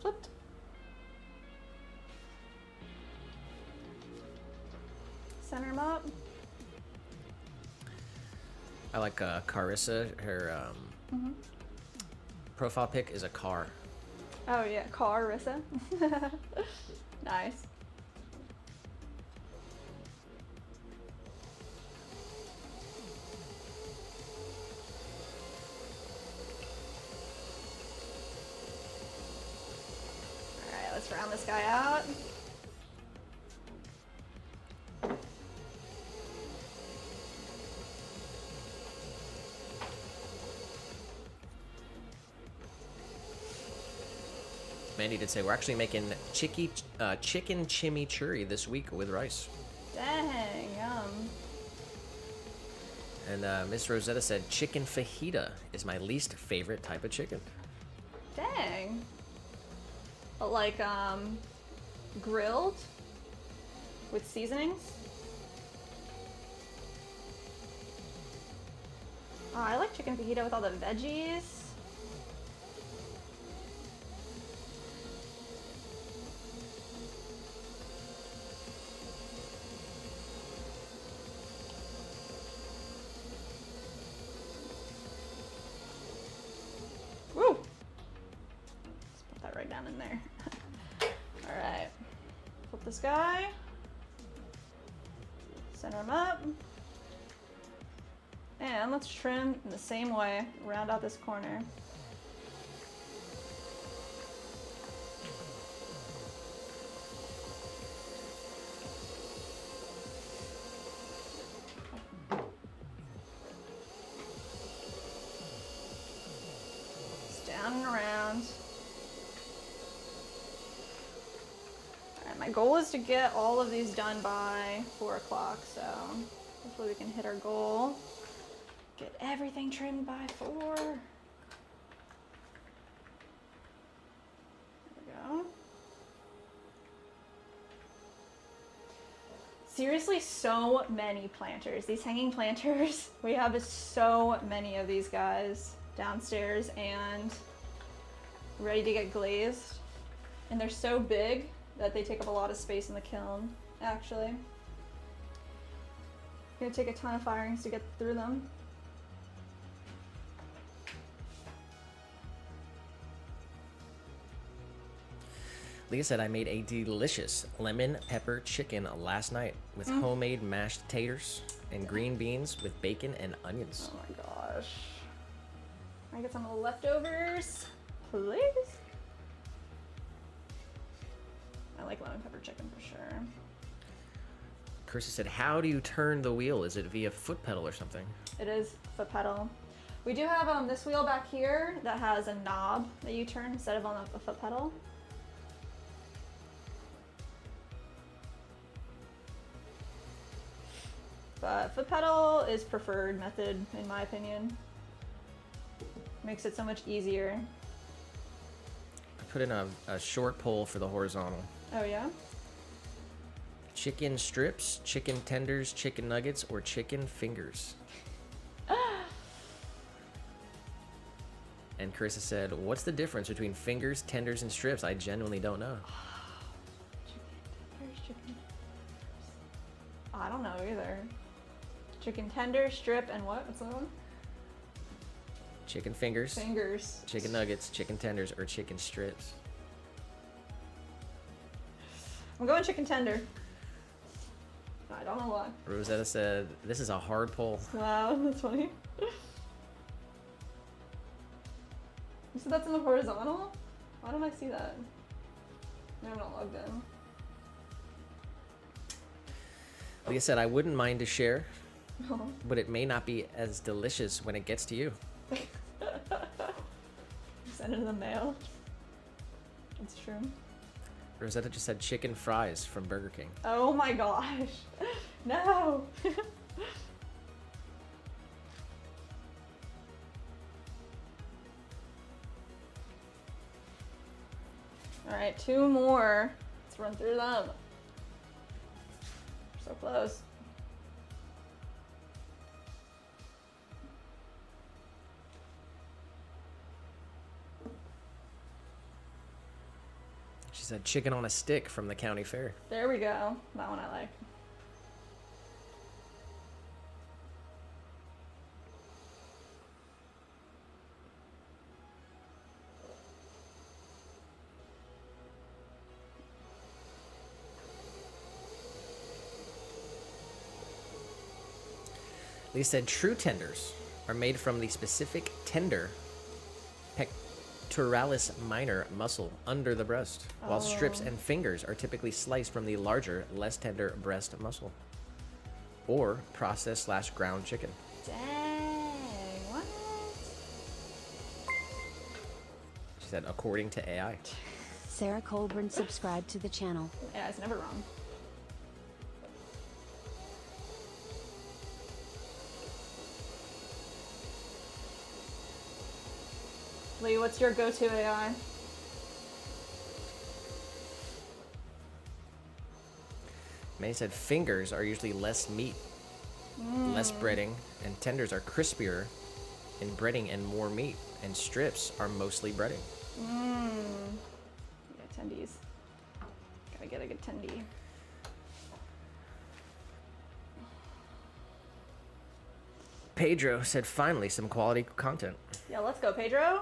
Flipped. Center him up. I like Carissa. Her profile pic is a car. Oh yeah, Carissa. Nice. Alright, let's round this guy out. Mandy did say we're actually making chicken chimichurri this week with rice. Dang, yum. And Miss Rosetta said chicken fajita is my least favorite type of chicken. Dang. But like, grilled with seasonings? Oh, I like chicken fajita with all the veggies. Woo! Let's put that right down in there. All right, flip this guy. Center him up. And let's trim in the same way, round out this corner. Just down and around. All right, my goal is to get all of these done by 4 o'clock, so hopefully we can hit our goal. Get everything trimmed by 4. Seriously, so many planters. These hanging planters, we have so many of these guys downstairs and ready to get glazed. And they're so big that they take up a lot of space in the kiln, actually. Gonna take a ton of firings to get through them. Leah said, I made a delicious lemon pepper chicken last night with homemade mashed taters and green beans with bacon and onions. Oh my gosh. Can I get some of the leftovers, please? I like lemon pepper chicken for sure. Kirsten said, how do you turn the wheel? Is it via foot pedal or something? It is foot pedal. We do have this wheel back here that has a knob that you turn instead of on a foot pedal. But foot pedal is preferred method in my opinion. Makes it so much easier. I put in a short poll for the horizontal. Oh yeah? Chicken strips, chicken tenders, chicken nuggets, or chicken fingers? And Carissa said, what's the difference between fingers, tenders, and strips? I genuinely don't know. I don't know either. Chicken tender, strip, and what? What's the other one? Chicken fingers, Fingers. chicken nuggets, chicken tenders, or chicken strips? I'm going chicken tender. I don't know why. Rosetta said, this is a hard poll. Wow, that's funny. You said that's in the horizontal? Why don't I see that? No, I'm not logged in. Leah said, I wouldn't mind to share, Oh. but it may not be as delicious when it gets to you. Send it in the mail. That's true. Rosetta just said chicken fries from Burger King. Oh my gosh. No. All right, 2 more. Let's run through them. So close. She said chicken on a stick from the county fair. There we go. That one I like. They said true tenders are made from the specific tender pectoralis minor muscle under the breast, while strips and fingers are typically sliced from the larger, less tender breast muscle, or processed/ground chicken. Dang, what? She said, according to AI. Sarah Colburn subscribed to the channel. Yeah, it's never wrong. Lee, what's your go-to AI? May said fingers are usually less meat, less breading, and tenders are crispier in breading and more meat, and strips are mostly breading. Yeah, tendies. Gotta get a good tendy. Pedro said, finally, some quality content. Yeah, let's go, Pedro.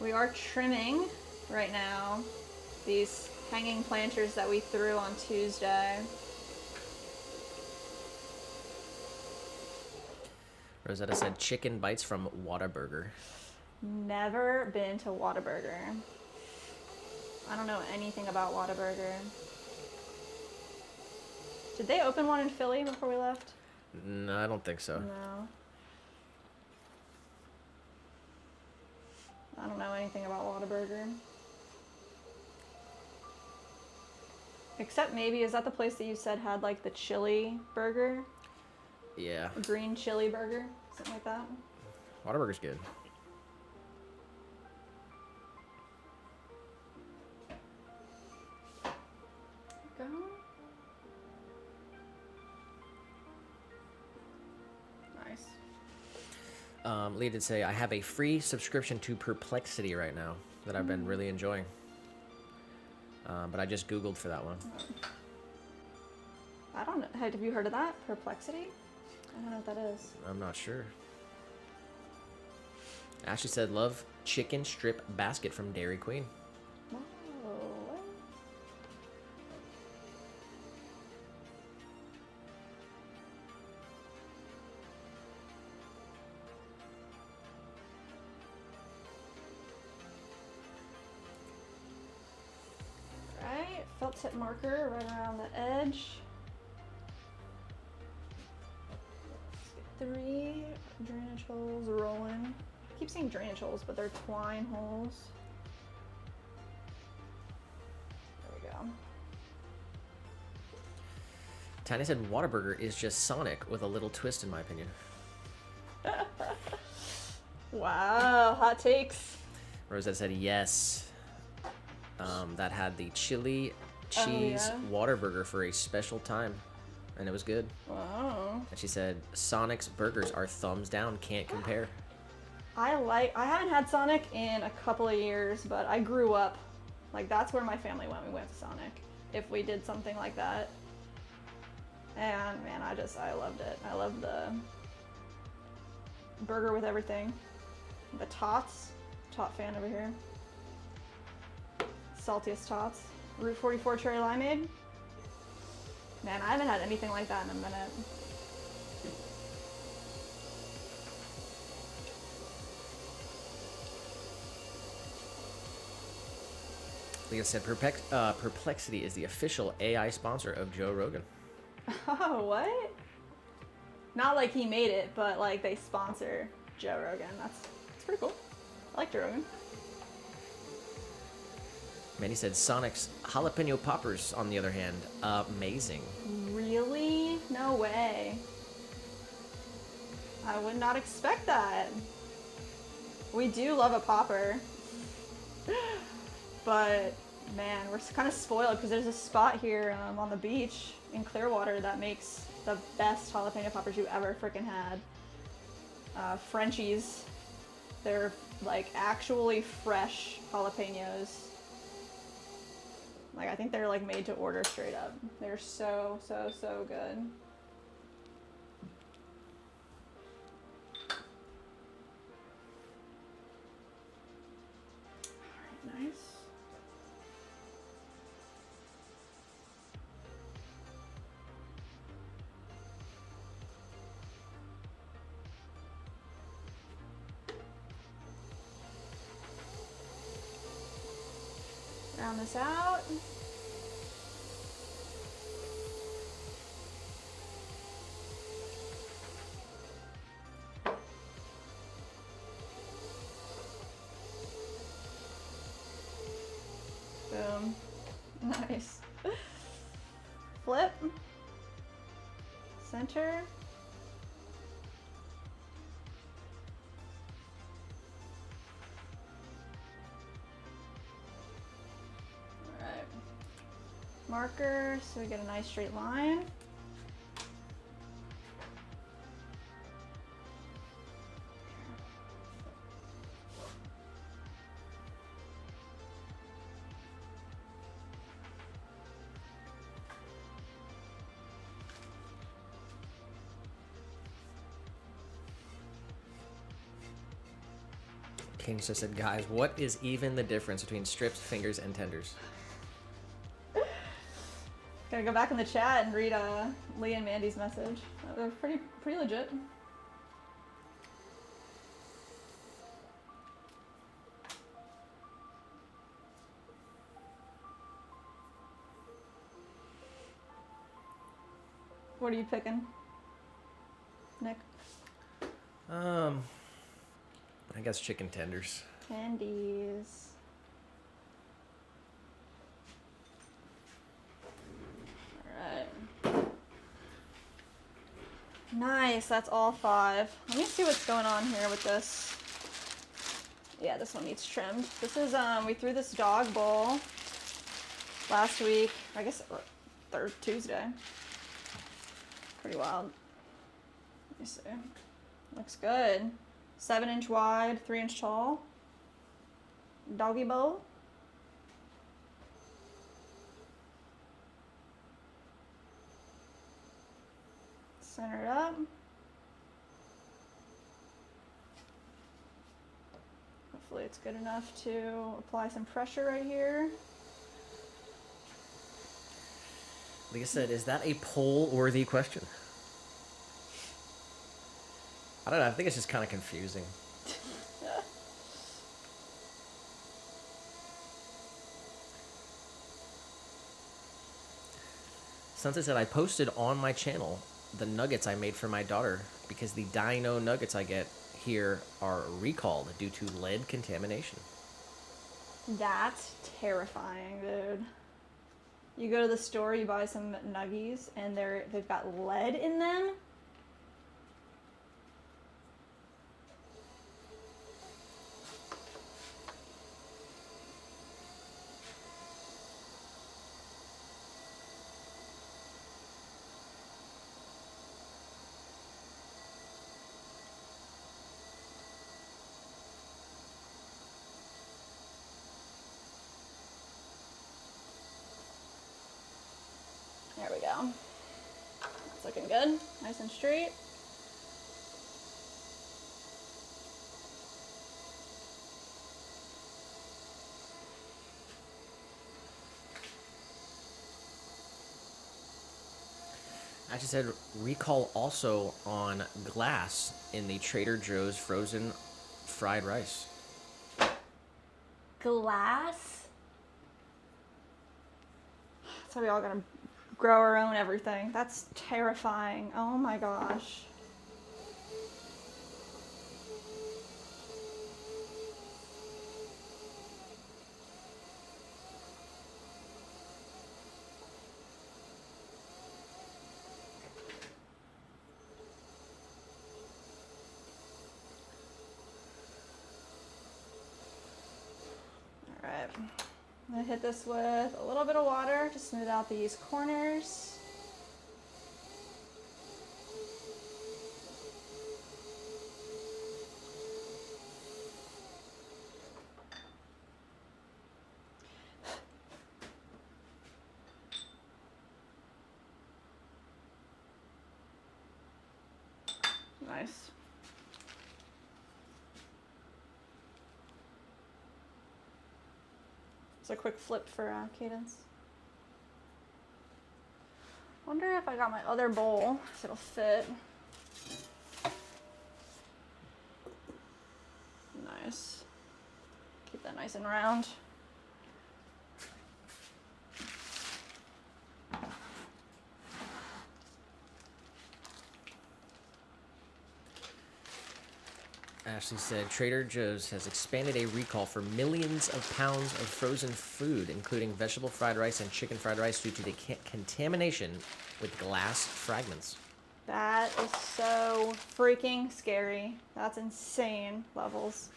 We are trimming right now these hanging planters that we threw on Tuesday. Rosetta said, chicken bites from Whataburger. Never been to Whataburger. I don't know anything about Whataburger. Did they open one in Philly before we left? No, I don't think so. No. I don't know anything about Whataburger. Except maybe, is that the place that you said had like the chili burger? Yeah. A green chili burger? Something like that? Whataburger's good. Lee did say, I have a free subscription to Perplexity right now that I've been really enjoying. But I just Googled for that one. I don't know. Have you heard of that? Perplexity? I don't know what that is. I'm not sure. Ashley said, love chicken strip basket from Dairy Queen. Whoa. Right, felt tip marker right around the edge. Let's get 3 drainage holes rolling. I keep saying drainage holes, but they're twine holes. There we go. Tiny said, Whataburger is just Sonic with a little twist, in my opinion. Wow, hot takes. Rosette said, yes. That had the chili cheese yeah. Whataburger for a special time, and it was good. Wow. And she said, Sonic's burgers are thumbs down, can't compare. I haven't had Sonic in a couple of years, but I grew up, like that's where my family went. We went to Sonic if we did something like that. And man, I loved it. I loved the burger with everything. The tots, tot fan over here. Saltiest tots. Route 44 cherry limeade. Man, I haven't had anything like that in a minute. Leah said, Perplexity is the official AI sponsor of Joe Rogan. Oh, what? Not like he made it, but like they sponsor Joe Rogan. That's pretty cool. I like Joe Rogan. Manny said, Sonic's jalapeno poppers, on the other hand, amazing. Really? No way. I would not expect that. We do love a popper. But man, we're kind of spoiled because there's a spot here on the beach in Clearwater that makes the best jalapeno poppers you ever freaking had. Frenchies. They're like actually fresh jalapenos. Like I think they're like made to order straight up. They're so, so, so good. Alright, nice. Round this out. Boom. Nice. Flip. Center. Alright. Marker, so we get a nice straight line. King just said, guys, what is even the difference between strips, fingers, and tenders? Gotta go back in the chat and read Lee and Mandy's message. They're pretty legit. What are you picking, Nick? I guess chicken tenders. Candies. Alright. Nice, that's all 5. Let me see what's going on here with this. Yeah, this one needs trimmed. This is, we threw this dog bowl last week, I guess Tuesday. Pretty wild. Let me see. Looks good. 7-inch wide, 3-inch tall. Doggy bowl. Center it up. Hopefully it's good enough to apply some pressure right here. Like I said, is that a poll-worthy question? I don't know. I think it's just kind of confusing. Since I said I posted on my channel the nuggets I made for my daughter because the dino nuggets I get here are recalled due to lead contamination. That's terrifying, dude. You go to the store, you buy some nuggies, and they've got lead in them. There we go. That's looking good. Nice and straight. I just said recall also on glass in the Trader Joe's frozen fried rice. Glass? So we all gotta grow our own everything. That's terrifying. Oh my gosh. All right. I'm gonna hit this with a little bit of water to smooth out these corners. Nice. It's a quick flip for Cadence. Wonder if I got my other bowl, if it'll fit. Nice. Keep that nice and round. Ashley said Trader Joe's has expanded a recall for millions of pounds of frozen food, including vegetable fried rice and chicken fried rice, due to the contamination with glass fragments. That is so freaking scary. That's insane levels.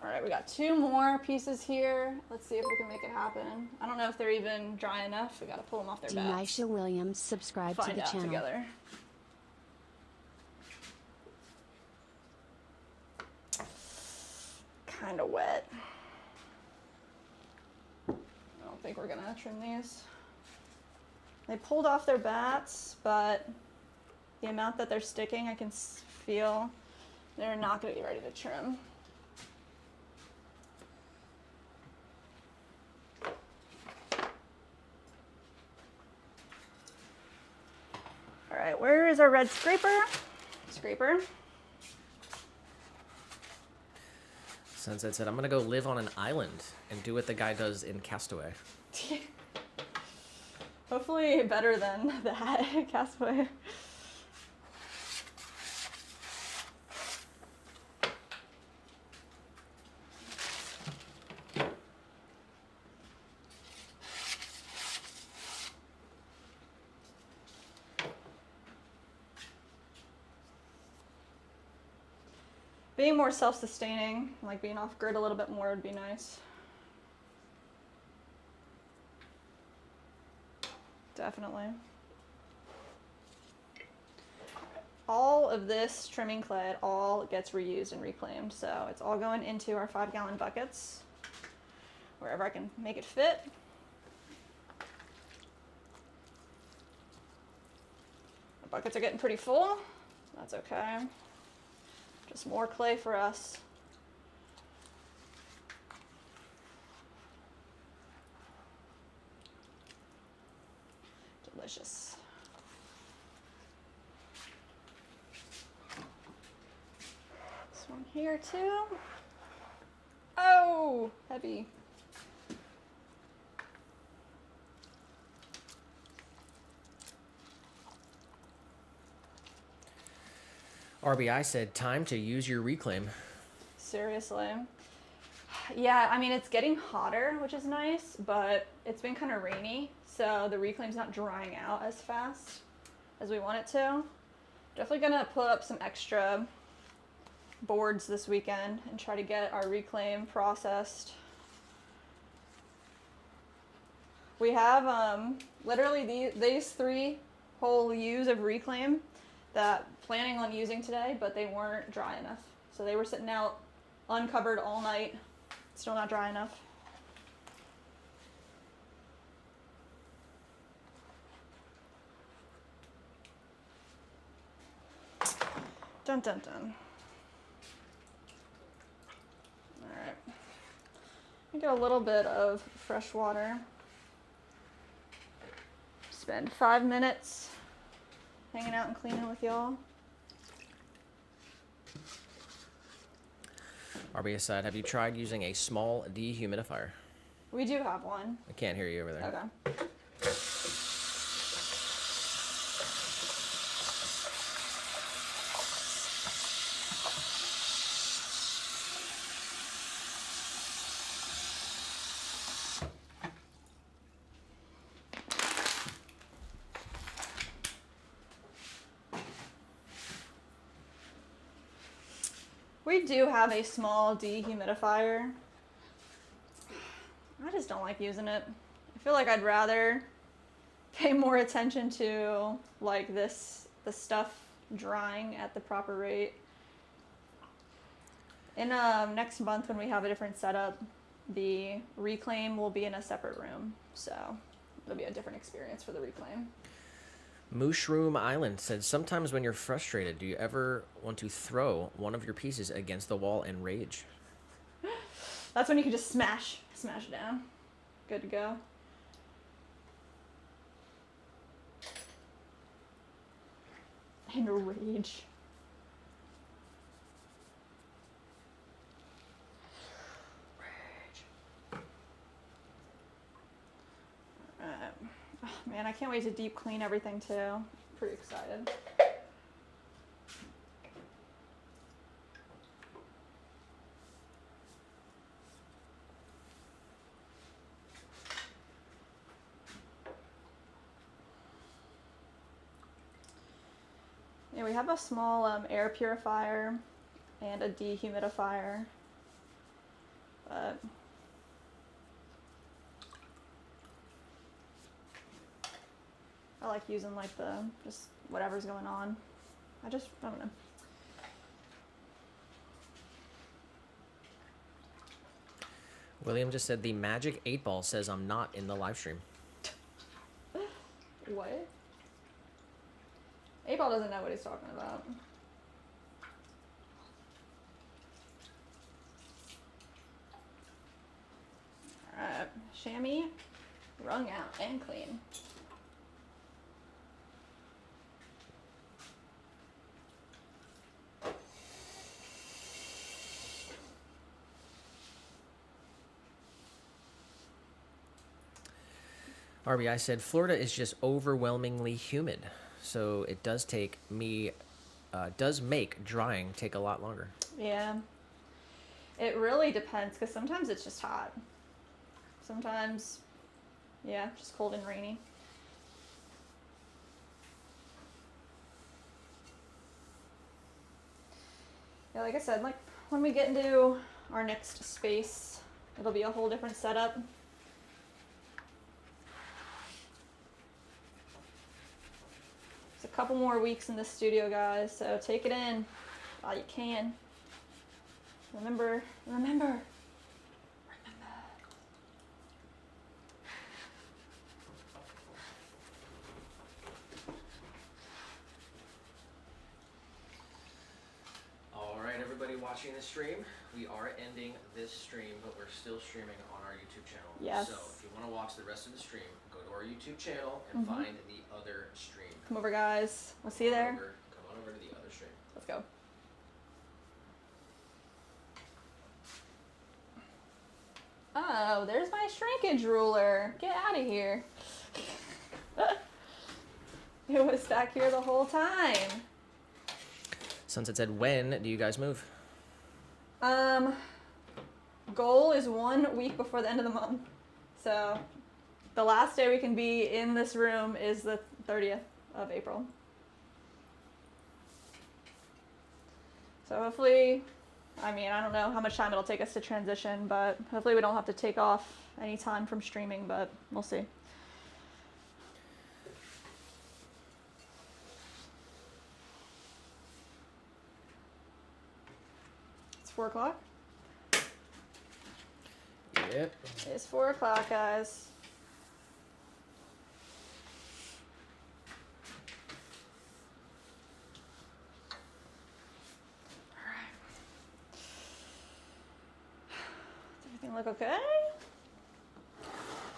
All right, we got 2 more pieces here. Let's see if we can make it happen. I don't know if they're even dry enough. We gotta pull them off their backs. Denisha Williams, subscribe to Find the out channel. together. Kind of wet. I don't think we're gonna trim these. They pulled off their bats, but the amount that they're sticking, I can feel they're not gonna be ready to trim. All right, where is our red scraper? Scraper. Sunset said, I'm going to go live on an island and do what the guy does in Castaway. Hopefully better than that, Castaway. Being more self-sustaining, like being off grid a little bit more would be nice. Definitely. all of this trimming clay, it all gets reused and reclaimed. So it's all going into our 5-gallon buckets, wherever I can make it fit. The buckets are getting pretty full. That's okay. Just more clay for us. Delicious. This one here too. Oh, heavy. RBI said, time to use your reclaim. Seriously. Yeah, I mean, it's getting hotter, which is nice, but it's been kind of rainy, so the reclaim's not drying out as fast as we want it to. Definitely gonna put up some extra boards this weekend and try to get our reclaim processed. We have literally these 3 whole U's of reclaim that planning on using today, but they weren't dry enough. So they were sitting out uncovered all night, still not dry enough. Dun dun dun. All right. I get a little bit of fresh water. Spend 5 minutes hanging out and cleaning with y'all. RBI said, have you tried using a small dehumidifier? We do have one. I can't hear you over there. Okay. We do have a small dehumidifier. I just don't like using it. I feel like I'd rather pay more attention to like the stuff drying at the proper rate. In next month when we have a different setup, the reclaim will be in a separate room, so it'll be a different experience for the reclaim. Mushroom Island said, sometimes when you're frustrated, do you ever want to throw one of your pieces against the wall and rage? That's when you can just smash it down. Good to go. And rage. Oh, man, I can't wait to deep clean everything too. Pretty excited. Yeah, we have a small air purifier and a dehumidifier, but I like using like just whatever's going on. I don't know. William just said, the magic 8-ball says I'm not in the live stream. What? 8-ball doesn't know what he's talking about. Alright, chamois, wrung out and clean. RBI said, Florida is just overwhelmingly humid, so it does make drying take a lot longer. Yeah. It really depends, because sometimes it's just hot. Sometimes, yeah, just cold and rainy. Yeah, like I said, like when we get into our next space, it'll be a whole different setup. couple more weeks in the studio, guys, so take it in while you can. Remember. Alright, everybody watching the stream, we are ending this stream, but we're still streaming on our YouTube channel. Yes. So if you want to watch the rest of the stream, go to our YouTube channel and find the other stream. Come over, guys. We'll see you there. Come on over to the other stream. Let's go. Oh, there's my shrinkage ruler. Get out of here. It was back here the whole time. Sunset said, when do you guys move? Goal is 1 week before the end of the month. So the last day we can be in this room is the 30th of April. So hopefully, I mean, I don't know how much time it'll take us to transition, but hopefully we don't have to take off any time from streaming, but we'll see. It's 4 o'clock. Yep. It's 4 o'clock, guys. Alright. Does everything look okay?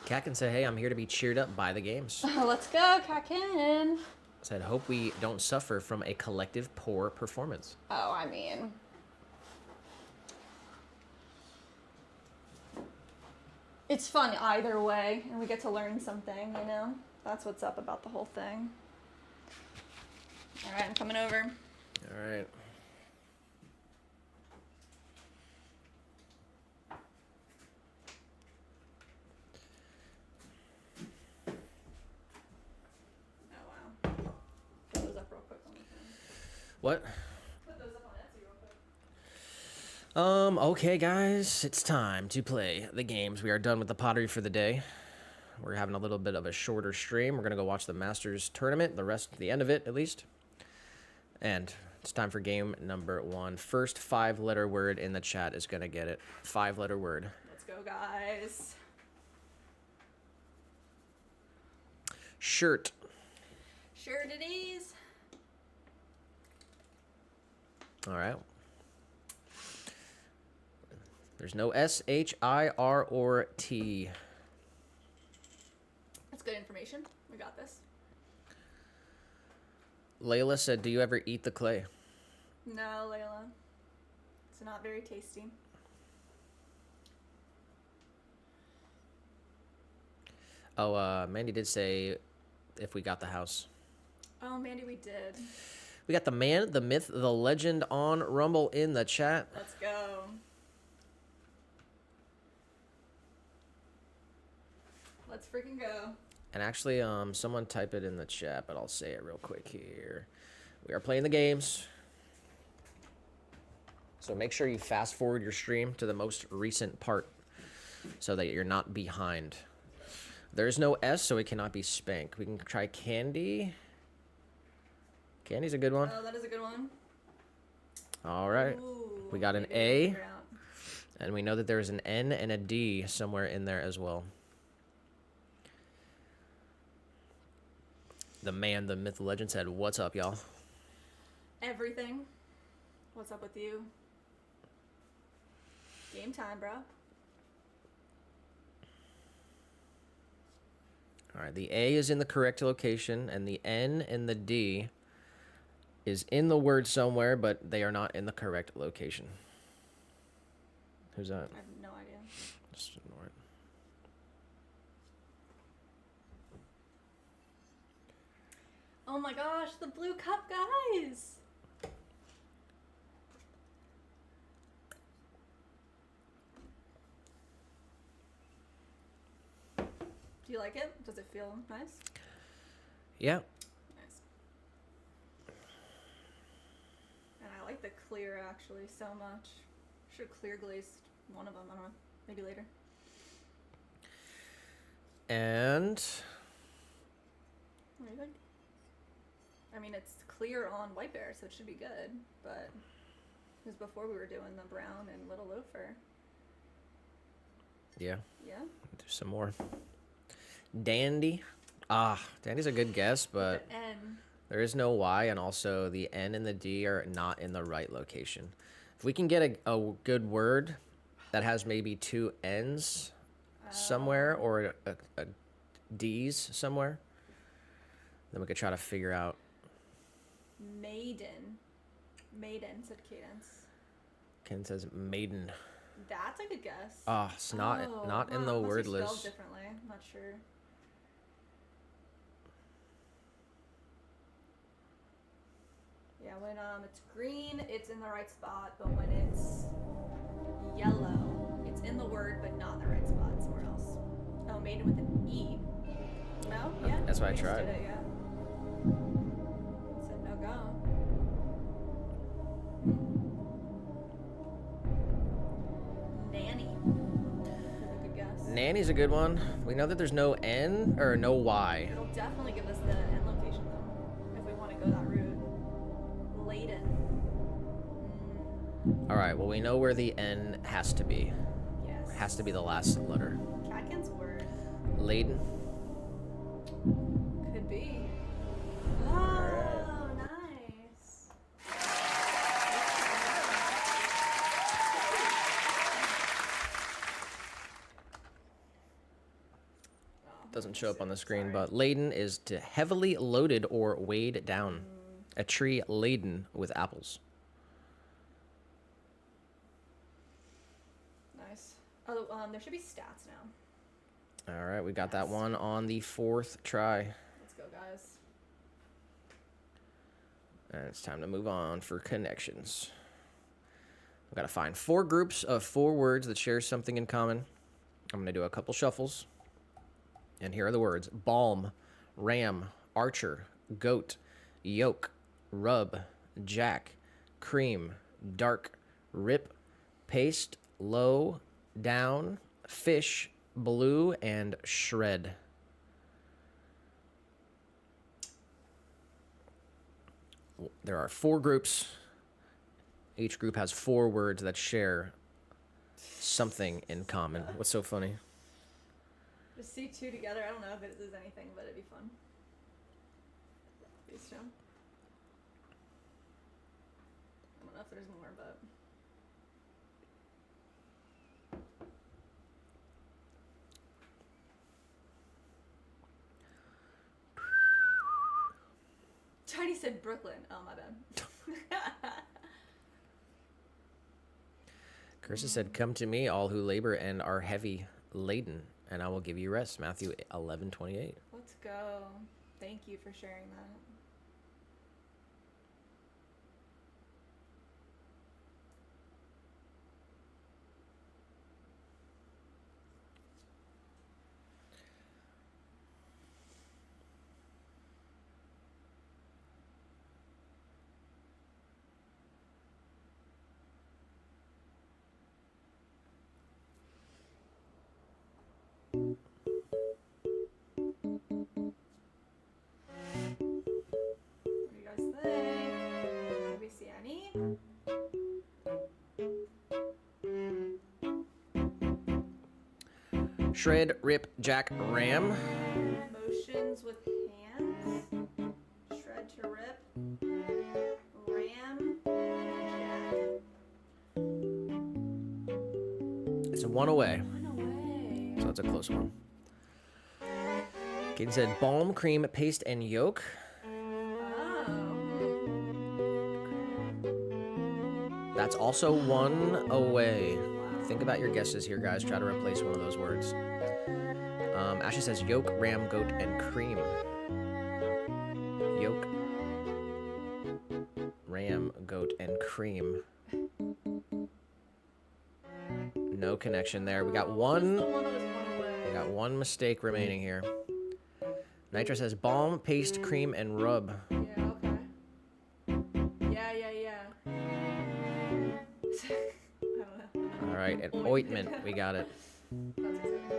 Kat can say, hey, I'm here to be cheered up by the games. Let's go, Kakin. Said, hope we don't suffer from a collective poor performance. Oh, I mean. It's fun either way, and we get to learn something, you know? That's what's up about the whole thing. Alright, I'm coming over. Alright. Oh, wow. Put those up real quick on the phone. What? Put those up on Etsy real quick. Okay, guys, it's time to play the games. We are done with the pottery for the day. We're having a little bit of a shorter stream. We're going to go watch the Masters tournament, the end of it, at least. And it's time for game number 1. First 5-letter word in the chat is going to get it. 5-letter word. Let's go, guys. Shirt. Sure it is. All right. There's no S, H, I, R, or T. That's good information. We got this. Layla said, do you ever eat the clay? No, Layla. It's not very tasty. Oh, Mandy did say if we got the house. Oh, Mandy, we did. We got the man, the myth, the legend on Rumble in the chat. Let's go. Let's freaking go. And actually, someone type it in the chat, but I'll say it real quick here. We are playing the games. So make sure you fast forward your stream to the most recent part so that you're not behind. There's no S, so it cannot be spank. We can try candy. Candy's a good one. Oh, that is a good one. All right. Ooh, We got an maybe A. figure out. And we know that there's an N and a D somewhere in there as well. The man, the myth, the legend said, what's up, y'all? Everything. What's up with you? Game time, bro. All right, the A is in the correct location, and the N and the D is in the word somewhere, but they are not in the correct location. Who's that? I have no idea. Just ignore it. Oh my gosh, the blue cup, guys! Do you like it? Does it feel nice? Yeah. Nice. And I like the clear actually so much. Should have clear glazed one of them. I don't know. Maybe later. And What do you think? I mean, it's clear on White Bear, so it should be good. But it was before we were doing the brown and Little Loafer. Yeah. Yeah. Do some more. Dandy. Dandy's a good guess, but The N. there is no Y, and also the N and the D are not in the right location. If we can get a good word that has maybe two N's somewhere or a D's somewhere, then we could try to figure out. Maiden. Maiden, said Cadence. Ken says maiden. That's a good guess. It's not in the must word be spelled list. differently. I'm not sure. Yeah, when it's green, it's in the right spot, but when it's yellow, it's in the word, but not in the right spot. It's somewhere else. Oh, maiden with an E. No? Yeah. That's what I we just tried. did it, yeah. It said no go. Nanny. That's a good guess. Nanny's a good one. We know that there's no N or no Y. It'll definitely give us the end location though, if we want to go that route. Layden. All right. Well, we know where the N has to be. Yes. Has to be the last letter. Catkin's word. Layden. Could be. Oh, nice. Doesn't show up on the screen, but laden is to heavily loaded or weighed down. A tree laden with apples. Nice. Oh, there should be stats now. All right, we got that one on the 4th try. Let's go, guys. And it's time to move on for connections. We've got to find 4 groups of 4 words that share something in common. I'm going to do a couple shuffles. And here are the words: balm, ram, archer, goat, yoke, rub, jack, cream, dark, rip, paste, low, down, fish, blue, and shred. There are 4 groups. Each group has 4 words that share something in common. What's so funny? Just see 2 together. I don't know if it is anything, but it'd be fun. These 2. I don't know if there's more, but. Tiny said Brooklyn. Oh, my bad. Cursa said, "Come to me, all who labor and are heavy laden, and I will give you rest." Matthew 11:28. Let's go. Thank you for sharing that. What do you guys think? Do we see any? Shred, rip, jack, ram. Motions with hands. Shred to rip. Ram. Jack. It's a 1 away, Run away. so it's a close one. Kaden said, balm, cream, paste, and yolk. Oh. That's also 1 away. Think about your guesses here, guys. Try to replace one of those words. Ashley says yolk, ram, goat, and cream. Yolk, ram, goat, and cream. No connection there. We got The one. one that was one away. We got one mistake remaining here. Nitra says balm, paste, cream, and rub. Yeah, okay. Yeah. I don't know. All right, an ointment. We got it. That's exciting.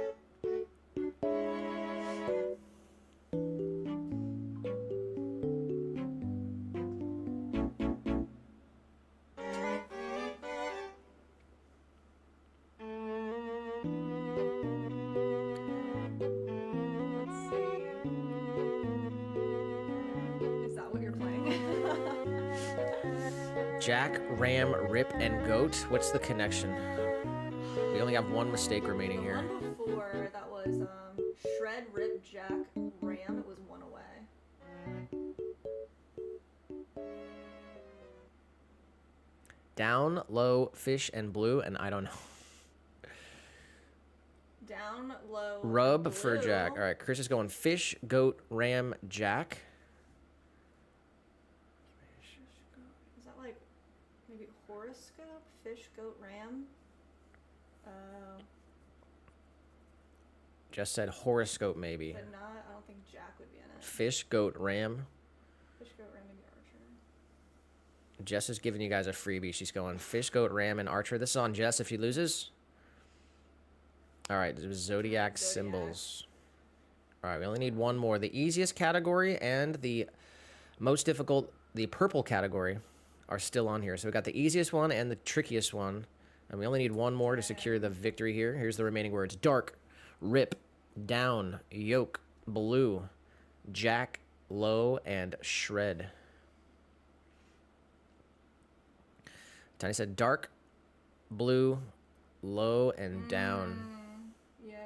Let's see. Is that what you're playing? Jack, ram, rip, and goat. What's the connection? We only have one mistake remaining The here. one before that was shred, rip, jack, ram. It was one away. Down, low, fish, and blue, and I don't know. Down, low, Rub blue. for Jack. All right, Chris is going fish, goat, ram, Jack. Is that like maybe horoscope? Fish, goat, ram? Just said horoscope, maybe. But not, I don't think Jack would be in it. Fish, goat, ram. Fish, goat, ram, maybe archer. Jess is giving you guys a freebie. She's going fish, goat, ram, and archer. This is on Jess if he loses. All right, it was zodiac symbols. All right, we only need one more. The easiest category and the most difficult, the purple category, are still on here. So we got the easiest one and the trickiest one. And we only need one more to secure the victory here. Here's the remaining words. Dark, rip, down, yoke, blue, jack, low, and shred. Tiny said dark, blue, low, and down. Yeah.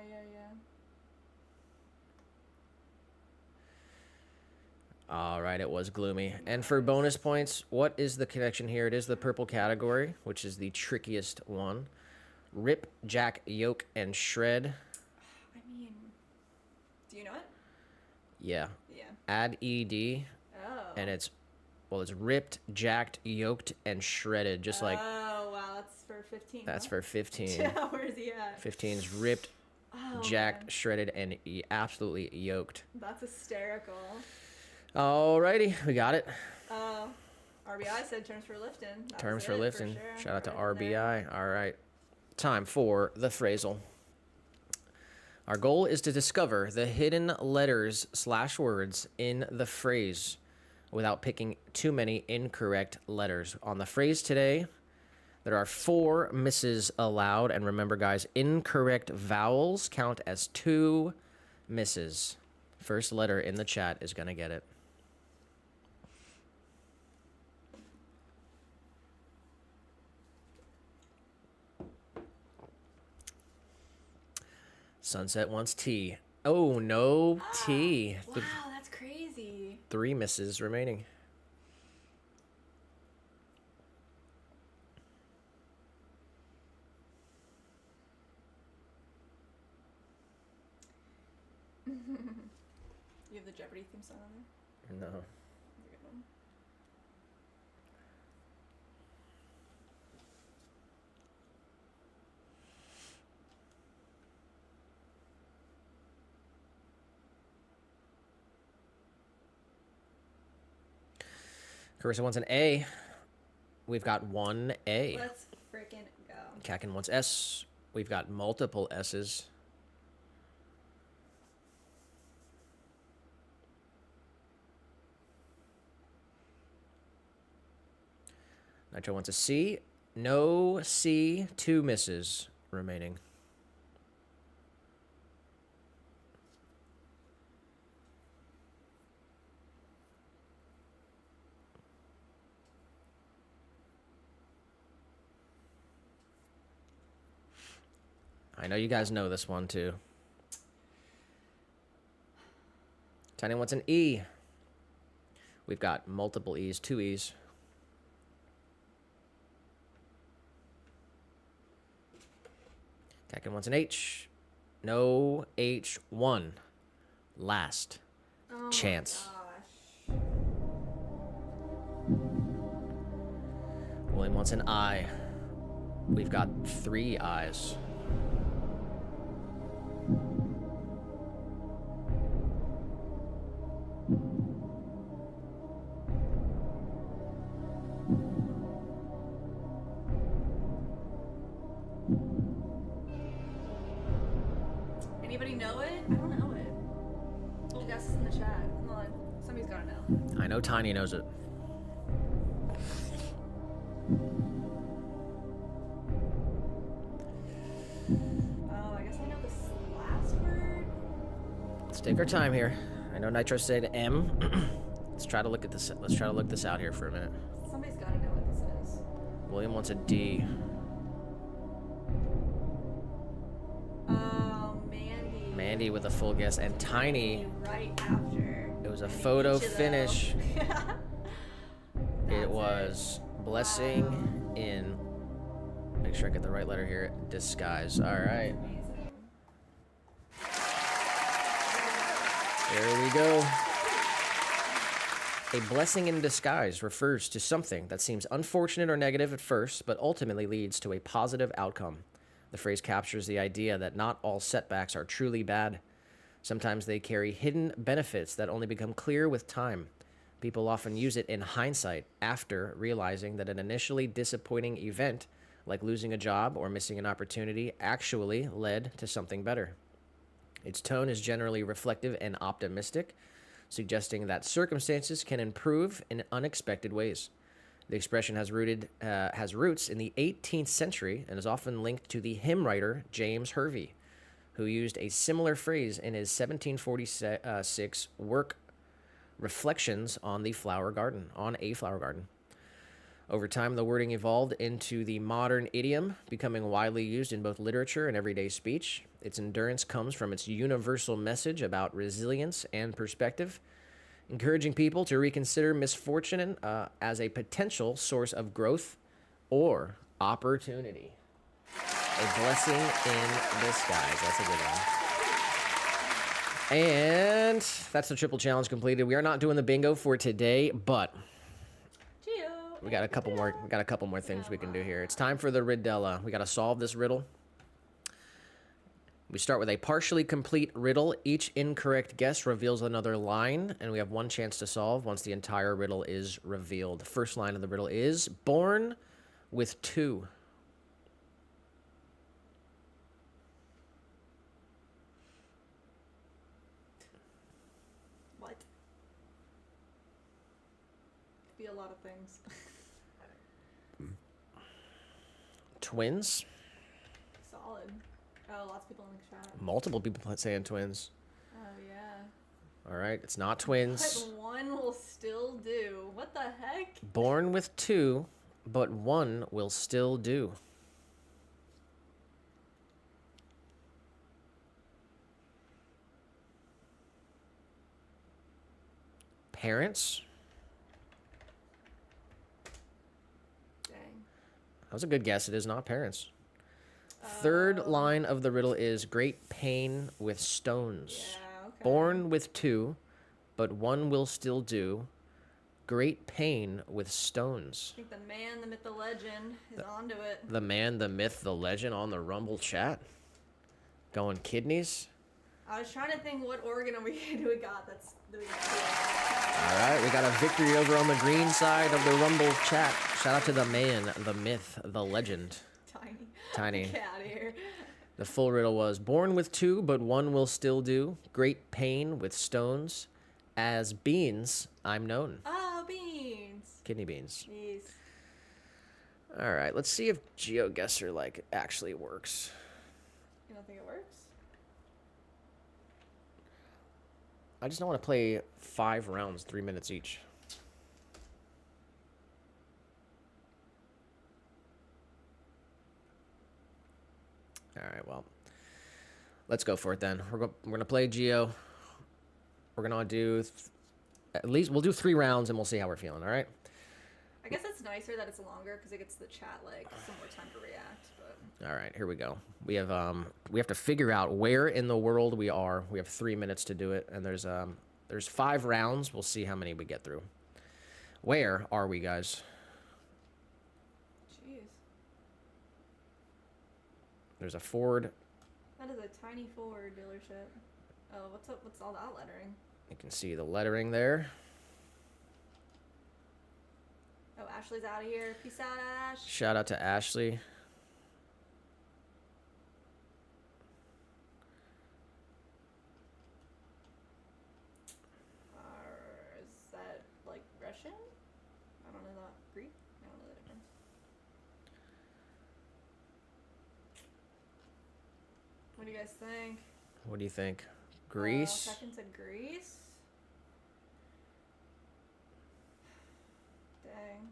All right, it was gloomy. And for bonus points, what is the connection here? It is the purple category, which is the trickiest one. Rip, jack, yoke, and shred. I mean, do you know it? Yeah. Yeah. Add ED, Oh. and it's ripped, jacked, yoked, and shredded, just like Oh, wow, that's for 15. that's huh? for 15. Yeah, where's he at? 15's ripped, Oh, jacked, man. shredded, and absolutely yoked. That's hysterical. Alrighty, we got it. RBI said terms for lifting. That Terms was for it, lifting. sure. Shout out to Right in there. RBI. All right. Time for the phrasal. Our goal is to discover the hidden letters / words in the phrase without picking too many incorrect letters. On the phrase today, there are 4 misses allowed. And remember, guys, incorrect vowels count as 2 misses. First letter in the chat is going to get it. Sunset wants tea. Oh, no tea. Wow, that's crazy. 3 misses remaining. You have the Jeopardy theme song on there? No. That's a good one. Carissa wants an A. We've got 1 A. Let's freaking go. Kakin wants S. We've got multiple S's. Nitro wants a C. No C. 2 misses remaining. I know you guys know this one too. Tiny wants an E. We've got multiple E's, 2 E's. Kakin wants an H. No H. 1. Last Oh chance. my gosh. William wants an I. We've got 3 I's. Anybody know it? I don't know it. Little guesses in the chat. Come on. Somebody's gotta know. I know Tiny knows it. Oh, Let's take our time here. I know Nitro said M. Let's try to look at this. Let's try to look this out here for a minute. Somebody's gotta know what this is. William wants a D. Oh, Mandy. Mandy with a full guess, and Tiny. Right after. It was a I need photo pizza, though. finish. It That's was blessing in. Make sure I get the right letter here. Disguise. All right. Amazing. There we go. A blessing in disguise refers to something that seems unfortunate or negative at first, but ultimately leads to a positive outcome. The phrase captures the idea that not all setbacks are truly bad. Sometimes they carry hidden benefits that only become clear with time. People often use it in hindsight after realizing that an initially disappointing event, like losing a job or missing an opportunity, actually led to something better. Its tone is generally reflective and optimistic, suggesting that circumstances can improve in unexpected ways. The expression has roots in the 18th century and is often linked to the hymn writer James Hervey, who used a similar phrase in his 1746 work Reflections on a Flower Garden. Over time, the wording evolved into the modern idiom, becoming widely used in both literature and everyday speech. Its endurance comes from its universal message about resilience and perspective, encouraging people to reconsider misfortune as a potential source of growth or opportunity. A blessing in disguise. That's a good one. And that's the triple challenge completed. We are not doing the bingo for today, but we got a couple more. We got a couple more things we can do here. It's time for the Riddella. We got to solve this riddle. We start with a partially complete riddle. Each incorrect guess reveals another line, and we have one chance to solve once the entire riddle is revealed. The first line of the riddle is born with two. What? Could be a lot of things. Twins. Solid. Oh, lots of people in the chat. Multiple people saying twins. Oh, yeah. All right, it's not twins. But one will still do. What the heck? Born with two, but one will still do. Parents. Dang. That was a good guess. It is not parents. Third line of the riddle is great pain with stones. Yeah, okay. Born with two, but one will still do. Great pain with stones. I think the man, the myth, the legend is onto it. The man, the myth, the legend on the Rumble chat. Going kidneys. I was trying to think what organ do we got that's doing All right, we got a victory over on the green side of the Rumble chat. Shout out to the man, the myth, the legend. Tiny. Get out of here. The full riddle was born with two, but one will still do. Great pain with stones. As beans, I'm known. Oh, beans. Kidney beans. Jeez. All right, let's see if GeoGuessr like actually works. You don't think it works? I just don't want to play 5 rounds, 3 minutes each. All right, well, let's go for it then. We're gonna play Geo. We're gonna do at least we'll do 3 rounds and we'll see how we're feeling. All right. I guess it's nicer that it's longer because it gets the chat like some more time to react. But All right, here we go. We have to figure out where in the world we are. We have 3 minutes to do it, and there's 5 rounds. We'll see how many we get through. Where are we, guys? jeez, There's a Ford. that is a tiny Ford dealership. Oh, what's up? What's all that lettering? You can see the lettering there. Oh, Ashley's out of here. Peace out, Ash. Shout out to Ashley. Is that like Russian? I don't know that. Greek? I don't know the difference. What do you guys think? What do you think? Greece. Back into Greece. Dang.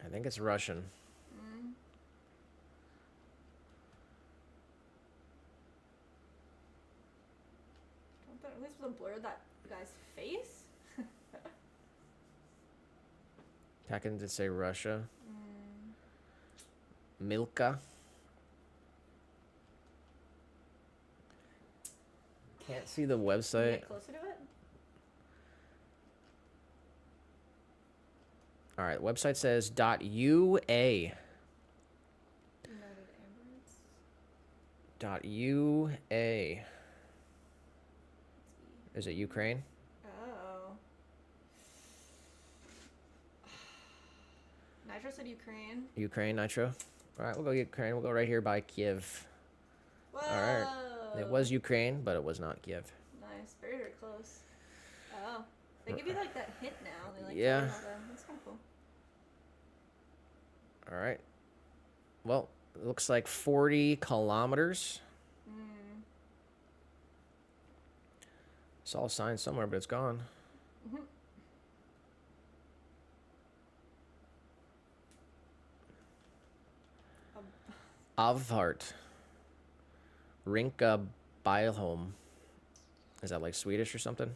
I think it's Russian. Don't that at least blur that guy's face? Packing did say Russia. Milka. Can't see the Can you website. get closer to it? All right, the website says .ua. United Emirates. .ua. Is it Ukraine? Oh. Nitro said Ukraine. Ukraine, Nitro. All right, we'll go Ukraine. We'll go right here by Kiev. Whoa. All right. It was Ukraine, but it was not Kiev. Nice. Very, very close. Oh. They give you like that hint now. They like Yeah. tell you all that. That's kind of cool. All right. Well, it looks like 40 kilometers. Saw a sign somewhere, but it's gone. Avhart. Rinka Bylholm. Is that like Swedish or something?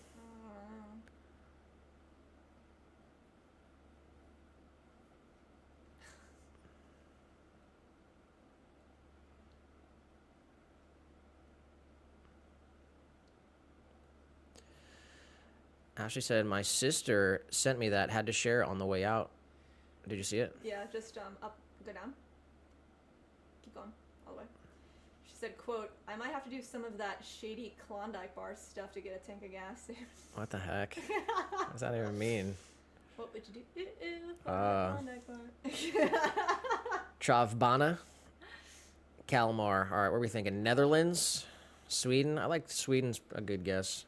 Ashley said, my sister sent me that, had to share it on the way out. Did you see it? Yeah, just up, go down. Keep going, all the way. She said, quote, I might have to do some of that shady Klondike bar stuff to get a tank of gas. What the heck? What does that even mean? What would you do? Klondike bar. Travbana. Kalmar. All right, what are we thinking? Netherlands? Sweden? I like Sweden's a good guess.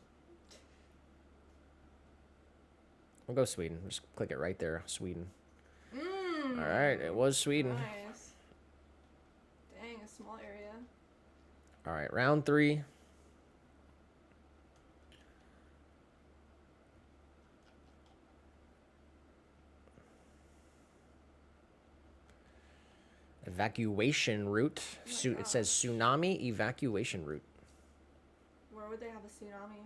We'll go Sweden. Just click it right there. Sweden. All right, it was Sweden. Nice. Dang, a small area. All right, round 3. Evacuation route. It says tsunami evacuation route. Where would they have a tsunami?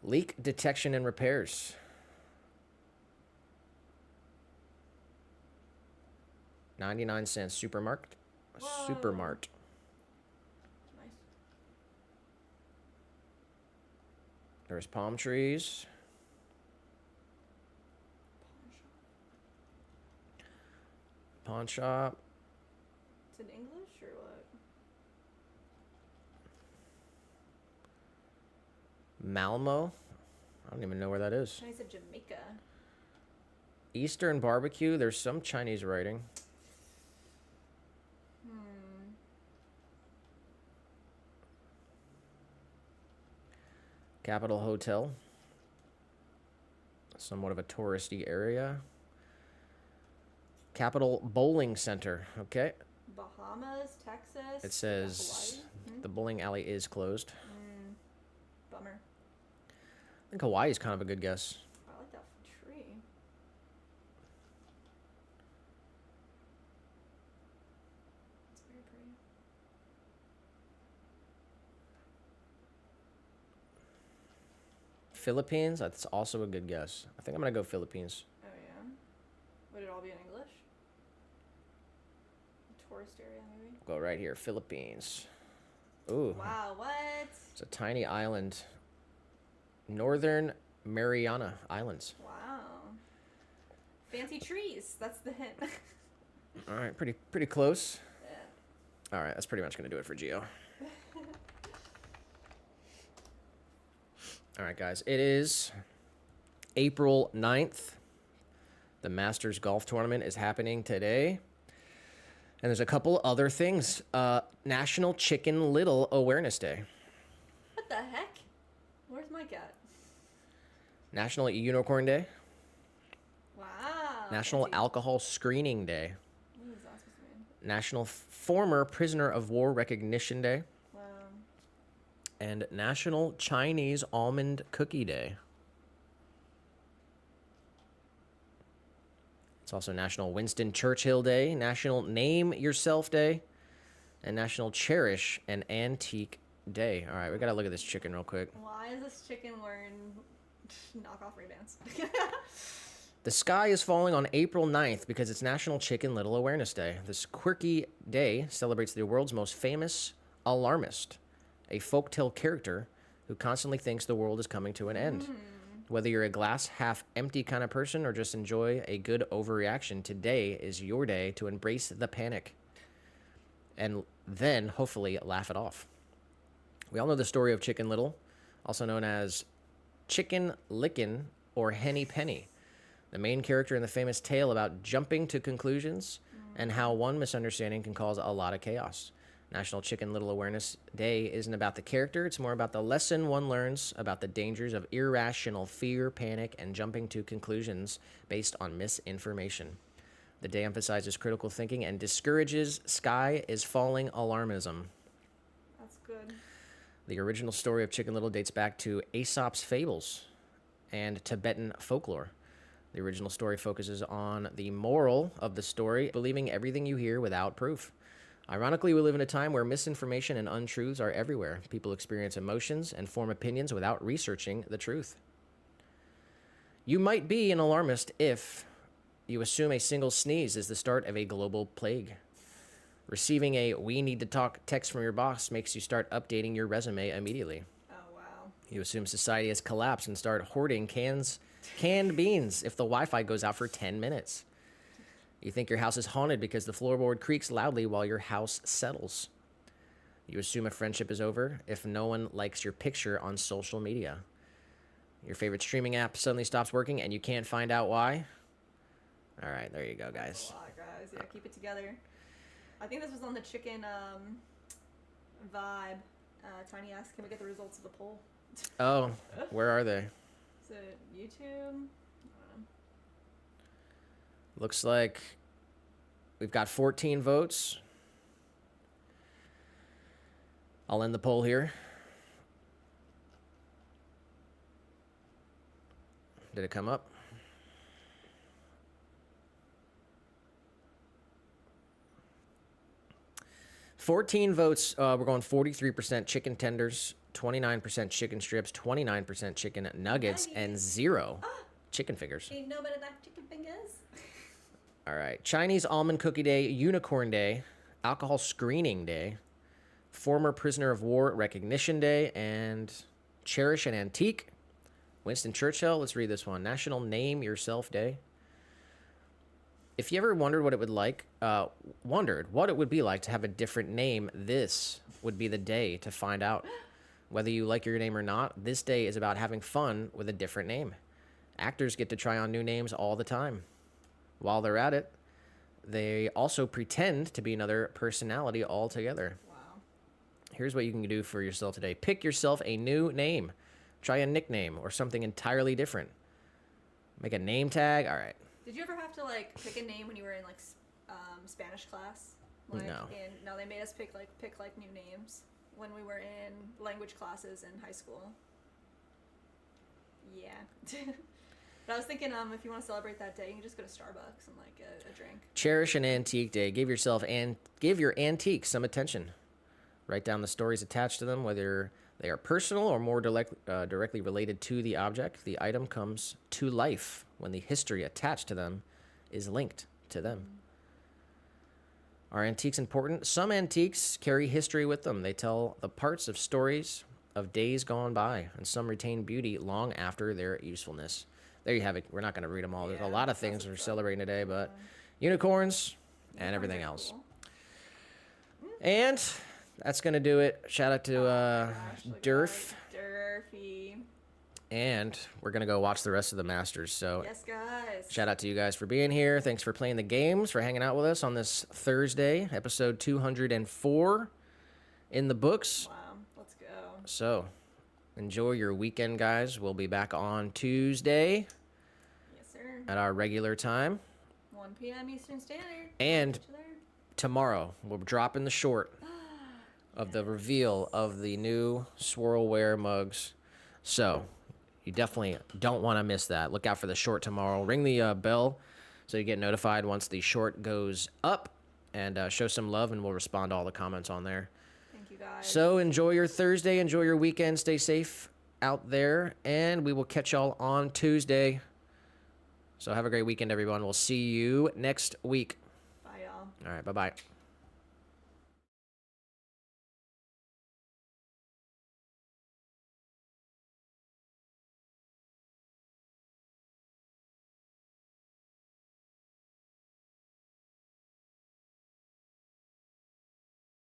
Leak detection and repairs. 99 cents. Supermarket. Whoa. Supermart. Nice. There's palm trees. Pawn shop. It's in English or what? Malmo. I don't even know where that is. Chinese said Jamaica. Eastern barbecue. There's some Chinese writing. Capitol Hotel. Somewhat of a touristy area. Capitol Bowling Center. Okay. Bahamas, Texas. It says Hawaii? the bowling alley is closed. Bummer. I think Hawaii is kind of a good guess. I like that tree. It's very pretty. Philippines. That's also a good guess. I think I'm going to go Philippines. Oh, yeah? Would it all be in English? A tourist area, maybe? Go right here. Philippines. Ooh. Wow, what? It's a tiny island. Northern Mariana Islands. Wow. Fancy trees. That's the hint. All right, pretty close. Yeah. All right, that's pretty much going to do it for Geo. All right, guys. It is April 9th. The Masters Golf Tournament is happening today. And there's a couple other things. National Chicken Little Awareness Day. What the heck? Where's Mike at? National Unicorn Day. Wow. National fancy. Alcohol Screening Day. What is that supposed to mean? National Former Prisoner of War Recognition Day. Wow. And National Chinese Almond Cookie Day. It's also National Winston Churchill Day, National Name Yourself Day, and National Cherish an Antique Day. All right, we got to look at this chicken real quick. Why is this chicken wearing knockoff Ray-Bans? The sky is falling on April 9th because it's National Chicken Little Awareness Day. This quirky day celebrates the world's most famous alarmist, a folktale character who constantly thinks the world is coming to an end. Whether you're a glass half empty kind of person or just enjoy a good overreaction, today is your day to embrace the panic and then hopefully laugh it off. We all know the story of Chicken Little, also known as Chicken Licken or Henny Penny, the main character in the famous tale about jumping to conclusions and how one misunderstanding can cause a lot of chaos. National Chicken Little Awareness Day isn't about the character, it's more about the lesson one learns about the dangers of irrational fear, panic, and jumping to conclusions based on misinformation. The day emphasizes critical thinking and discourages sky is falling alarmism. That's good. The original story of Chicken Little dates back to Aesop's fables and Tibetan folklore. The original story focuses on the moral of the story, believing everything you hear without proof. Ironically, we live in a time where misinformation and untruths are everywhere. People experience emotions and form opinions without researching the truth. You might be an alarmist if you assume a single sneeze is the start of a global plague. Receiving a "we need to talk" text from your boss makes you start updating your resume immediately. Oh, wow. You assume society has collapsed and start hoarding canned beans if the Wi-Fi goes out for 10 minutes. You think your house is haunted because the floorboard creaks loudly while your house settles. You assume a friendship is over if no one likes your picture on social media. Your favorite streaming app suddenly stops working and you can't find out why. All right, there you go, guys. A lot, guys. Yeah, keep it together. I think this was on the chicken vibe. Tiny asked, can we get the results of the poll? Oh, where are they? Is it YouTube? Looks like we've got 14 votes. I'll end the poll here. Did it come up? $14 votes. We're going 43% chicken tenders, 29% chicken strips, 29% chicken nuggets, and 0 chicken fingers. Ain't nobody like chicken fingers. All right. Chinese Almond Cookie Day, Unicorn Day, Alcohol Screening Day, Former Prisoner of War Recognition Day, and Cherish an Antique. Winston Churchill. Let's read this one. National Name Yourself Day. If you ever wondered what it would be like to have a different name, this would be the day to find out. Whether you like your name or not, this day is about having fun with a different name. Actors get to try on new names all the time. While they're at it, they also pretend to be another personality altogether. Wow. Here's what you can do for yourself today. Pick yourself a new name. Try a nickname or something entirely different. Make a name tag. All right. Did you ever have to pick a name when you were in Spanish class? No. No, they made us pick new names when we were in language classes in high school. Yeah. But I was thinking, if you want to celebrate that day, you can just go to Starbucks and get a drink. Cherish an Antique Day. Give your antique some attention. Write down the stories attached to them, whether they are personal or more directly related to the object. The item comes to life when the history attached to them is linked to them. Are antiques important? Some antiques carry history with them. They tell the parts of stories of days gone by, and some retain beauty long after their usefulness. There you have it. We're not going to read them all. There's a lot of things we're celebrating today, but unicorns and everything else. Cool. And that's going to do it. Shout out to Durf. Durfy. And we're going to go watch the rest of the Masters. So Yes, guys. shout out to you guys for being here. Thanks for playing the games, for hanging out with us on this Thursday, episode 204 in the books. Wow. Let's go. So enjoy your weekend, guys. We'll be back on Tuesday Yes, sir. at our regular time. 1 p.m. Eastern Standard. And Catch you there. tomorrow we're dropping the short of the reveal of the new Swirlware mugs. So you definitely don't want to miss that. Look out for the short tomorrow. Ring the bell so you get notified once the short goes up, and show some love, and we'll respond to all the comments on there. Thank you, guys. So enjoy your Thursday. Enjoy your weekend. Stay safe out there, and we will catch y'all on Tuesday. So have a great weekend, everyone. We'll see you next week. Bye, y'all. All right, bye-bye.